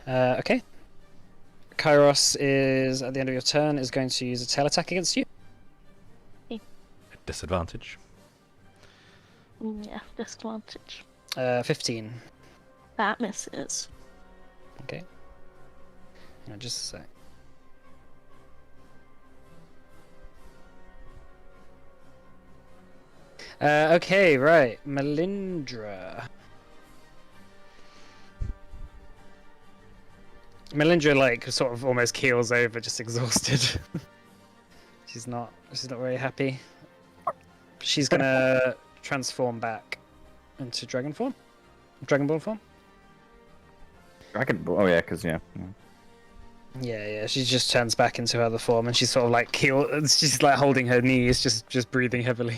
[SPEAKER 1] Okay. Kairos is, at the end of your turn, is going to use a tail attack against you.
[SPEAKER 4] Disadvantage.
[SPEAKER 6] Yeah, disadvantage.
[SPEAKER 1] 15.
[SPEAKER 6] That misses.
[SPEAKER 1] Okay. Hang on just a sec. Okay, right. Melindra. Melindra like sort of almost keels over, just exhausted. She's not very happy. She's gonna transform back into dragonborn form.
[SPEAKER 5] Oh yeah, because yeah.
[SPEAKER 1] Yeah. She just turns back into her other form, and she's sort of like she's like holding her knees, just breathing heavily.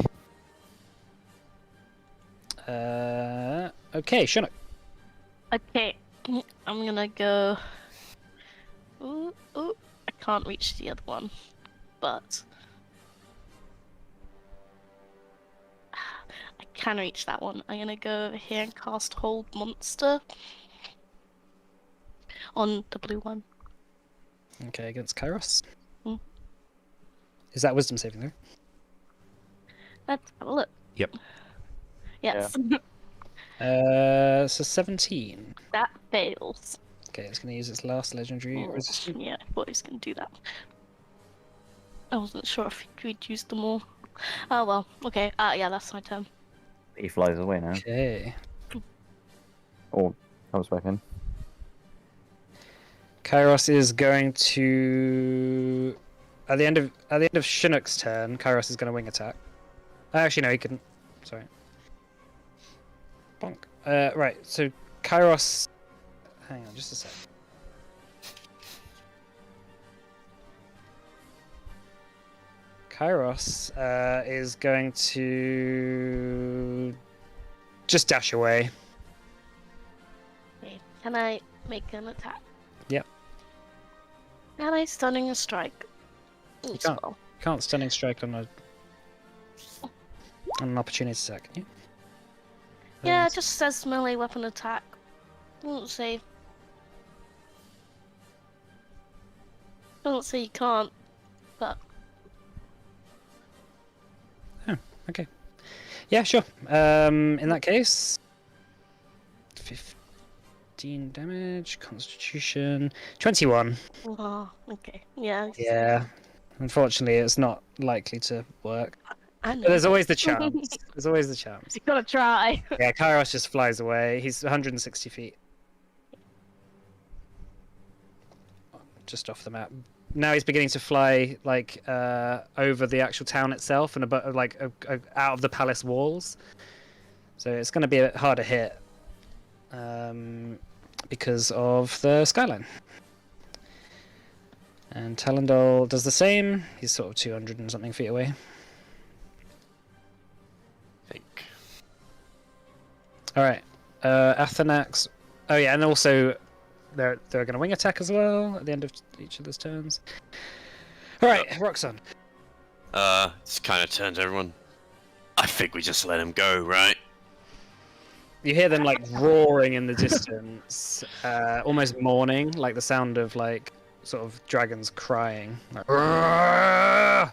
[SPEAKER 1] Okay, Shunnock.
[SPEAKER 6] Okay, I'm gonna go. Ooh, I can't reach the other one, but I can reach that one. I'm gonna go over here and cast Hold Monster on the blue one.
[SPEAKER 1] Okay, against Kairos.
[SPEAKER 6] Hmm.
[SPEAKER 1] Is that wisdom saving throw?
[SPEAKER 6] Let's have a look.
[SPEAKER 4] Yep.
[SPEAKER 6] Yes,
[SPEAKER 1] So 17.
[SPEAKER 6] that fails.
[SPEAKER 1] Okay, it's going to use its last legendary
[SPEAKER 6] Oh,
[SPEAKER 1] resistance.
[SPEAKER 6] yeah, I thought he was gonna do that. I wasn't sure if we'd used them all. Oh well, okay. Yeah, that's my turn.
[SPEAKER 5] He flies away now.
[SPEAKER 1] Okay.
[SPEAKER 5] Or comes back in.
[SPEAKER 1] Kairos is going to at the end of Chinook's turn, Kairos is going to wing attack. Actually, no, he couldn't. Sorry. Bonk. Right. So Kairos. Hang on, just a sec. Kairos is going to just dash away.
[SPEAKER 6] Okay, can I make an attack?
[SPEAKER 1] Yep.
[SPEAKER 6] Can I stunning a strike?
[SPEAKER 1] You can't stunning strike on an opportunity attack, can you?
[SPEAKER 6] Yeah, it just says melee weapon attack. Doesn't say. Doesn't say you can't, but.
[SPEAKER 1] Okay. Yeah, sure. In that case, 15 damage, Constitution, 21.
[SPEAKER 6] Oh, okay. Yeah.
[SPEAKER 1] Yeah. Unfortunately, it's not likely to work.
[SPEAKER 6] I know.
[SPEAKER 1] But there's always the chance. There's always the chance.
[SPEAKER 6] You gotta try.
[SPEAKER 1] Yeah, Kairos just flies away. He's 160 feet. Just off the map. Now he's beginning to fly like over the actual town itself and about like out of the palace walls. So it's going to be a bit harder hit because of the skyline. And Talendal does the same. He's sort of 200 and something feet away.
[SPEAKER 2] I think.
[SPEAKER 1] All right, Athanax. Oh yeah, and also they're going to wing attack as well at the end of each of those turns. All right, Roxanne.
[SPEAKER 2] This kind of turns everyone. I think we just let him go, right?
[SPEAKER 1] You hear them like roaring in the distance, almost mourning, like the sound of like sort of dragons crying. Like, "Roar!"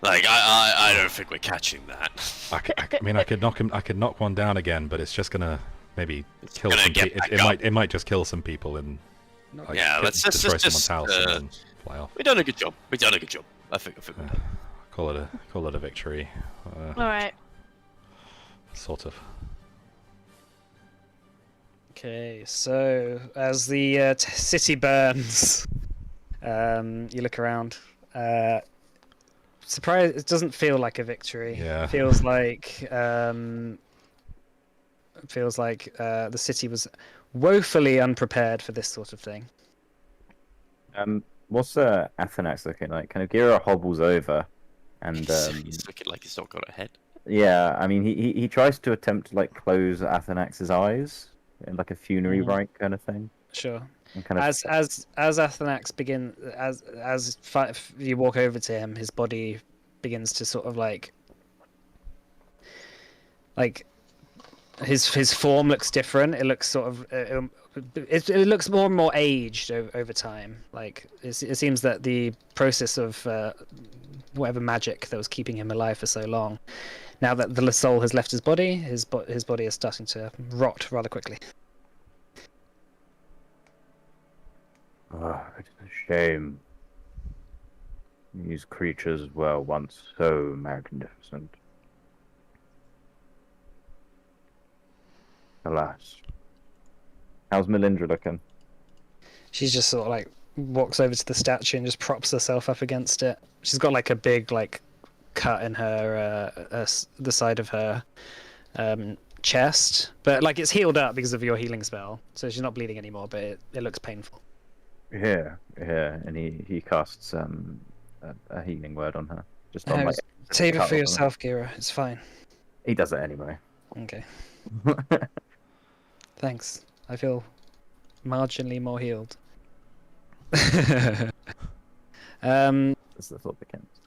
[SPEAKER 2] Like I don't think we're catching that.
[SPEAKER 4] I mean, I could knock one down again, but it's just gonna maybe kill
[SPEAKER 2] gonna
[SPEAKER 4] some
[SPEAKER 2] get
[SPEAKER 4] people.
[SPEAKER 2] back
[SPEAKER 4] It might just kill some people and like,
[SPEAKER 2] Yeah, let's just
[SPEAKER 4] destroy someone's house and then fly off.
[SPEAKER 2] we done a good job. We done a good job. I think we did.
[SPEAKER 4] Call it a victory.
[SPEAKER 6] Alright.
[SPEAKER 4] Sort of.
[SPEAKER 1] Okay, so as the city burns, you look around. Surprise! It doesn't feel like a victory.
[SPEAKER 4] Yeah.
[SPEAKER 1] It feels like the city was woefully unprepared for this sort of thing.
[SPEAKER 5] What's Athanax looking like? Kind of Gira hobbles over, and
[SPEAKER 2] He's looking like he's not got a head.
[SPEAKER 5] yeah, I mean he tries to attempt to like close Athanax's eyes in like a funerary rite kind of thing.
[SPEAKER 1] Sure.
[SPEAKER 5] And kind of
[SPEAKER 1] As Athanax you walk over to him, his body begins to sort of like his form looks different. It looks sort of it looks more and more aged over time. Like it seems that the process of whatever magic that was keeping him alive for so long, now that the soul has left his body, his body is starting to rot rather quickly.
[SPEAKER 5] it's a shame. These creatures were once so magnificent. Alas. How's Melindra looking?
[SPEAKER 1] She's just sort of like walks over to the statue and just props herself up against it. She's got like a big like cut in her the side of her chest, but like it's healed up because of your healing spell, so she's not bleeding anymore. But it looks painful.
[SPEAKER 5] Yeah, and he casts a healing word on her, just on like.
[SPEAKER 1] Save it
[SPEAKER 5] cut
[SPEAKER 1] for
[SPEAKER 5] or
[SPEAKER 1] yourself, Kira. It's fine.
[SPEAKER 5] He does it anyway.
[SPEAKER 1] Okay. Thanks. I feel marginally more healed.
[SPEAKER 5] That's the thought that counts.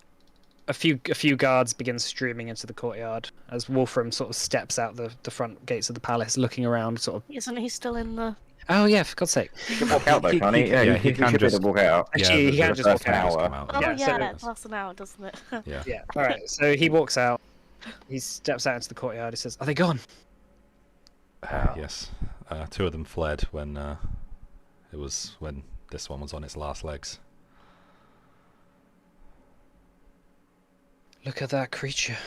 [SPEAKER 1] A few guards begin streaming into the courtyard as Wolfram sort of steps out the front gates of the palace, looking around, sort of.
[SPEAKER 6] Isn't he still in the?
[SPEAKER 1] Oh yeah, for God's sake!
[SPEAKER 5] He can walk out though, can't he?
[SPEAKER 4] Yeah,
[SPEAKER 5] he
[SPEAKER 4] can
[SPEAKER 5] should be able
[SPEAKER 4] just
[SPEAKER 5] to walk out.
[SPEAKER 1] Actually, he can just walk
[SPEAKER 5] an
[SPEAKER 1] out.
[SPEAKER 5] hour.
[SPEAKER 6] Oh
[SPEAKER 1] Yeah,
[SPEAKER 6] yeah,
[SPEAKER 1] so-
[SPEAKER 6] it lasts an hour, doesn't it?
[SPEAKER 4] Yeah.
[SPEAKER 1] Yeah. All right. So he walks out. He steps out into the courtyard. He says, "Are they gone?"
[SPEAKER 4] Yes. 2 of them fled when when this one was on its last legs.
[SPEAKER 1] Look at that creature.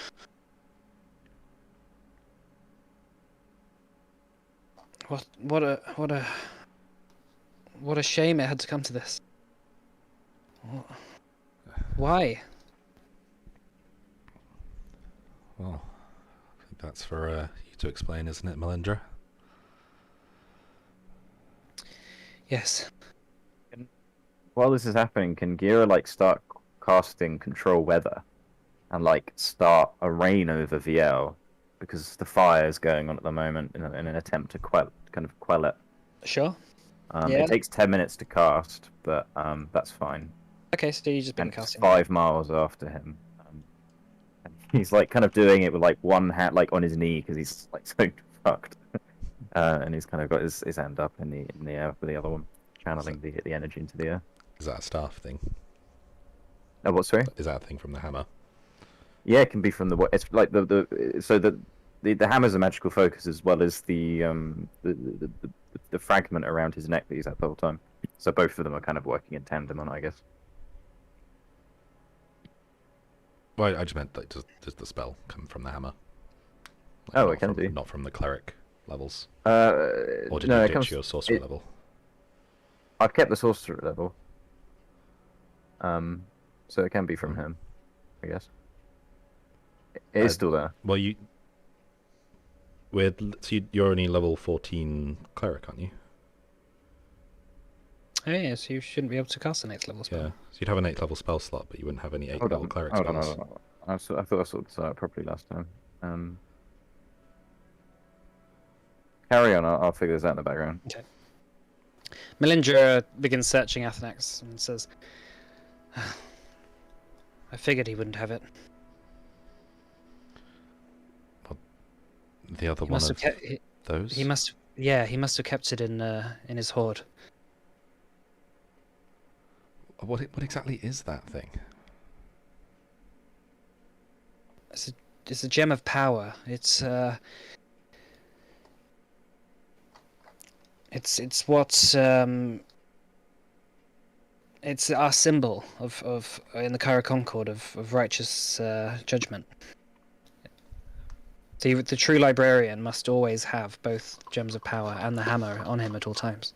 [SPEAKER 1] What a shame it had to come to this. Why?
[SPEAKER 4] Well, I think that's for you to explain, isn't it, Melindra?
[SPEAKER 1] Yes.
[SPEAKER 5] While this is happening, can Gira like start casting control weather, and like start a rain over Vielle, because the fire is going on at the moment in an attempt to quell it.
[SPEAKER 1] Sure.
[SPEAKER 5] It takes 10 minutes to cast, but that's fine.
[SPEAKER 1] Okay, so you just been
[SPEAKER 5] And it's
[SPEAKER 1] casting.
[SPEAKER 5] 5 miles after him. And he's like kind of doing it with like one hand like on his knee because he's like so fucked. And he's kind of got his hand up in the air with the other one, channeling the energy into the air.
[SPEAKER 4] Is that a staff thing?
[SPEAKER 5] Oh, what? Sorry.
[SPEAKER 4] Is that a thing from the hammer?
[SPEAKER 5] Yeah, it can be from the. It's like the hammer's a magical focus as well as the fragment around his neck that he's had the whole time. So both of them are kind of working in tandem on it, I guess.
[SPEAKER 4] Well, I just meant like does the spell come from the hammer? Like,
[SPEAKER 5] Oh,
[SPEAKER 4] not
[SPEAKER 5] it can
[SPEAKER 4] from,
[SPEAKER 5] do.
[SPEAKER 4] Not from the cleric levels.
[SPEAKER 5] Or
[SPEAKER 4] Or did
[SPEAKER 5] no,
[SPEAKER 4] you
[SPEAKER 5] it
[SPEAKER 4] ditch
[SPEAKER 5] comes.
[SPEAKER 4] your sorcerer level?
[SPEAKER 5] I've kept the sorcerer level. So it can be from him, I guess. It is still there.
[SPEAKER 4] Well, you're only level 14 cleric, aren't you?
[SPEAKER 1] Oh yeah, so you shouldn't be able to cast an 8th level spell.
[SPEAKER 4] Yeah. So you'd have an 8th level spell slot, but you wouldn't have any 8th
[SPEAKER 5] Hold
[SPEAKER 4] level
[SPEAKER 5] on,
[SPEAKER 4] cleric
[SPEAKER 5] hold on,
[SPEAKER 4] spells.
[SPEAKER 5] hold on. I thought I sorted this out properly last time. Carry on, I'll figure this out in the background.
[SPEAKER 1] Melindra begins searching Athanax and says, I figured he wouldn't have it.
[SPEAKER 4] The other
[SPEAKER 1] He
[SPEAKER 4] one
[SPEAKER 1] must
[SPEAKER 4] of
[SPEAKER 1] have kept,
[SPEAKER 4] those?
[SPEAKER 1] he must have kept it in his hoard.
[SPEAKER 4] What exactly is that thing?
[SPEAKER 1] It's a gem of power. It's what's it's our symbol of in the Kyra Concord of righteous judgment. The true librarian must always have both gems of power and the hammer on him at all times.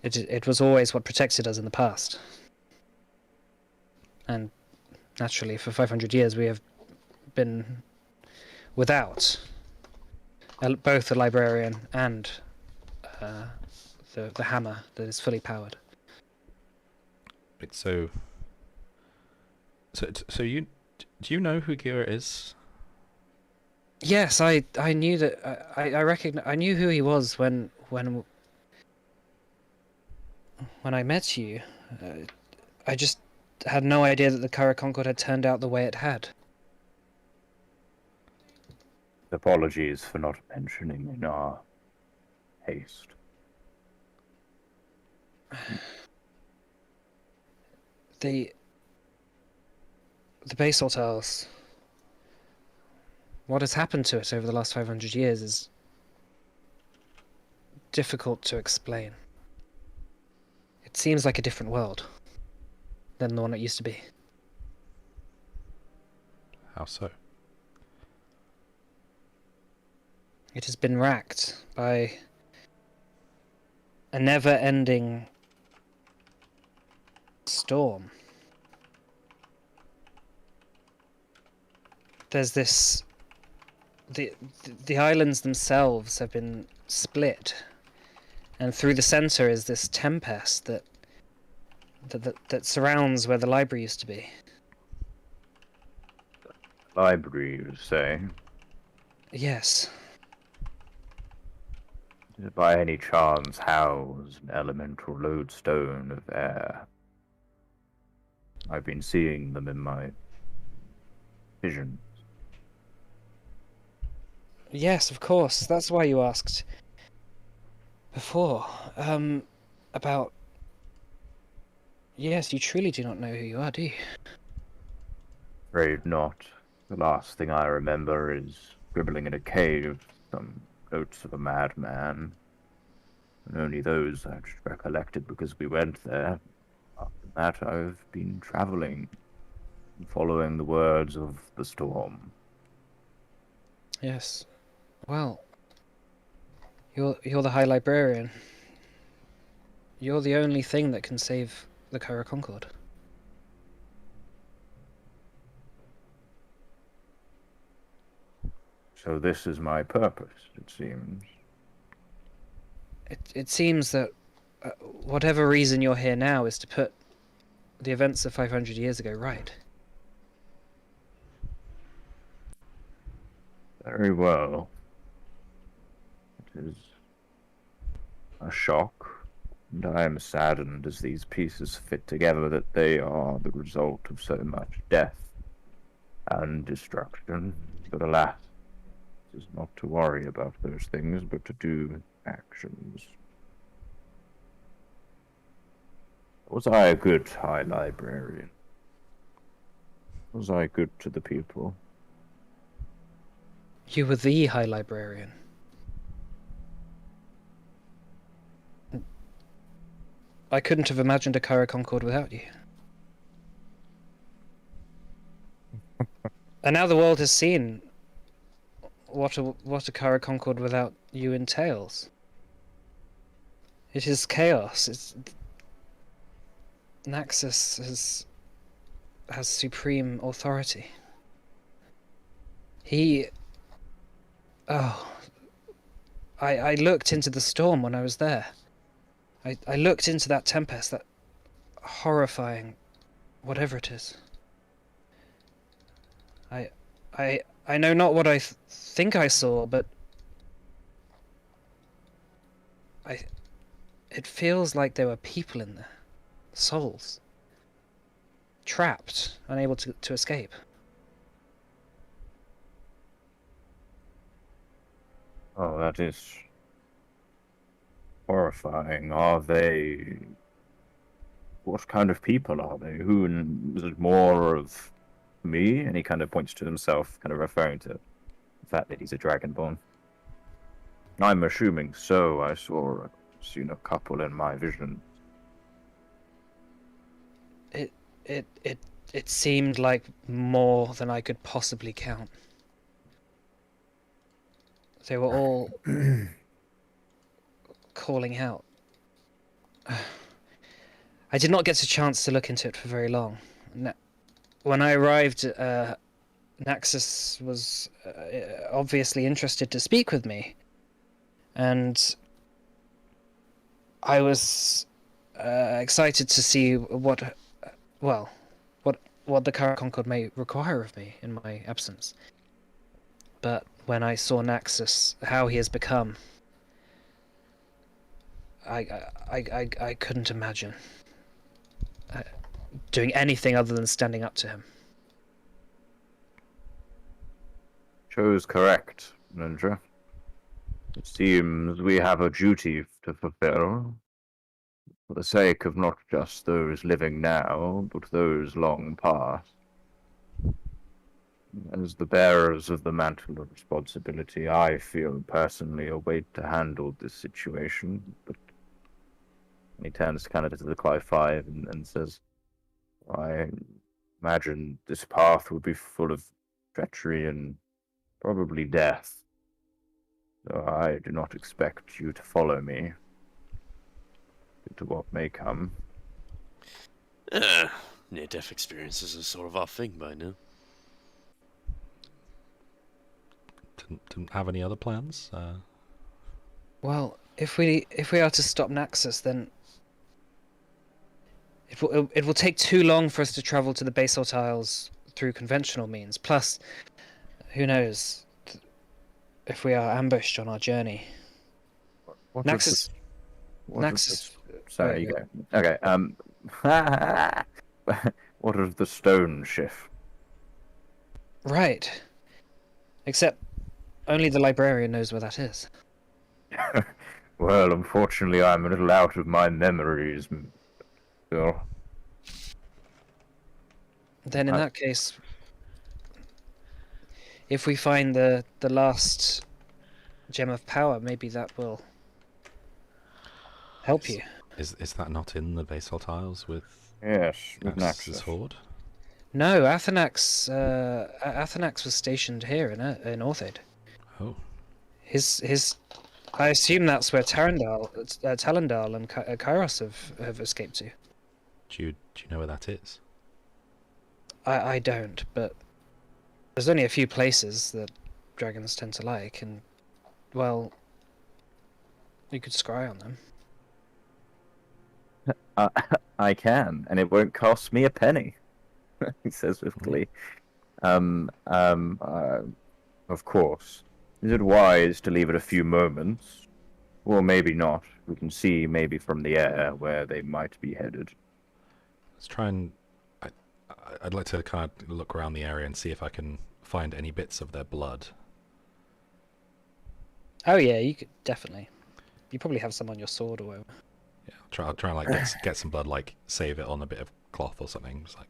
[SPEAKER 1] It was always what protected us in the past. And naturally, for 500 years, we have been without both the librarian and the hammer that is fully powered.
[SPEAKER 4] So you do you know who Gira is?
[SPEAKER 1] Yes, I knew that. I knew who he was when I met you. I just had no idea that the Kyra Concord had turned out the way it had.
[SPEAKER 5] Apologies for not mentioning in our haste.
[SPEAKER 1] The basalt house. What has happened to it over the last 500 years is difficult to explain. It seems like a different world than the one it used to be.
[SPEAKER 4] How so?
[SPEAKER 1] It has been racked by a never-ending storm. There's this... The islands themselves have been split, and through the center is this tempest that surrounds where the library used to be.
[SPEAKER 5] Library, you say?
[SPEAKER 1] Yes.
[SPEAKER 5] Does it by any chance house an elemental lodestone of air? I've been seeing them in my vision.
[SPEAKER 1] Yes, of course. That's why you asked before. About... Yes, you truly do not know who you are, do you?
[SPEAKER 5] Afraid not. The last thing I remember is scribbling in a cave some notes of a madman. And only those I just recollected because we went there. After that, I've been traveling, following the words of the storm.
[SPEAKER 1] Yes. Well, you're the High Librarian. You're the only thing that can save the Kyra Concord.
[SPEAKER 5] So this is my purpose, it seems.
[SPEAKER 1] It seems that whatever reason you're here now is to put the events of 500 years ago right.
[SPEAKER 5] Very well. It is a shock, and I am saddened as these pieces fit together that they are the result of so much death and destruction. But alas, it is not to worry about those things, but to do actions. Was I a good High Librarian? Was I good to the people?
[SPEAKER 1] You were the High Librarian. I couldn't have imagined a Kyra Concord without you. And now the world has seen what a Kyra Concord without you entails. It is chaos. Naxos has supreme authority. I looked into the storm when I was there. I looked into that tempest, that horrifying, whatever it is. I know not what I think I saw, but it feels like there were people in there, souls, trapped, unable to escape.
[SPEAKER 5] Oh, that is horrifying. Are they... What kind of people are they? Who is it more of me? And he kind of points to himself, kind of referring to the fact that he's a dragonborn. I'm assuming so. I seen a couple in my vision.
[SPEAKER 1] It seemed like more than I could possibly count. They were all calling out. I did not get a chance to look into it for very long. When I arrived, Naxos was obviously interested to speak with me, and I was excited to see what the Kyra Concord may require of me in my absence. But when I saw Naxos, how he has become, I couldn't imagine doing anything other than standing up to him.
[SPEAKER 5] Chose correct, Ninja. It seems we have a duty to fulfill, for the sake of not just those living now, but those long past. As the bearers of the mantle of responsibility, I feel personally a weight to handle this situation, but he turns kind of to the Clive Five and says, I imagine this path would be full of treachery and probably death. So I do not expect you to follow me. to what may come.
[SPEAKER 2] Near-death experiences are sort of our thing by now.
[SPEAKER 4] Didn't have any other plans.
[SPEAKER 1] Well, if we are to stop Naxos, then it will take too long for us to travel to the Basalt Isles through conventional means. Plus, who knows if we are ambushed on our journey.
[SPEAKER 5] What
[SPEAKER 1] Naxos.
[SPEAKER 5] Sorry,
[SPEAKER 1] Wait,
[SPEAKER 5] you go. Okay. What of the stone shift?
[SPEAKER 1] Right. Except only the librarian knows where that is.
[SPEAKER 5] Well, unfortunately, I'm a little out of my memories. Bill.
[SPEAKER 1] Then in that case, if we find the last gem of power, maybe that will help you.
[SPEAKER 4] Is that not in the Basalt Isles with
[SPEAKER 5] Yes, with
[SPEAKER 4] Naxxus'
[SPEAKER 5] Naxxus.
[SPEAKER 4] horde?
[SPEAKER 1] No, Athanax was stationed here in Orthid.
[SPEAKER 4] Oh,
[SPEAKER 1] His I assume that's where Talendal and Kairos have escaped to.
[SPEAKER 4] do you know where that is?
[SPEAKER 1] I don't, but there's only a few places that dragons tend to like, and well, you could scry on them.
[SPEAKER 5] I can, and it won't cost me a penny. He says with glee. Of course. Is it wise to leave it a few moments? Or maybe not. We can see maybe from the air where they might be headed.
[SPEAKER 4] Let's try and... I'd like to kind of look around the area and see if I can find any bits of their blood.
[SPEAKER 1] Oh yeah, you could definitely. You probably have some on your sword or whatever.
[SPEAKER 4] Yeah, I'll try and like get some blood, like save it on a bit of cloth or something. It's like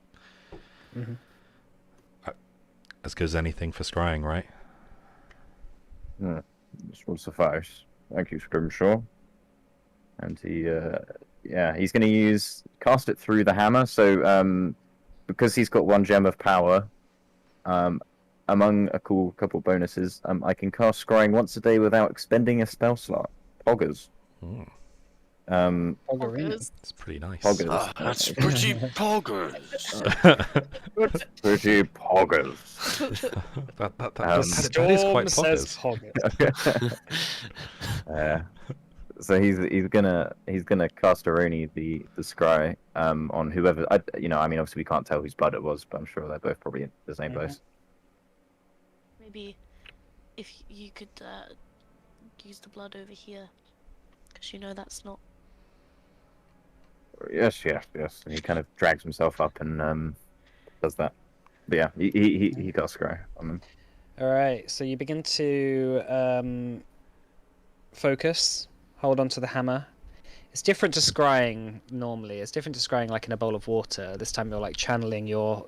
[SPEAKER 4] as good as anything for scrying, right?
[SPEAKER 5] This will suffice. Thank you, Scrimshaw. And he's going to cast it through the hammer. So, because he's got one gem of power, among a cool couple bonuses, I can cast scrying once a day without expending a spell slot. Poggers.
[SPEAKER 4] Mm,
[SPEAKER 6] Poggers.
[SPEAKER 4] it's pretty nice.
[SPEAKER 5] Poggers.
[SPEAKER 2] Ah, that's pretty poggers.
[SPEAKER 5] Pretty poggers.
[SPEAKER 4] that is quite poggers.
[SPEAKER 5] So he's gonna cast Aroni the scry on whoever I mean obviously we can't tell whose blood it was, but I'm sure they're both probably in the same place.
[SPEAKER 6] Maybe if you could use the blood over here, because you know that's not.
[SPEAKER 5] Yes. And he kind of drags himself up and does that. But yeah, he got scry on them.
[SPEAKER 1] All right, so you begin to focus, hold on to the hammer. It's different to scrying normally. It's different to scrying like in a bowl of water. This time you're like channeling your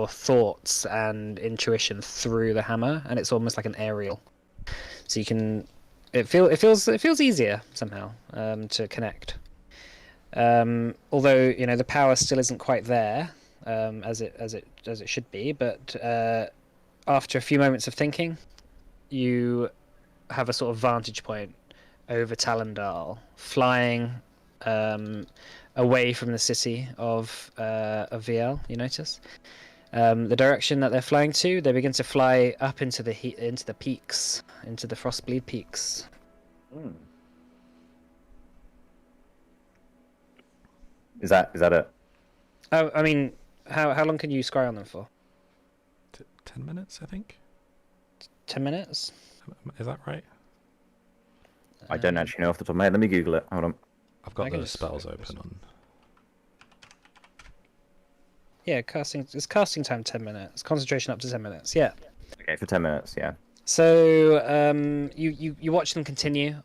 [SPEAKER 1] thoughts and intuition through the hammer, and it's almost like an aerial. So you can. It feels easier somehow to connect. Although the power still isn't quite there as it should be, but after a few moments of thinking, you have a sort of vantage point over Talendal, flying away from the city of Vielle. You notice the direction that they're flying to. They begin to fly up into the peaks, into the Frostbleed peaks.
[SPEAKER 5] Is that it?
[SPEAKER 1] Oh, I mean, how long can you scry on them for?
[SPEAKER 4] 10 minutes, I think.
[SPEAKER 1] 10 minutes?
[SPEAKER 4] Is that right?
[SPEAKER 5] I don't actually know off the top of my head. Let me Google it. Hold on.
[SPEAKER 4] I've got
[SPEAKER 1] I can
[SPEAKER 4] those
[SPEAKER 1] just
[SPEAKER 4] spells
[SPEAKER 1] focus.
[SPEAKER 4] open on.
[SPEAKER 1] Yeah, it's casting time 10 minutes. Concentration up to 10 minutes. Yeah.
[SPEAKER 5] Okay, for 10 minutes. Yeah.
[SPEAKER 1] So you watch them continue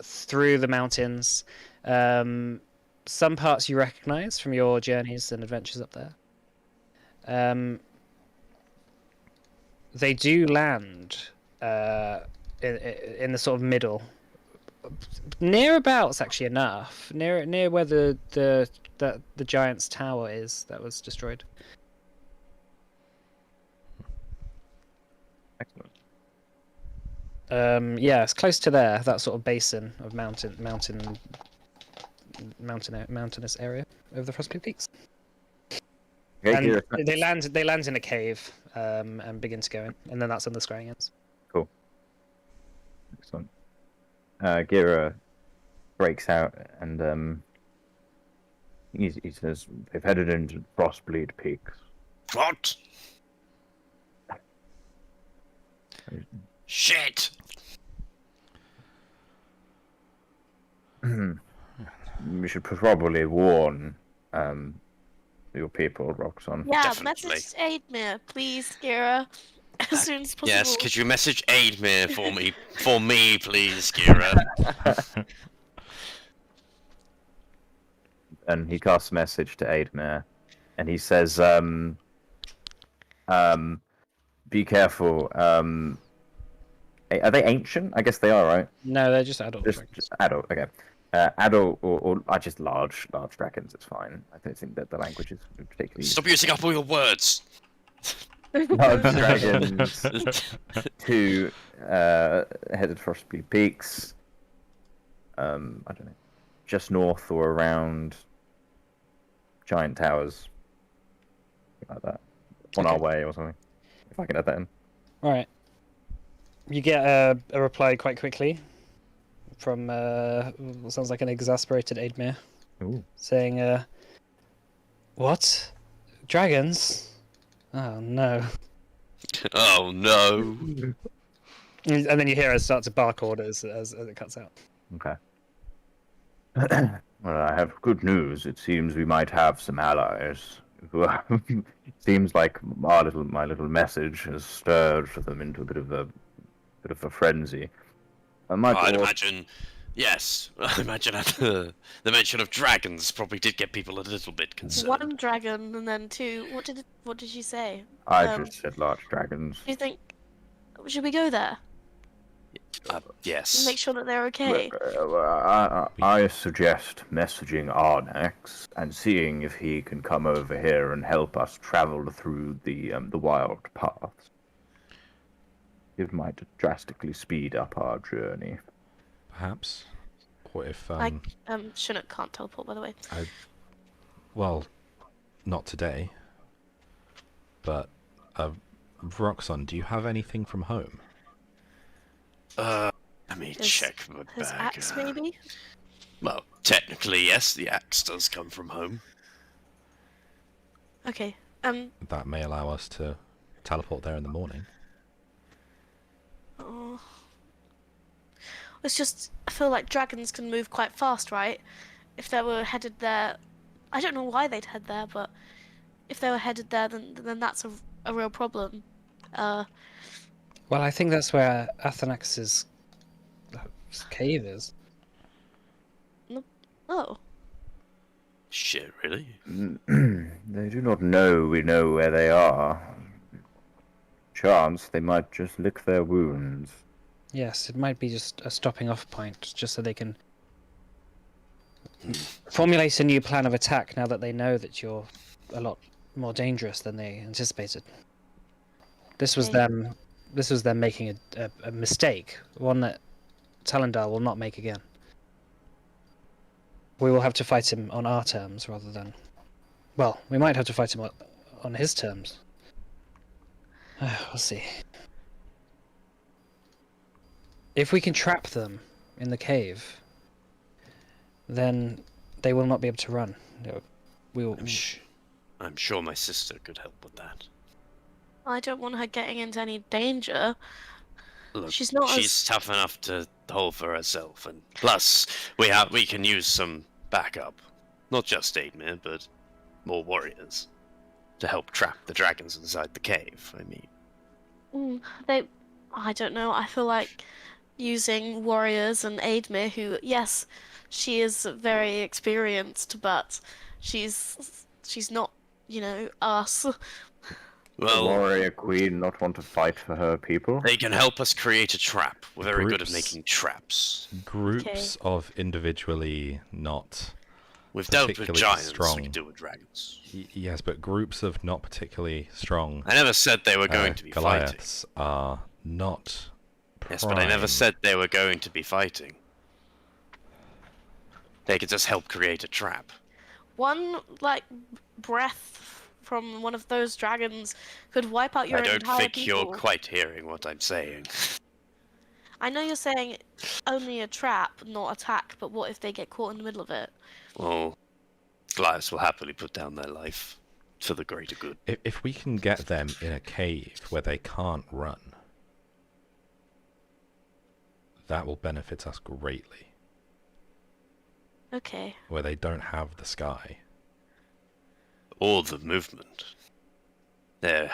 [SPEAKER 1] through the mountains. Some parts you recognize from your journeys and adventures up there. They do land in the sort of middle. Nearabouts actually enough. Near where the giant's tower is that was destroyed.
[SPEAKER 5] Excellent.
[SPEAKER 1] Yeah, it's close to there. That sort of basin of mountain mountainous area over the Frostpeak Peaks.
[SPEAKER 5] Okay,
[SPEAKER 1] And
[SPEAKER 5] Gira,
[SPEAKER 1] they land in a cave and begin to go in, and then that's when the scrying ends.
[SPEAKER 5] excellent. Gira breaks out and he says, "They've headed into Frostbleed Peaks."
[SPEAKER 2] What? Shit!
[SPEAKER 5] We should probably warn your people, Roxon.
[SPEAKER 6] Yeah,
[SPEAKER 2] Definitely.
[SPEAKER 6] message Aidmere, please, Gira, as soon as possible.
[SPEAKER 2] Yes, could you message Aidmere for me, please, Kira?
[SPEAKER 5] And he casts a message to Aidmere, and he says, "Be careful. Are they ancient? I guess they are, right?
[SPEAKER 1] No, they're just adult
[SPEAKER 5] Just,
[SPEAKER 1] dragons.
[SPEAKER 5] just adult. Okay. Adult or just large dragons. It's fine. I don't think that the language is particularly.
[SPEAKER 2] Stop using up all your words.
[SPEAKER 5] Large dragons to headed for Frostbleed Peaks. I don't know, just north or around Giant Towers, something like that. On our
[SPEAKER 1] Okay.
[SPEAKER 5] way or something. If I can add that in.
[SPEAKER 1] All right. You get a reply quite quickly from what sounds like an exasperated Aidmere,
[SPEAKER 5] Ooh.
[SPEAKER 1] saying, "What? Dragons? Oh no!"
[SPEAKER 2] Oh no.
[SPEAKER 1] And then you hear her start to bark orders as it cuts out.
[SPEAKER 5] Okay. Well, I have good news. It seems we might have some allies. It seems like my little message has stirred them into a bit of a frenzy. I might
[SPEAKER 2] I'd
[SPEAKER 5] also-
[SPEAKER 2] imagine. Yes, I imagine the mention of dragons probably did get people a little bit concerned.
[SPEAKER 6] One dragon and then two. What did she say?
[SPEAKER 5] I just said large dragons.
[SPEAKER 6] Do you think should we go there?
[SPEAKER 2] Yes.
[SPEAKER 6] Make sure that they're okay.
[SPEAKER 5] I suggest messaging Arnex and seeing if he can come over here and help us travel through the wild paths. It might drastically speed up our journey.
[SPEAKER 4] Perhaps. What if
[SPEAKER 6] Chinook can't teleport, by the way.
[SPEAKER 4] well, not today. But Roxon, do you have anything from home?
[SPEAKER 2] Let me check my
[SPEAKER 6] His
[SPEAKER 2] bag.
[SPEAKER 6] axe, maybe.
[SPEAKER 2] Well, technically, yes, the axe does come from home.
[SPEAKER 6] Okay.
[SPEAKER 4] That may allow us to teleport there in the morning.
[SPEAKER 6] Oh. It's just I feel like dragons can move quite fast, right? If they were headed there, I don't know why they'd head there, but if they were headed there, then that's a real problem.
[SPEAKER 1] Well, I think that's where Athanax's cave is.
[SPEAKER 6] Oh.
[SPEAKER 2] Shit, really?
[SPEAKER 5] They do not know we know where they are. Chance they might just lick their wounds.
[SPEAKER 1] Yes, it might be just a stopping off point, just so they can formulate a new plan of attack now that they know that you're a lot more dangerous than they anticipated. This was
[SPEAKER 6] Okay.
[SPEAKER 1] them making a mistake, one that Talendar will not make again. We will have to fight him on our terms rather than... Well, we might have to fight him on his terms. We'll see. If we can trap them in the cave, then they will not be able to run. We will...
[SPEAKER 2] I'm sure my sister could help with that.
[SPEAKER 6] I don't want her getting into any danger.
[SPEAKER 2] Look,
[SPEAKER 6] She's not
[SPEAKER 2] she's tough enough to hold for herself, and plus we can use some backup, not just Aidmere, but more warriors to help trap the dragons inside the cave. I mean,
[SPEAKER 6] I don't know. I feel like using warriors and Aidmere, who, yes, she is very experienced, but she's not, us.
[SPEAKER 5] The
[SPEAKER 2] well,
[SPEAKER 5] warrior queen not want to fight for her people.
[SPEAKER 2] they can help us create a trap. We're very good at
[SPEAKER 4] Groups.
[SPEAKER 2] making traps.
[SPEAKER 4] Groups of individually not...
[SPEAKER 2] We've dealt with
[SPEAKER 4] particularly
[SPEAKER 2] giants.
[SPEAKER 4] strong.
[SPEAKER 2] We can deal with dragons.
[SPEAKER 4] Yes, but groups of not particularly strong
[SPEAKER 2] I never said they were going to be fighting.
[SPEAKER 4] Goliaths are not
[SPEAKER 2] Yes, but I never
[SPEAKER 4] prime.
[SPEAKER 2] said they were going to be fighting. They could just help create a trap.
[SPEAKER 6] One like breath from one of those dragons could wipe out your
[SPEAKER 2] I don't
[SPEAKER 6] entire
[SPEAKER 2] think
[SPEAKER 6] people.
[SPEAKER 2] you're quite hearing what I'm saying.
[SPEAKER 6] I know you're saying only a trap, not attack, but what if they get caught in the middle of it?
[SPEAKER 2] Well, Goliaths will happily put down their life for the greater good.
[SPEAKER 4] If we can get them in a cave where they can't run, that will benefit us greatly.
[SPEAKER 6] Okay.
[SPEAKER 4] Where they don't have the sky.
[SPEAKER 2] Or the movement. They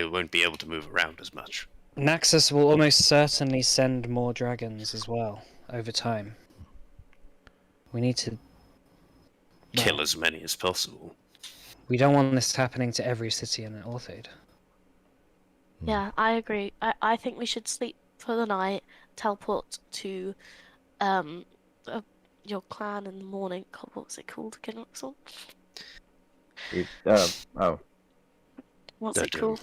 [SPEAKER 2] won't be able to move around as much.
[SPEAKER 1] Naxos will almost certainly send more dragons as well over time. We need to
[SPEAKER 2] Kill as many as possible.
[SPEAKER 1] We don't want this happening to every city in Orthade.
[SPEAKER 6] Yeah, I agree. I think we should sleep for the night, teleport to your clan in the morning. God, what was it called again, Ruxel? What's it called?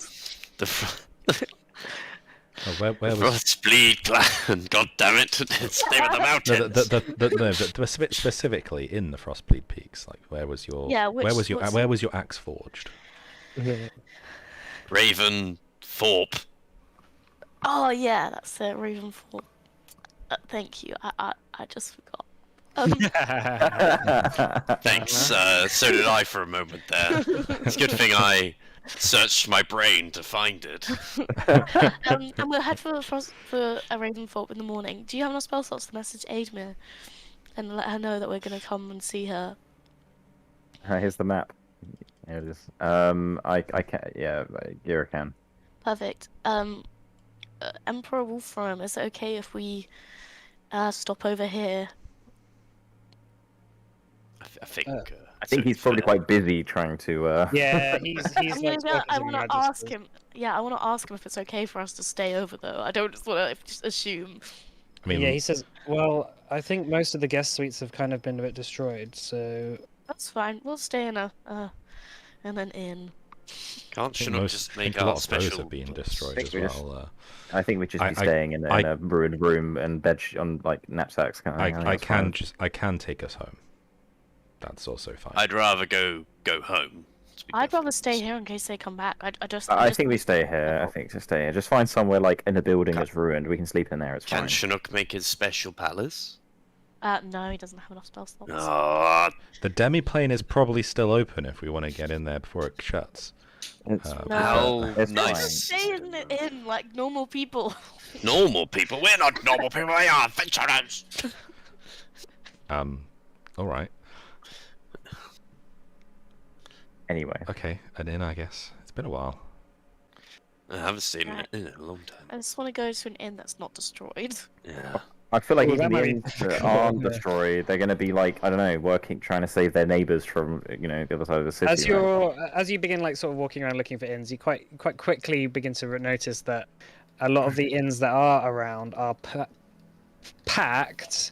[SPEAKER 4] Where was
[SPEAKER 2] Frostbleed Clan? God damn it! It's there in the mountains.
[SPEAKER 4] no, specifically in the Frostbleed Peaks. Like, where was your where was your axe forged?
[SPEAKER 2] Raven Thorpe.
[SPEAKER 6] Oh yeah, that's it, Ravenfall. Thank you. I just forgot.
[SPEAKER 2] Thanks. So did I for a moment there. It's a good thing I searched my brain to find it.
[SPEAKER 6] And we'll head for a Raventhorpe in the morning. Do you have enough spell slots to message Aidmir and let her know that we're gonna come and see her?
[SPEAKER 5] Here's the map. Here it is. I can. Yeah, Gira can.
[SPEAKER 6] Perfect. Emperor Wolfram, is it okay if we stop over here?
[SPEAKER 2] I think.
[SPEAKER 5] I think he's probably quite busy trying to.
[SPEAKER 1] Yeah, he's
[SPEAKER 6] I want to ask him. Yeah, I want to ask him if it's okay for us to stay over, though. I don't just want to just assume.
[SPEAKER 4] I mean,
[SPEAKER 1] yeah, he says. Well, I think most of the guest suites have kind of been a bit destroyed, so
[SPEAKER 6] That's fine. We'll stay in an inn.
[SPEAKER 2] Can't Chinook just make
[SPEAKER 4] a
[SPEAKER 2] our
[SPEAKER 4] lot of those
[SPEAKER 2] special?
[SPEAKER 4] are being destroyed as well.
[SPEAKER 5] I think we'd just be staying in a ruined room and bed on like knapsacks kind of thing.
[SPEAKER 4] I can take us home. That's also fine.
[SPEAKER 2] I'd rather go home.
[SPEAKER 6] I'd rather stay here in case they come back.
[SPEAKER 5] I think we stay here. I think to stay here. Just find somewhere like in a building that's ruined. We can sleep in there. It's
[SPEAKER 2] Can
[SPEAKER 5] fine.
[SPEAKER 2] Chinook make his special palace?
[SPEAKER 6] No, he doesn't have enough spell slots.
[SPEAKER 2] Oh,
[SPEAKER 4] The demiplane is probably still open if we want to get in there before it shuts.
[SPEAKER 5] It's,
[SPEAKER 2] how
[SPEAKER 5] it's
[SPEAKER 2] nice.
[SPEAKER 6] Stay in the inn like normal people.
[SPEAKER 2] Normal people? We're not normal people. We are adventurers.
[SPEAKER 4] All right.
[SPEAKER 5] Anyway.
[SPEAKER 4] Okay, an inn, I guess. It's been a while.
[SPEAKER 2] I haven't seen
[SPEAKER 6] Right.
[SPEAKER 2] it in a long time.
[SPEAKER 6] I just want to go to an inn that's not destroyed.
[SPEAKER 2] Yeah.
[SPEAKER 5] I feel like
[SPEAKER 1] Well,
[SPEAKER 5] even
[SPEAKER 1] that
[SPEAKER 5] the
[SPEAKER 1] might be
[SPEAKER 5] inns that
[SPEAKER 1] difficult,
[SPEAKER 5] aren't
[SPEAKER 1] yeah.
[SPEAKER 5] destroyed, they're going to be like, I don't know, trying to save their neighbours from, the other side of the city.
[SPEAKER 1] As you begin like sort of walking around looking for inns, you quite quickly begin to notice that a lot of the inns that are around are packed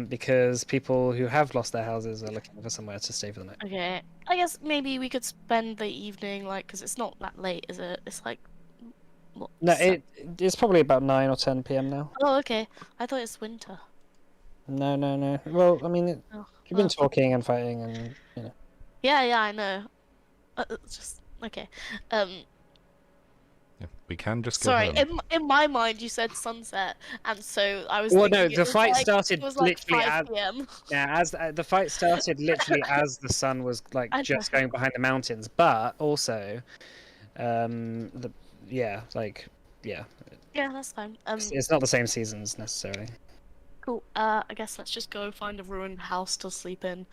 [SPEAKER 1] because people who have lost their houses are looking for somewhere to stay for the night.
[SPEAKER 6] Okay, I guess maybe we could spend the evening because it's not that late, is it? It's like what?
[SPEAKER 1] No, it's probably about 9 or 10 p.m. now.
[SPEAKER 6] Oh, okay. I thought it's winter.
[SPEAKER 1] No. Well, I mean, you've been talking and fighting, and you know.
[SPEAKER 6] Yeah, I know. It's just okay.
[SPEAKER 4] Yeah, we can just go
[SPEAKER 6] Sorry,
[SPEAKER 4] home.
[SPEAKER 6] in my mind you said sunset, and so I was.
[SPEAKER 1] Well,
[SPEAKER 6] thinking
[SPEAKER 1] no,
[SPEAKER 6] it
[SPEAKER 1] the
[SPEAKER 6] was
[SPEAKER 1] fight
[SPEAKER 6] like,
[SPEAKER 1] started
[SPEAKER 6] it was like
[SPEAKER 1] literally
[SPEAKER 6] 5 p.m.
[SPEAKER 1] Yeah, as the fight started literally as the sun was like
[SPEAKER 6] I
[SPEAKER 1] just
[SPEAKER 6] know.
[SPEAKER 1] going behind the mountains, but also, yeah,
[SPEAKER 6] Yeah, that's fine.
[SPEAKER 1] it's not the same seasons necessarily.
[SPEAKER 6] Cool. I guess let's just go find a ruined house to sleep in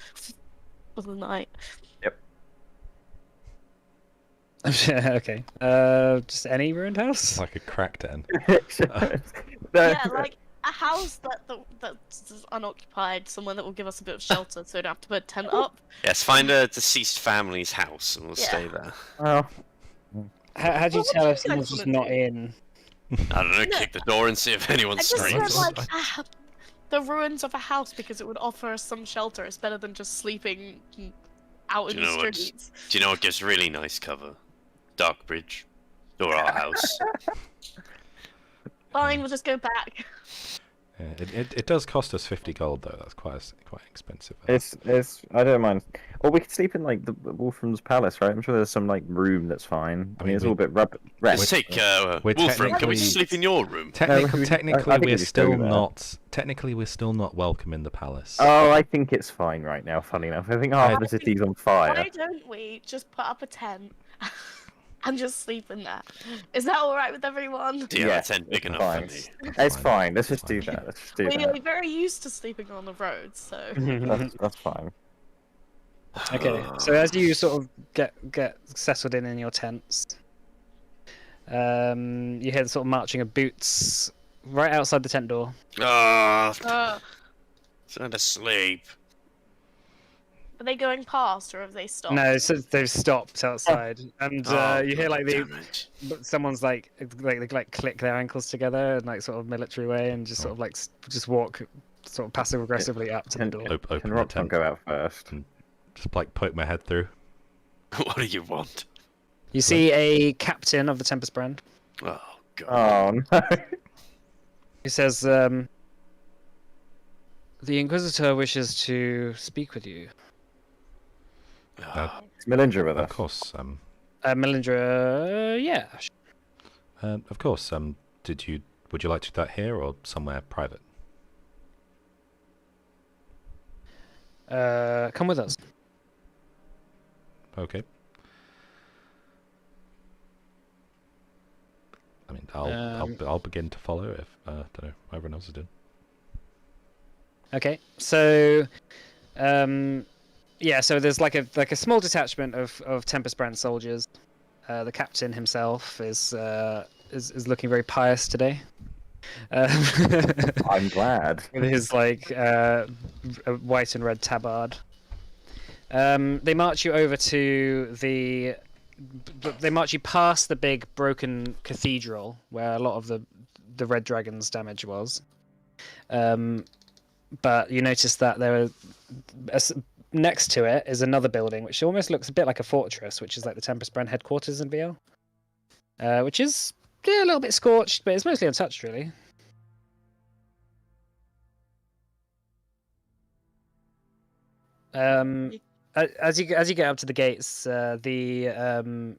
[SPEAKER 6] for the night.
[SPEAKER 1] Okay. Just any ruined house.
[SPEAKER 4] Like a crack den.
[SPEAKER 6] Yeah, like a house that's unoccupied, someone that will give us a bit of shelter, so we don't have to put a tent up.
[SPEAKER 2] Yes, find a deceased family's house and we'll
[SPEAKER 6] Yeah.
[SPEAKER 2] stay there.
[SPEAKER 5] Well,
[SPEAKER 1] How do you
[SPEAKER 6] Well, what
[SPEAKER 1] tell
[SPEAKER 6] do
[SPEAKER 1] if
[SPEAKER 6] you
[SPEAKER 1] someone's
[SPEAKER 6] guys
[SPEAKER 1] just
[SPEAKER 6] wanna
[SPEAKER 1] not
[SPEAKER 6] do?
[SPEAKER 1] in?
[SPEAKER 2] I don't know,
[SPEAKER 6] No.
[SPEAKER 2] kick the door and see if
[SPEAKER 6] I
[SPEAKER 2] anyone's
[SPEAKER 6] just
[SPEAKER 2] strange.
[SPEAKER 6] said like the ruins of a house because it would offer us some shelter. It's better than just sleeping out in
[SPEAKER 2] Do you
[SPEAKER 6] the
[SPEAKER 2] know what?
[SPEAKER 6] streets.
[SPEAKER 2] Do you know what gives really nice cover? Darkbridge. Or our house.
[SPEAKER 6] Fine, we'll just go back.
[SPEAKER 4] It does cost us 50 gold though. That's quite expensive.
[SPEAKER 5] It's I don't mind. Or we could sleep in like the Wolfram's palace, right? I'm sure there's some like room that's fine. I mean, it's all a bit
[SPEAKER 2] Let's
[SPEAKER 5] rest.
[SPEAKER 2] take
[SPEAKER 4] we're
[SPEAKER 2] Wolfram. Can we
[SPEAKER 4] technically-
[SPEAKER 2] sleep in your room?
[SPEAKER 4] Technically,
[SPEAKER 5] I think we
[SPEAKER 4] we're
[SPEAKER 5] just
[SPEAKER 4] still
[SPEAKER 5] go there.
[SPEAKER 4] not. Technically, we're still not welcome in the palace.
[SPEAKER 5] Oh, I think it's fine right now. Funny enough, I think half the city's on fire.
[SPEAKER 6] Why don't we just put up a tent and just sleep in there? Is that all right with everyone?
[SPEAKER 2] Yeah,
[SPEAKER 5] Yeah,
[SPEAKER 2] a tent big enough
[SPEAKER 5] fine.
[SPEAKER 2] for me.
[SPEAKER 5] It's fine. Let's just do that. Let's just do
[SPEAKER 6] We're
[SPEAKER 5] that.
[SPEAKER 6] very used to sleeping on the road, so.
[SPEAKER 5] That's fine.
[SPEAKER 1] Okay, so as you sort of get settled in your tents, you hear the sort of marching of boots right outside the tent door.
[SPEAKER 2] Ah, trying to sleep.
[SPEAKER 6] Are they going past, or have they stopped?
[SPEAKER 1] No, so they've stopped outside, and you hear like
[SPEAKER 2] damn it.
[SPEAKER 1] someone's like they like click their ankles together in like sort of military way, and just sort of like just walk sort of passive aggressively up to the door.
[SPEAKER 4] Open
[SPEAKER 5] Can
[SPEAKER 4] the
[SPEAKER 5] Roxanne
[SPEAKER 4] tent.
[SPEAKER 5] go out first?
[SPEAKER 4] Just like poke my head through.
[SPEAKER 2] What do you want?
[SPEAKER 1] You see a captain of the Tempest brand
[SPEAKER 2] Oh god.
[SPEAKER 5] Oh no!
[SPEAKER 1] who says, "The Inquisitor wishes to speak with you."
[SPEAKER 2] Ah,
[SPEAKER 5] It's Melindra with
[SPEAKER 4] Of
[SPEAKER 5] us.
[SPEAKER 4] course.
[SPEAKER 1] Melindra, yeah.
[SPEAKER 4] Of course. Would you like to do that here or somewhere private?
[SPEAKER 1] Come with us.
[SPEAKER 4] Okay. I mean, I'll begin to follow if don't know what everyone else is doing.
[SPEAKER 1] Okay, so yeah, so there's like a small detachment of Tempest brand soldiers. The captain himself is looking very pious today.
[SPEAKER 5] I'm glad.
[SPEAKER 1] With his like white and red tabard. They march you over to they march you past the big broken cathedral where a lot of the Red Dragon's damage was. But you notice that next to it is another building which almost looks a bit like a fortress, which is like the Tempest brand headquarters in Vielle. Which is a little bit scorched, but it's mostly untouched, really. As you get up to the gates, the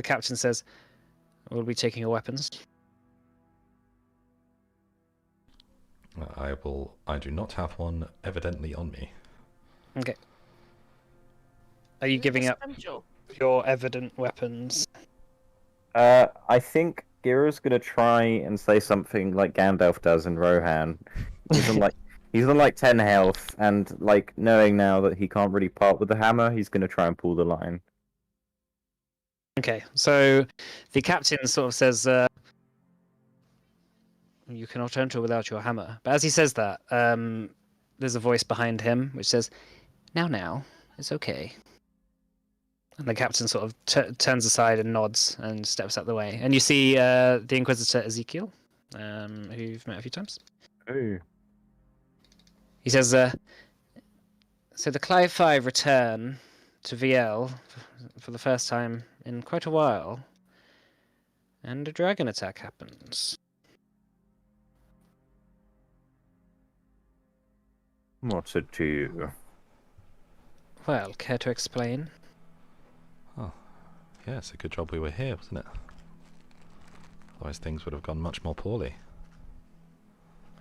[SPEAKER 1] captain says, "We'll be taking your weapons."
[SPEAKER 4] I do not have one evidently on me.
[SPEAKER 1] Okay. Are you giving up your evident weapons?
[SPEAKER 5] I think Gira's gonna try and say something like Gandalf does in Rohan. He's on like 10 health, and like knowing now that he can't really part with the hammer, he's gonna try and pull the line.
[SPEAKER 1] Okay, so the captain sort of says, "You cannot enter without your hammer." But as he says that, there's a voice behind him which says, "Now, it's okay." And the captain sort of turns aside and nods and steps out the way. And you see the Inquisitor Ezekiel, who you've met a few times.
[SPEAKER 5] Oh.
[SPEAKER 1] He says, "So the Clive 5 return to Vielle for the first time in quite a while, and a dragon attack happens."
[SPEAKER 5] What to do?
[SPEAKER 1] Well, care to explain?
[SPEAKER 4] Yeah, it's a good job we were here, wasn't it? Otherwise things would have gone much more poorly.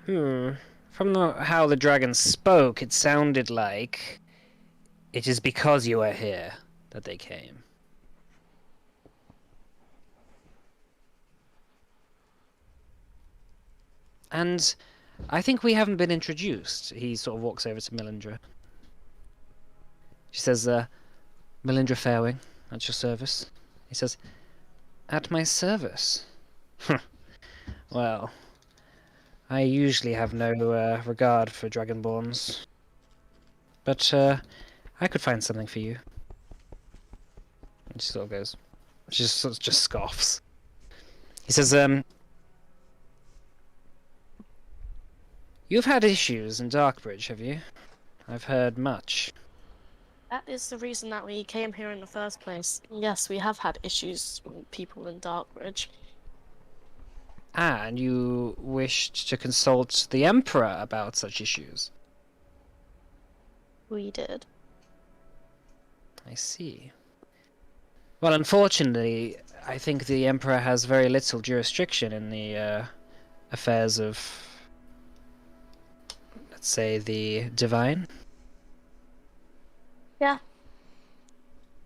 [SPEAKER 1] From how the dragon spoke, it sounded like it is because you are here that they came. And I think we haven't been introduced. He sort of walks over to Melindra. She says, "Melindra Fairwing, at your service." He says, "At my service?" Well, I usually have no regard for Dragonborns, but I could find something for you. And she sort of goes, she just scoffs. He says, "You've had issues in Darkbridge, have you? I've heard much."
[SPEAKER 6] That is the reason that we came here in the first place. Yes, we have had issues with people in Darkbridge.
[SPEAKER 1] And you wished to consult the Emperor about such issues.
[SPEAKER 6] We did.
[SPEAKER 1] I see. Well, unfortunately, I think the Emperor has very little jurisdiction in the affairs of, let's say, the divine.
[SPEAKER 6] Yeah.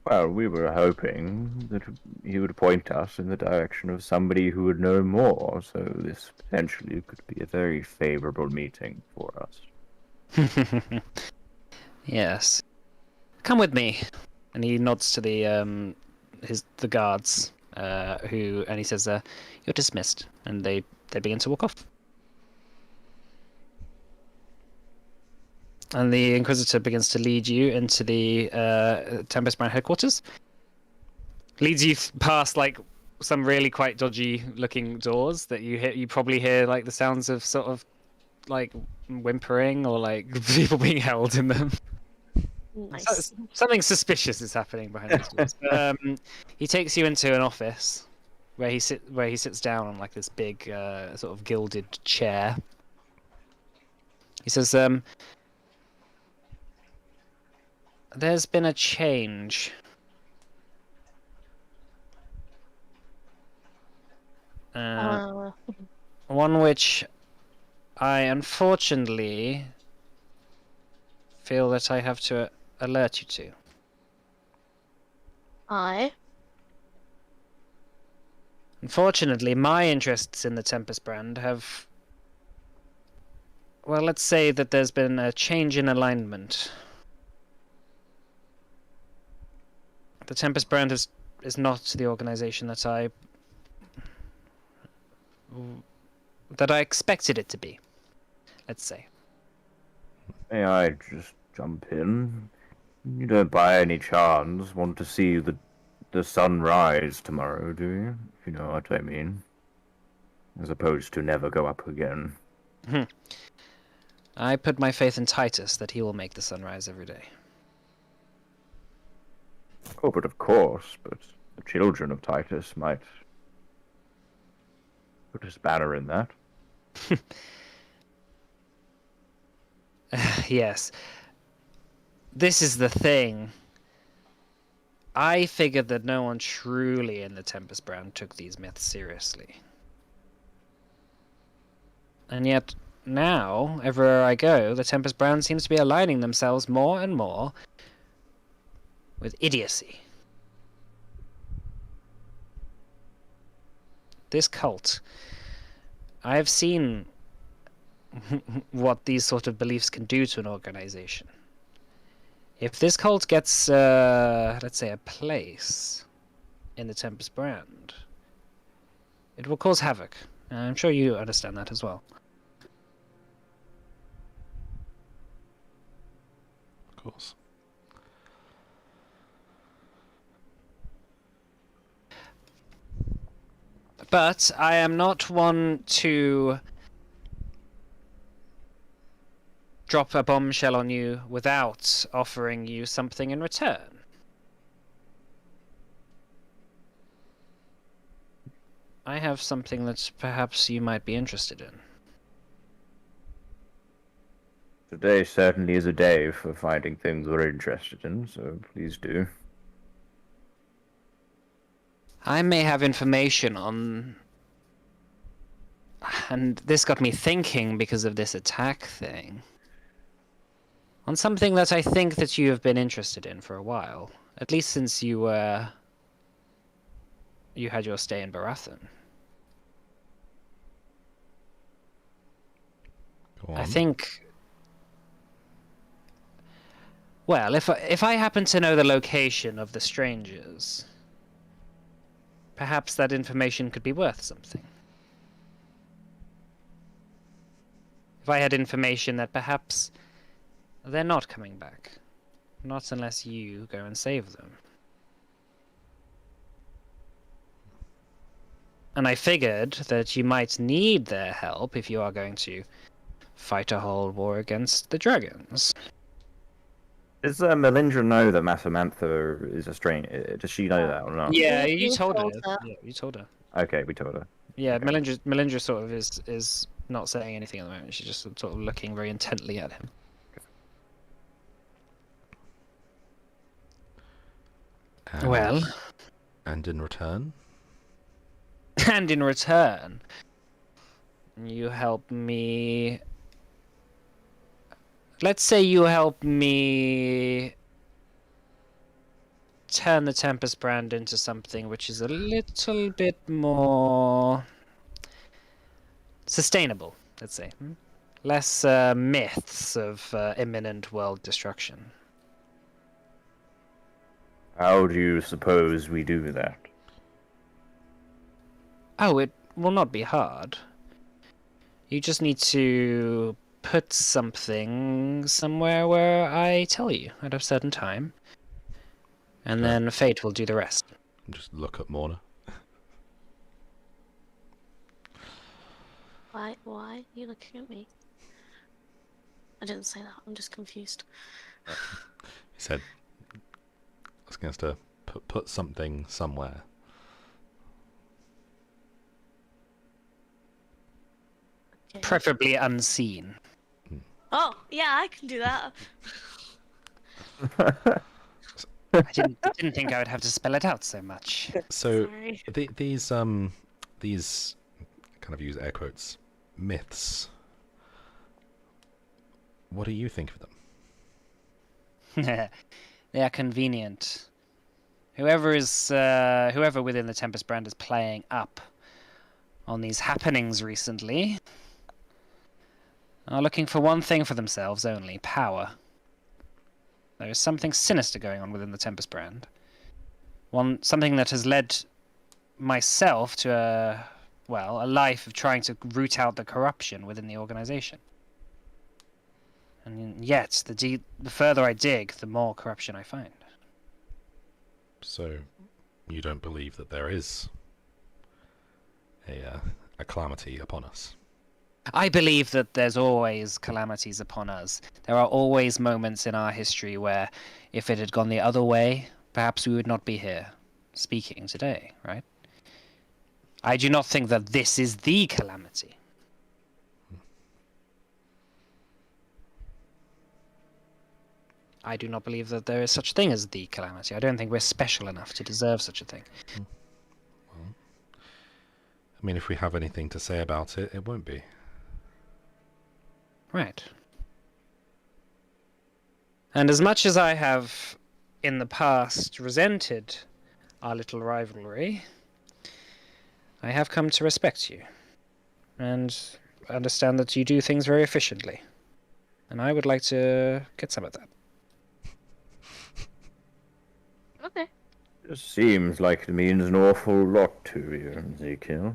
[SPEAKER 5] Well, we were hoping that he would point us in the direction of somebody who would know more, so this potentially could be a very favorable meeting for us.
[SPEAKER 1] Yes. Come with me. And he nods to the guards, and he says, "You're dismissed." And they begin to walk off. And the Inquisitor begins to lead you into the Tempest Brand headquarters. Leads you past like some really quite dodgy looking doors that you probably hear like the sounds of sort of like whimpering or like people being held in them.
[SPEAKER 6] Nice.
[SPEAKER 1] Something suspicious is happening behind these doors. He takes you into an office where he sits down on like this big sort of gilded chair. He says, "There's been a change. One which I unfortunately feel that I have to alert you to." Unfortunately, my interests in the Tempest brand have... Well, let's say that there's been a change in alignment. The Tempest brand is not the organization that I expected it to be, let's say.
[SPEAKER 5] May I just jump in? You don't by any chance want to see the sun rise tomorrow, do you? If you know what I mean. As opposed to never go up again.
[SPEAKER 1] I put my faith in Titus that he will make the sunrise every day.
[SPEAKER 5] Oh, but of course, but the children of Titus might put a spanner in that.
[SPEAKER 1] Yes. This is the thing. I figured that no one truly in the Tempest brand took these myths seriously. And yet, now, everywhere I go, the Tempest brand seems to be aligning themselves more and more with idiocy. This cult, I have seen what these sort of beliefs can do to an organization. If this cult gets, let's say, a place in the Tempest brand, it will cause havoc. I'm sure you understand that as well.
[SPEAKER 4] Of course.
[SPEAKER 1] But I am not one to drop a bombshell on you without offering you something in return. I have something that perhaps you might be interested in.
[SPEAKER 5] Today certainly is a day for finding things we're interested in, so please do.
[SPEAKER 1] I may have information on... And this got me thinking because of this attack thing. On something that I think that you have been interested in for a while. At least since you had your stay in Baratheon.
[SPEAKER 4] Go on.
[SPEAKER 1] I think... Well, if I happen to know the location of the strangers, perhaps that information could be worth something. If I had information that perhaps they're not coming back. Not unless you go and save them. And I figured that you might need their help if you are going to fight a whole war against the dragons.
[SPEAKER 5] Does Melindra know that Massamantha is a stranger? Does she know that or not?
[SPEAKER 1] Yeah,
[SPEAKER 6] We
[SPEAKER 1] you told her.
[SPEAKER 6] told her.
[SPEAKER 1] Yeah, you told her.
[SPEAKER 5] Okay, we told her.
[SPEAKER 1] Yeah, Melindra sort of is not saying anything at the moment. She's just sort of looking very intently at him.
[SPEAKER 4] And,
[SPEAKER 1] Well,
[SPEAKER 4] and in return,
[SPEAKER 1] and in return, you help me. Let's say you help me turn the Tempest brand into something which is a little bit more sustainable, let's say. Less myths of imminent world destruction.
[SPEAKER 5] How do you suppose we do that?
[SPEAKER 1] Oh, it will not be hard. You just need to put something somewhere where I tell you at a certain time. And
[SPEAKER 4] Okay.
[SPEAKER 1] then fate will do the rest.
[SPEAKER 4] just look at Morna.
[SPEAKER 6] Why are you looking at me? I didn't say that. I'm just confused.
[SPEAKER 4] He said, asking us to put something somewhere.
[SPEAKER 6] Okay.
[SPEAKER 1] Preferably unseen.
[SPEAKER 6] Oh, yeah, I can do that.
[SPEAKER 1] I didn't think I would have to spell it out so much.
[SPEAKER 4] So
[SPEAKER 6] Sorry.
[SPEAKER 4] these kind of use air quotes myths. What do you think of them?
[SPEAKER 1] They are convenient. Whoever within the Tempest brand is playing up on these happenings recently are looking for one thing for themselves only: power. There is something sinister going on within the Tempest brand. Something that has led myself to a life of trying to root out the corruption within the organization. And yet, the further I dig, the more corruption I find.
[SPEAKER 4] So you don't believe that there is a calamity upon us?
[SPEAKER 1] I believe that there's always calamities upon us. There are always moments in our history where, if it had gone the other way, perhaps we would not be here speaking today, right? I do not think that this is the calamity. I do not believe that there is such thing as the calamity. I don't think we're special enough to deserve such a thing.
[SPEAKER 4] Well, I mean, if we have anything to say about it, it won't be.
[SPEAKER 1] Right. And as much as I have, in the past, resented our little rivalry, I have come to respect you, and understand that you do things very efficiently. And I would like to get some of that.
[SPEAKER 6] Okay.
[SPEAKER 5] It seems like it means an awful lot to you, Ezekiel.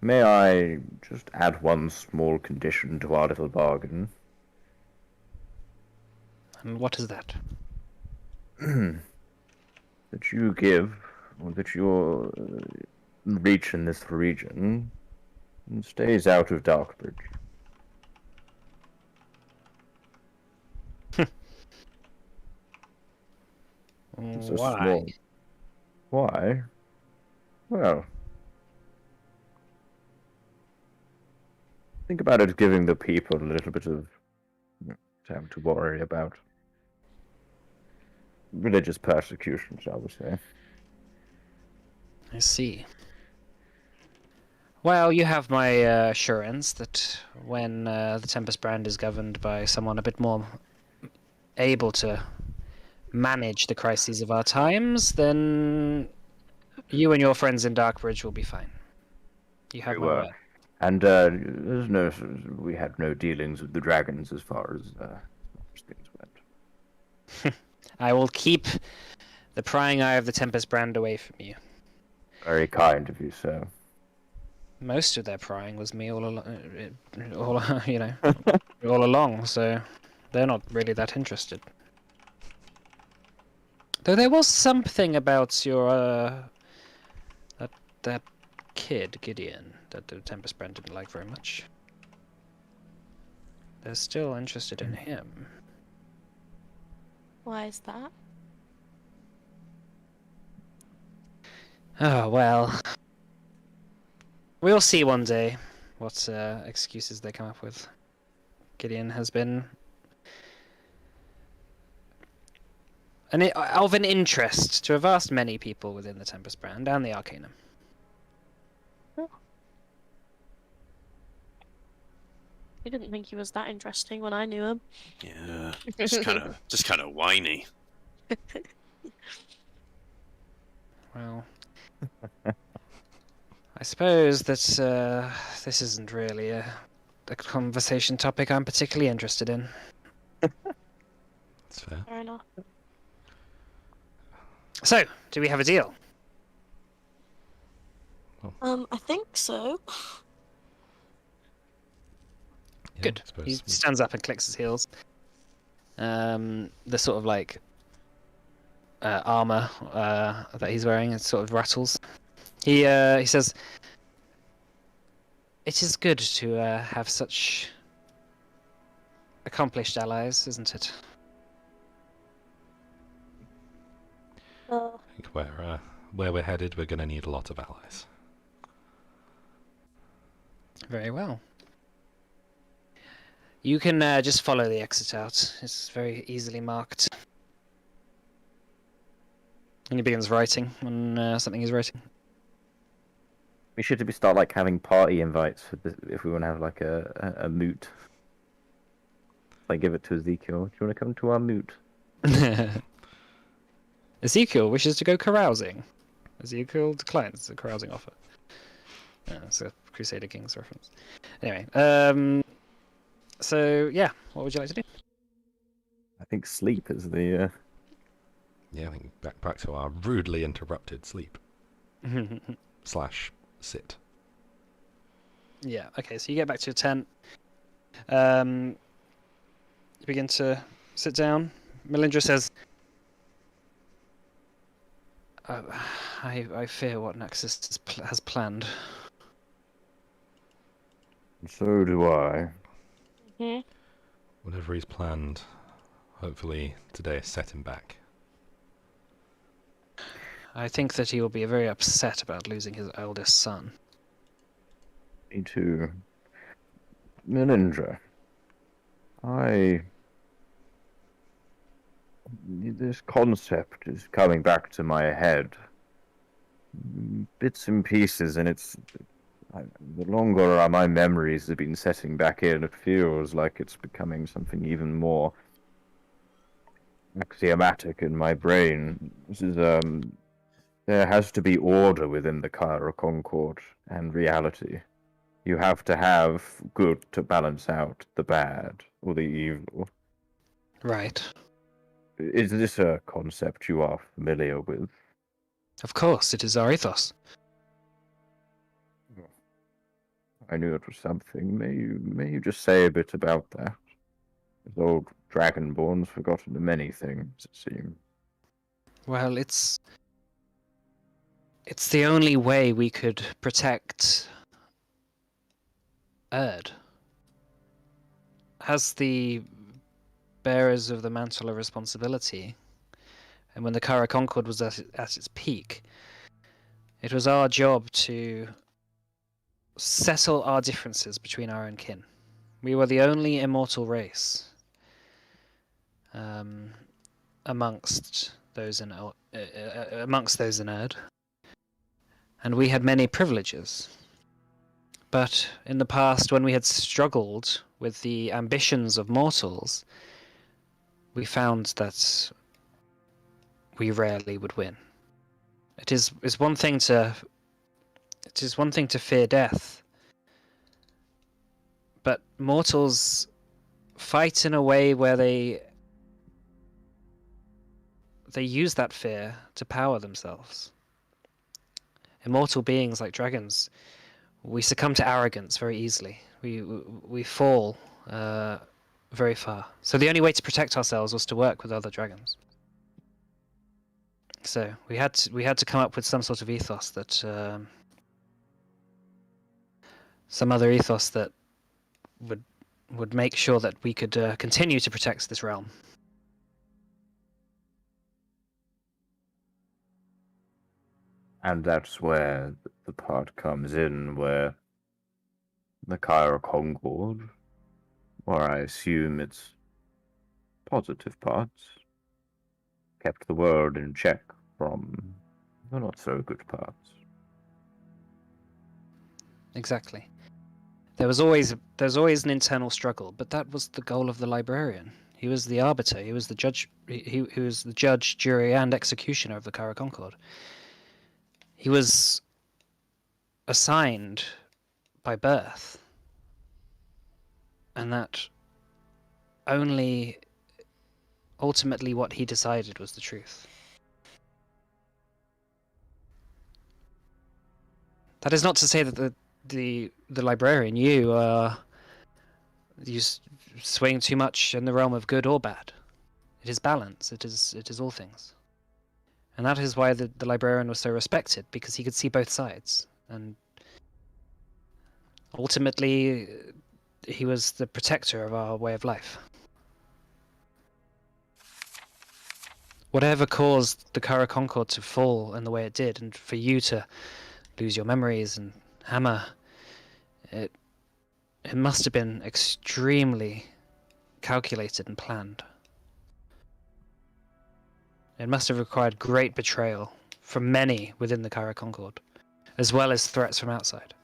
[SPEAKER 5] May I just add one small condition to our little bargain?
[SPEAKER 1] And what is that?
[SPEAKER 5] That you give, or that your reach in this region stays out of Darkbridge. It's a
[SPEAKER 1] Why?
[SPEAKER 5] small. Why? Well, think about it giving the people a little bit of time to worry about. Religious persecution, shall we say.
[SPEAKER 1] I see. Well, you have my assurance that when the Tempest brand is governed by someone a bit more able to manage the crises of our times, then you and your friends in Darkbridge will be fine. You have
[SPEAKER 5] We
[SPEAKER 1] my
[SPEAKER 5] were.
[SPEAKER 1] word.
[SPEAKER 5] And we had no dealings with the dragons as far as things went.
[SPEAKER 1] I will keep the prying eye of the Tempest brand away from you.
[SPEAKER 5] Very kind of you, sir.
[SPEAKER 1] Most of their prying was me all along, all along, so they're not really that interested. Though there was something about your that kid Gideon that the Tempest brand didn't like very much. They're still interested in him.
[SPEAKER 6] Why is that?
[SPEAKER 1] Oh well. We'll see one day what excuses they come up with. Gideon has been of an interest to a vast many people within the Tempest brand and the Arcanum.
[SPEAKER 6] I didn't think he was that interesting when I knew him.
[SPEAKER 2] Yeah, just kind of whiny.
[SPEAKER 1] Well, I suppose that this isn't really a conversation topic I'm particularly interested in.
[SPEAKER 4] That's fair.
[SPEAKER 6] Fair enough.
[SPEAKER 1] So, do we have a deal?
[SPEAKER 6] I think so.
[SPEAKER 4] Yeah,
[SPEAKER 1] Good.
[SPEAKER 4] I suppose.
[SPEAKER 1] He stands up and clicks his heels. The sort of like armor that he's wearing it sort of rattles. He says, "It is good to have such accomplished allies, isn't it?"
[SPEAKER 6] Uh,
[SPEAKER 4] I think where we're headed, we're going to need a lot of allies.
[SPEAKER 1] Very well. You can just follow the exit out. It's very easily marked. And he begins writing on something he's writing.
[SPEAKER 5] We should start like having party invites for this, if we want to have like a moot. Like give it to Ezekiel. Do you want to come to our moot?
[SPEAKER 1] Ezekiel wishes to go carousing. Ezekiel declines the carousing offer. It's a Crusader Kings reference. Anyway, so yeah, what would you like to do?
[SPEAKER 5] I think sleep is the.
[SPEAKER 4] Yeah, I think back to our rudely interrupted sleep / sit.
[SPEAKER 1] Yeah, okay, so you get back to your tent. You begin to sit down. Melindra says, I fear what Naxus has planned.
[SPEAKER 5] So do I.
[SPEAKER 6] hmm
[SPEAKER 4] Whatever he's planned, hopefully today set him back.
[SPEAKER 1] I think that he will be very upset about losing his eldest son.
[SPEAKER 5] Me too. Melindra. This concept is coming back to my head. Bits and pieces, and the longer my memories have been setting back in, it feels like it's becoming something even more axiomatic in my brain. This is, there has to be order within the Kyra Concord and reality. You have to have good to balance out the bad or the evil.
[SPEAKER 1] Right.
[SPEAKER 5] Is this a concept you are familiar with?
[SPEAKER 1] Of course, it is our ethos.
[SPEAKER 5] I knew it was something. May you just say a bit about that? This old Dragonborn's forgotten many things, it seems.
[SPEAKER 1] Well, it's the only way we could protect Erd. As the bearers of the mantle of responsibility, and when the Kyra Concord was at its peak, it was our job to settle our differences between our own kin. We were the only immortal race amongst those in Erd, and we had many privileges. But in the past, when we had struggled with the ambitions of mortals, we found that we rarely would win. It is one thing to fear death, but mortals fight in a way where they use that fear to power themselves. Immortal beings like dragons, we succumb to arrogance very easily. We fall very far. So the only way to protect ourselves was to work with other dragons. So we had to come up with some sort of ethos that some other ethos that would make sure that we could continue to protect this realm.
[SPEAKER 5] And that's where the part comes in where the Kyra Concord, or I assume its positive parts, kept the world in check from the not so good parts.
[SPEAKER 1] Exactly. There's always an internal struggle, but that was the goal of the librarian. He was the arbiter. He was the judge. He was the judge, jury, and executioner of the Cara Concord. He was assigned by birth, and that only ultimately what he decided was the truth. That is not to say that the librarian, you swing too much in the realm of good or bad. It is balance. It is all things. And that is why the librarian was so respected, because he could see both sides. And ultimately, he was the protector of our way of life. Whatever caused the Cara Concord to fall in the way it did, and for you to lose your memories and hammer, it must have been extremely calculated and planned. It must have required great betrayal from many within the Cara Concord, as well as threats from outside.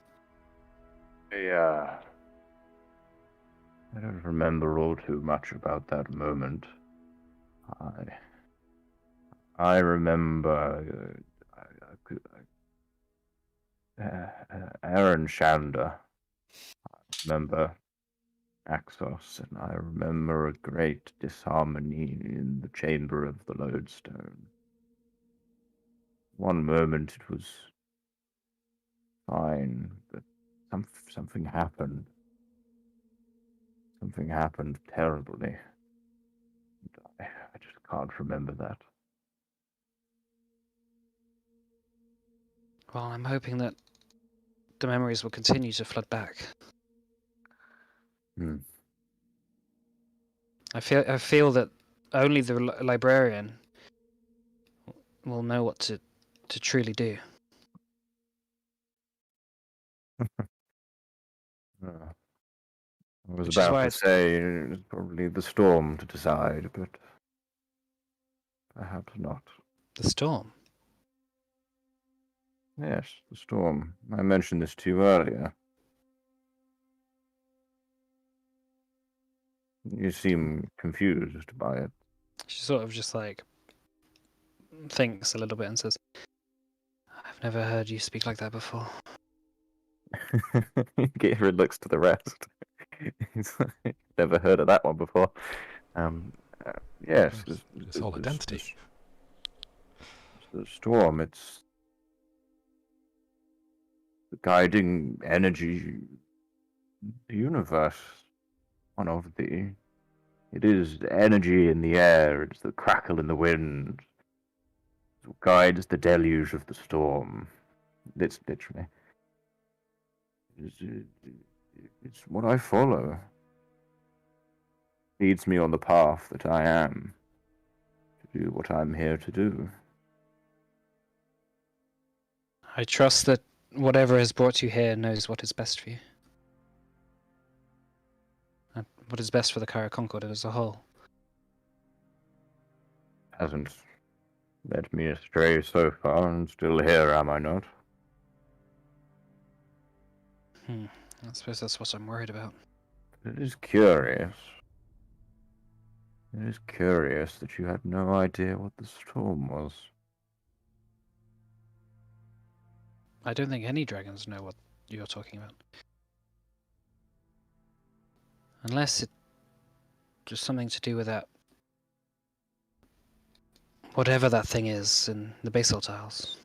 [SPEAKER 5] Yeah. I don't remember all too much about that moment. I remember Aaron Shander. I remember Axos, and I remember a great disharmony in the chamber of the lodestone. One moment it was fine, but something happened. Something happened terribly. I just can't remember that.
[SPEAKER 1] Well, I'm hoping that the memories will continue to flood back. I feel that only the librarian will know what to truly do.
[SPEAKER 5] I was
[SPEAKER 1] Which is
[SPEAKER 5] about
[SPEAKER 1] why
[SPEAKER 5] to say it's probably the storm to decide, but perhaps not.
[SPEAKER 1] the storm.
[SPEAKER 5] Yes, the storm. I mentioned this to you earlier. You seem confused by it.
[SPEAKER 1] She sort of just thinks a little bit and says, "I've never heard you speak like that before."
[SPEAKER 5] Gabriel looks to the rest. He's like, never heard of that one before. Yes,
[SPEAKER 4] It's whole identity.
[SPEAKER 5] The storm. It's the guiding energy, the universe. One of the. It is the energy in the air. It's the crackle in the wind. It guides the deluge of the storm. It's literally. It's what I follow. Leads me on the path that I am. To do what I'm here to do.
[SPEAKER 1] I trust that whatever has brought you here knows what is best for you. And what is best for the Cara Concord as a whole.
[SPEAKER 5] Hasn't led me astray so far, and still here, am I not?
[SPEAKER 1] I suppose that's what I'm worried about.
[SPEAKER 5] It is curious. It is curious that you had no idea what the storm was.
[SPEAKER 1] I don't think any dragons know what you're talking about. Unless it's just something to do with that. Whatever that thing is in the basal tiles.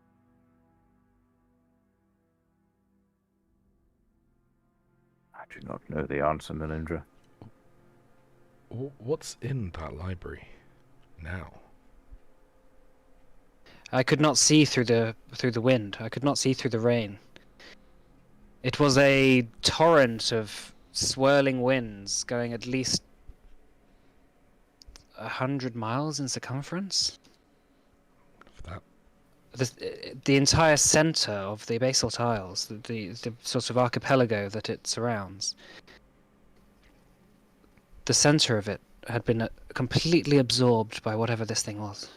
[SPEAKER 5] I do not know the answer, Melindra.
[SPEAKER 4] What's in that library now?
[SPEAKER 1] I could not see through the wind. I could not see through the rain. It was a torrent of swirling winds going at least 100 miles in circumference.
[SPEAKER 4] That
[SPEAKER 1] the entire center of the basalt isles, the sort of archipelago that it surrounds, the center of it had been completely absorbed by whatever this thing was.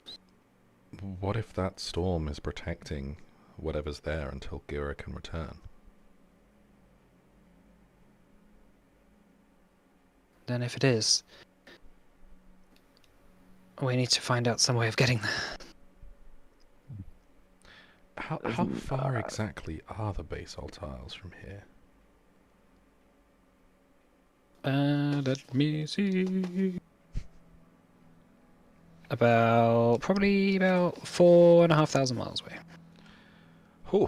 [SPEAKER 4] What if that storm is protecting whatever's there until Gira can return?
[SPEAKER 1] Then if it is, we need to find out some way of getting there.
[SPEAKER 4] How far exactly are the basalt isles from here?
[SPEAKER 1] Let me see. Probably about 4,500 miles away.
[SPEAKER 4] Oh,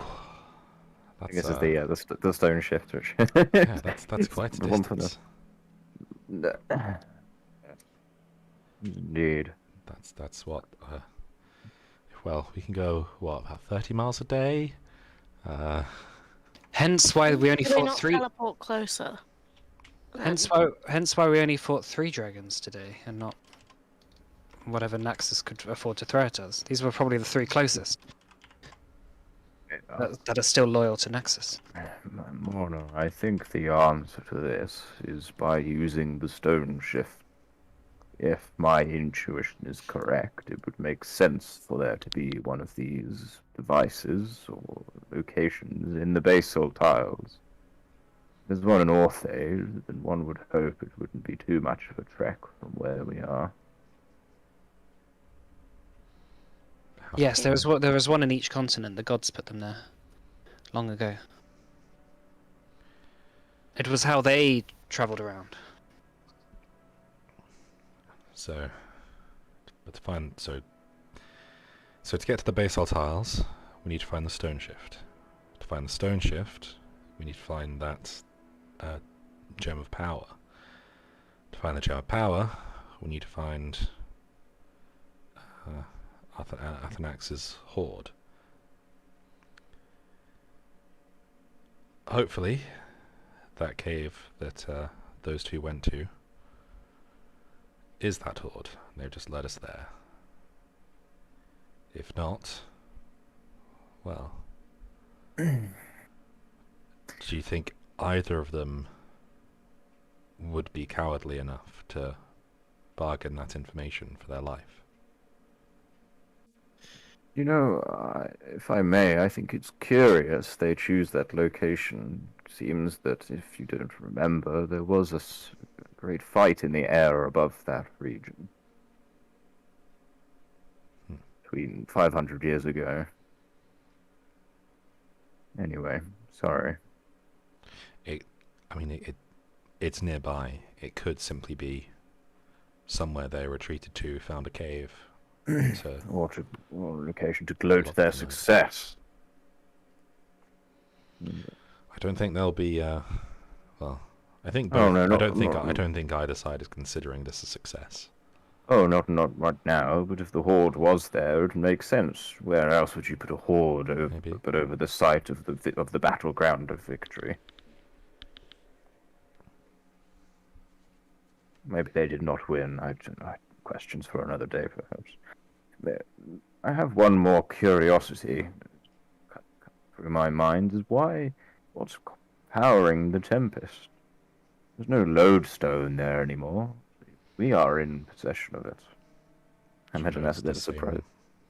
[SPEAKER 5] I
[SPEAKER 4] that's
[SPEAKER 5] guess it's the stone shift, which
[SPEAKER 4] yeah, that's quite a
[SPEAKER 5] the one for
[SPEAKER 4] distance.
[SPEAKER 5] Indeed.
[SPEAKER 4] That's what. Well, we can go about 30 miles a day.
[SPEAKER 1] Hence why we only
[SPEAKER 6] Do they
[SPEAKER 1] fought
[SPEAKER 6] not
[SPEAKER 1] three.
[SPEAKER 6] teleport closer?
[SPEAKER 1] Hence why we only fought 3 dragons today, and not whatever Naxos could afford to throw at us. These were probably the 3 closest that are still loyal to Naxos.
[SPEAKER 5] Mona, I think the answer to this is by using the stone shift. If my intuition is correct, it would make sense for there to be one of these devices or locations in the basalt tiles. There's one in Orthe, then one would hope it wouldn't be too much of a trek from where we are.
[SPEAKER 1] Yes, there was one in each continent. The gods put them there long ago. It was how they travelled around.
[SPEAKER 4] So, so to get to the basalt isles, we need to find the stone shift. To find the stone shift, we need to find that gem of power. To find the gem of power, we need to find Athanax's hoard. Hopefully, that cave that those 2 went to is that hoard. They've just led us there. If not, well, do you think either of them would be cowardly enough to bargain that information for their life?
[SPEAKER 5] You know, if I may, I think it's curious they choose that location. Seems that, if you don't remember, there was a great fight in the air above that region. Between 500 years ago. Anyway, sorry.
[SPEAKER 4] It's nearby. It could simply be somewhere they retreated to, found a cave.
[SPEAKER 5] Or a location to gloat
[SPEAKER 4] Love
[SPEAKER 5] their
[SPEAKER 4] to know.
[SPEAKER 5] success.
[SPEAKER 4] I don't think they'll be. Well, I think.
[SPEAKER 5] Oh,
[SPEAKER 4] Both,
[SPEAKER 5] no,
[SPEAKER 4] I
[SPEAKER 5] not-
[SPEAKER 4] don't think.
[SPEAKER 5] not-
[SPEAKER 4] I don't think either side is considering this a success.
[SPEAKER 5] Oh, not right now, but if the horde was there, it would make sense. Where else would you put a horde
[SPEAKER 4] Maybe.
[SPEAKER 5] but over the site of the battleground of victory? Maybe they did not win. I questions for another day, perhaps. I have one more curiosity through my mind: is what's powering the Tempest? There's no lodestone there anymore. We are in possession of it. I
[SPEAKER 4] Do you
[SPEAKER 5] imagine
[SPEAKER 4] know
[SPEAKER 5] that's
[SPEAKER 4] it's
[SPEAKER 5] a bit
[SPEAKER 4] the
[SPEAKER 5] of a surprise.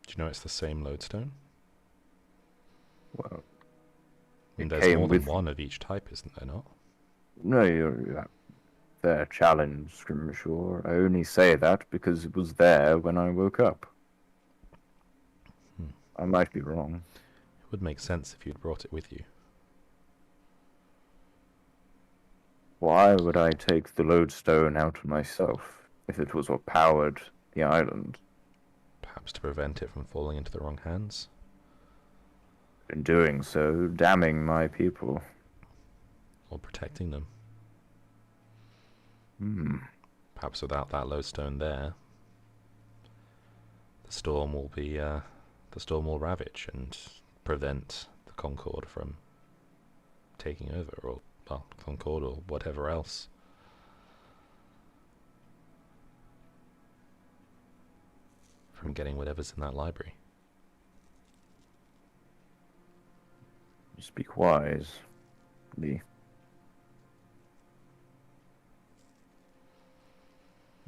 [SPEAKER 4] Do you know it's the same lodestone?
[SPEAKER 5] Well,
[SPEAKER 4] And
[SPEAKER 5] It
[SPEAKER 4] there's
[SPEAKER 5] came
[SPEAKER 4] more than
[SPEAKER 5] with-
[SPEAKER 4] one of each type, isn't there not?
[SPEAKER 5] no, you're fair challenge, Scrimshaw. I only say that because it was there when I woke up.
[SPEAKER 4] Hmm.
[SPEAKER 5] I might be wrong.
[SPEAKER 4] It would make sense if you'd brought it with you.
[SPEAKER 5] Why would I take the lodestone out myself if it was what powered the island?
[SPEAKER 4] Perhaps to prevent it from falling into the wrong hands?
[SPEAKER 5] In doing so, damning my people.
[SPEAKER 4] Or protecting them? Perhaps without that lodestone there, the storm will ravage and prevent the Concord from taking over, or Concord or whatever else. From getting whatever's in that library.
[SPEAKER 5] Speak wisely.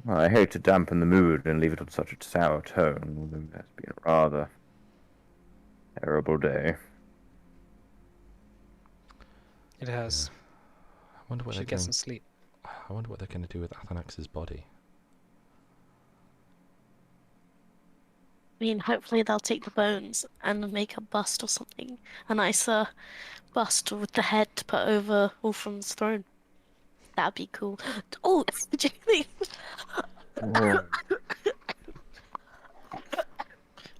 [SPEAKER 5] Well, I hate to dampen the mood and leave it on such a sour tone. It has been a rather terrible day.
[SPEAKER 1] It has.
[SPEAKER 4] I wonder what
[SPEAKER 1] Should
[SPEAKER 4] they're
[SPEAKER 1] get some
[SPEAKER 4] going.
[SPEAKER 1] sleep.
[SPEAKER 4] I wonder what they're going to do with Athanax's body.
[SPEAKER 6] I mean, hopefully they'll take the bones and make a bust or something. A nicer bust with the head to put over Wolfram's throne. That'd be cool. Oh, Jamie!
[SPEAKER 5] Oh,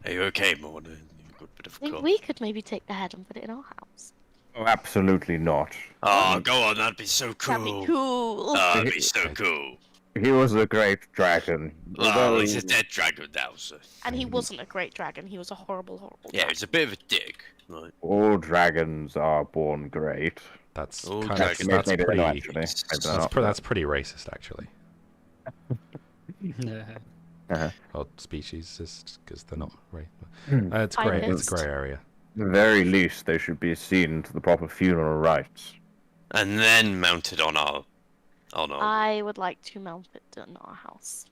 [SPEAKER 2] Are you okay, Morna? You got a bit of a
[SPEAKER 6] I think
[SPEAKER 2] cough.
[SPEAKER 6] we could maybe take the head and put it in our house.
[SPEAKER 5] absolutely not.
[SPEAKER 2] Oh, go on, that'd be so cool.
[SPEAKER 6] That'd be cool.
[SPEAKER 2] That'd be so cool.
[SPEAKER 5] He was a great dragon.
[SPEAKER 2] Well, he's a dead dragon now, so.
[SPEAKER 6] And he wasn't a great dragon. He was a horrible, horrible
[SPEAKER 2] Yeah, he's a bit of a dick. Right.
[SPEAKER 5] All dragons are born great.
[SPEAKER 4] That's
[SPEAKER 2] Oh,
[SPEAKER 4] kind
[SPEAKER 2] dragons.
[SPEAKER 4] of that's
[SPEAKER 5] Maybe they're
[SPEAKER 4] pretty.
[SPEAKER 5] not, actually. Maybe they're not.
[SPEAKER 4] That's pretty racist, actually. Or speciesist, because they're not right. It's grey. It's
[SPEAKER 6] Finest.
[SPEAKER 4] grey area.
[SPEAKER 5] At the very least, they should be seen to the proper funeral rites.
[SPEAKER 2] And then mounted on our. On our.
[SPEAKER 6] I would like to mount it in our house.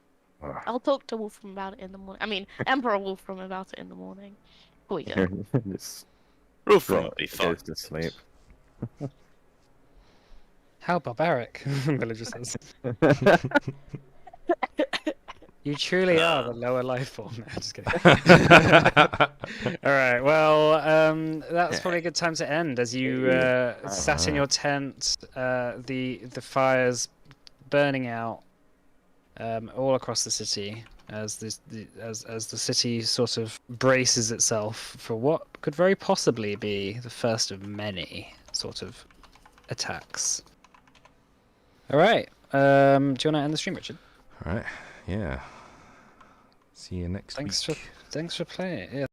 [SPEAKER 5] Ugh.
[SPEAKER 6] I'll talk to Wolfram about it in the morning. I mean, Emperor Wolfram about it in the morning. Before we go.
[SPEAKER 5] This
[SPEAKER 2] Wolfram will be fine.
[SPEAKER 5] goes to sleep.
[SPEAKER 1] How barbaric, Villager says. You truly are the lower life form. No, just kidding. All right. Well, that's probably a good time to end as you sat in your tent. The fires burning out all across the city as as the city sort of braces itself for what could very possibly be the first of many sort of attacks. All right. Do you want to end the stream, Richard?
[SPEAKER 4] All right. Yeah. See you next
[SPEAKER 1] Thanks
[SPEAKER 4] week.
[SPEAKER 1] for playing. Yeah.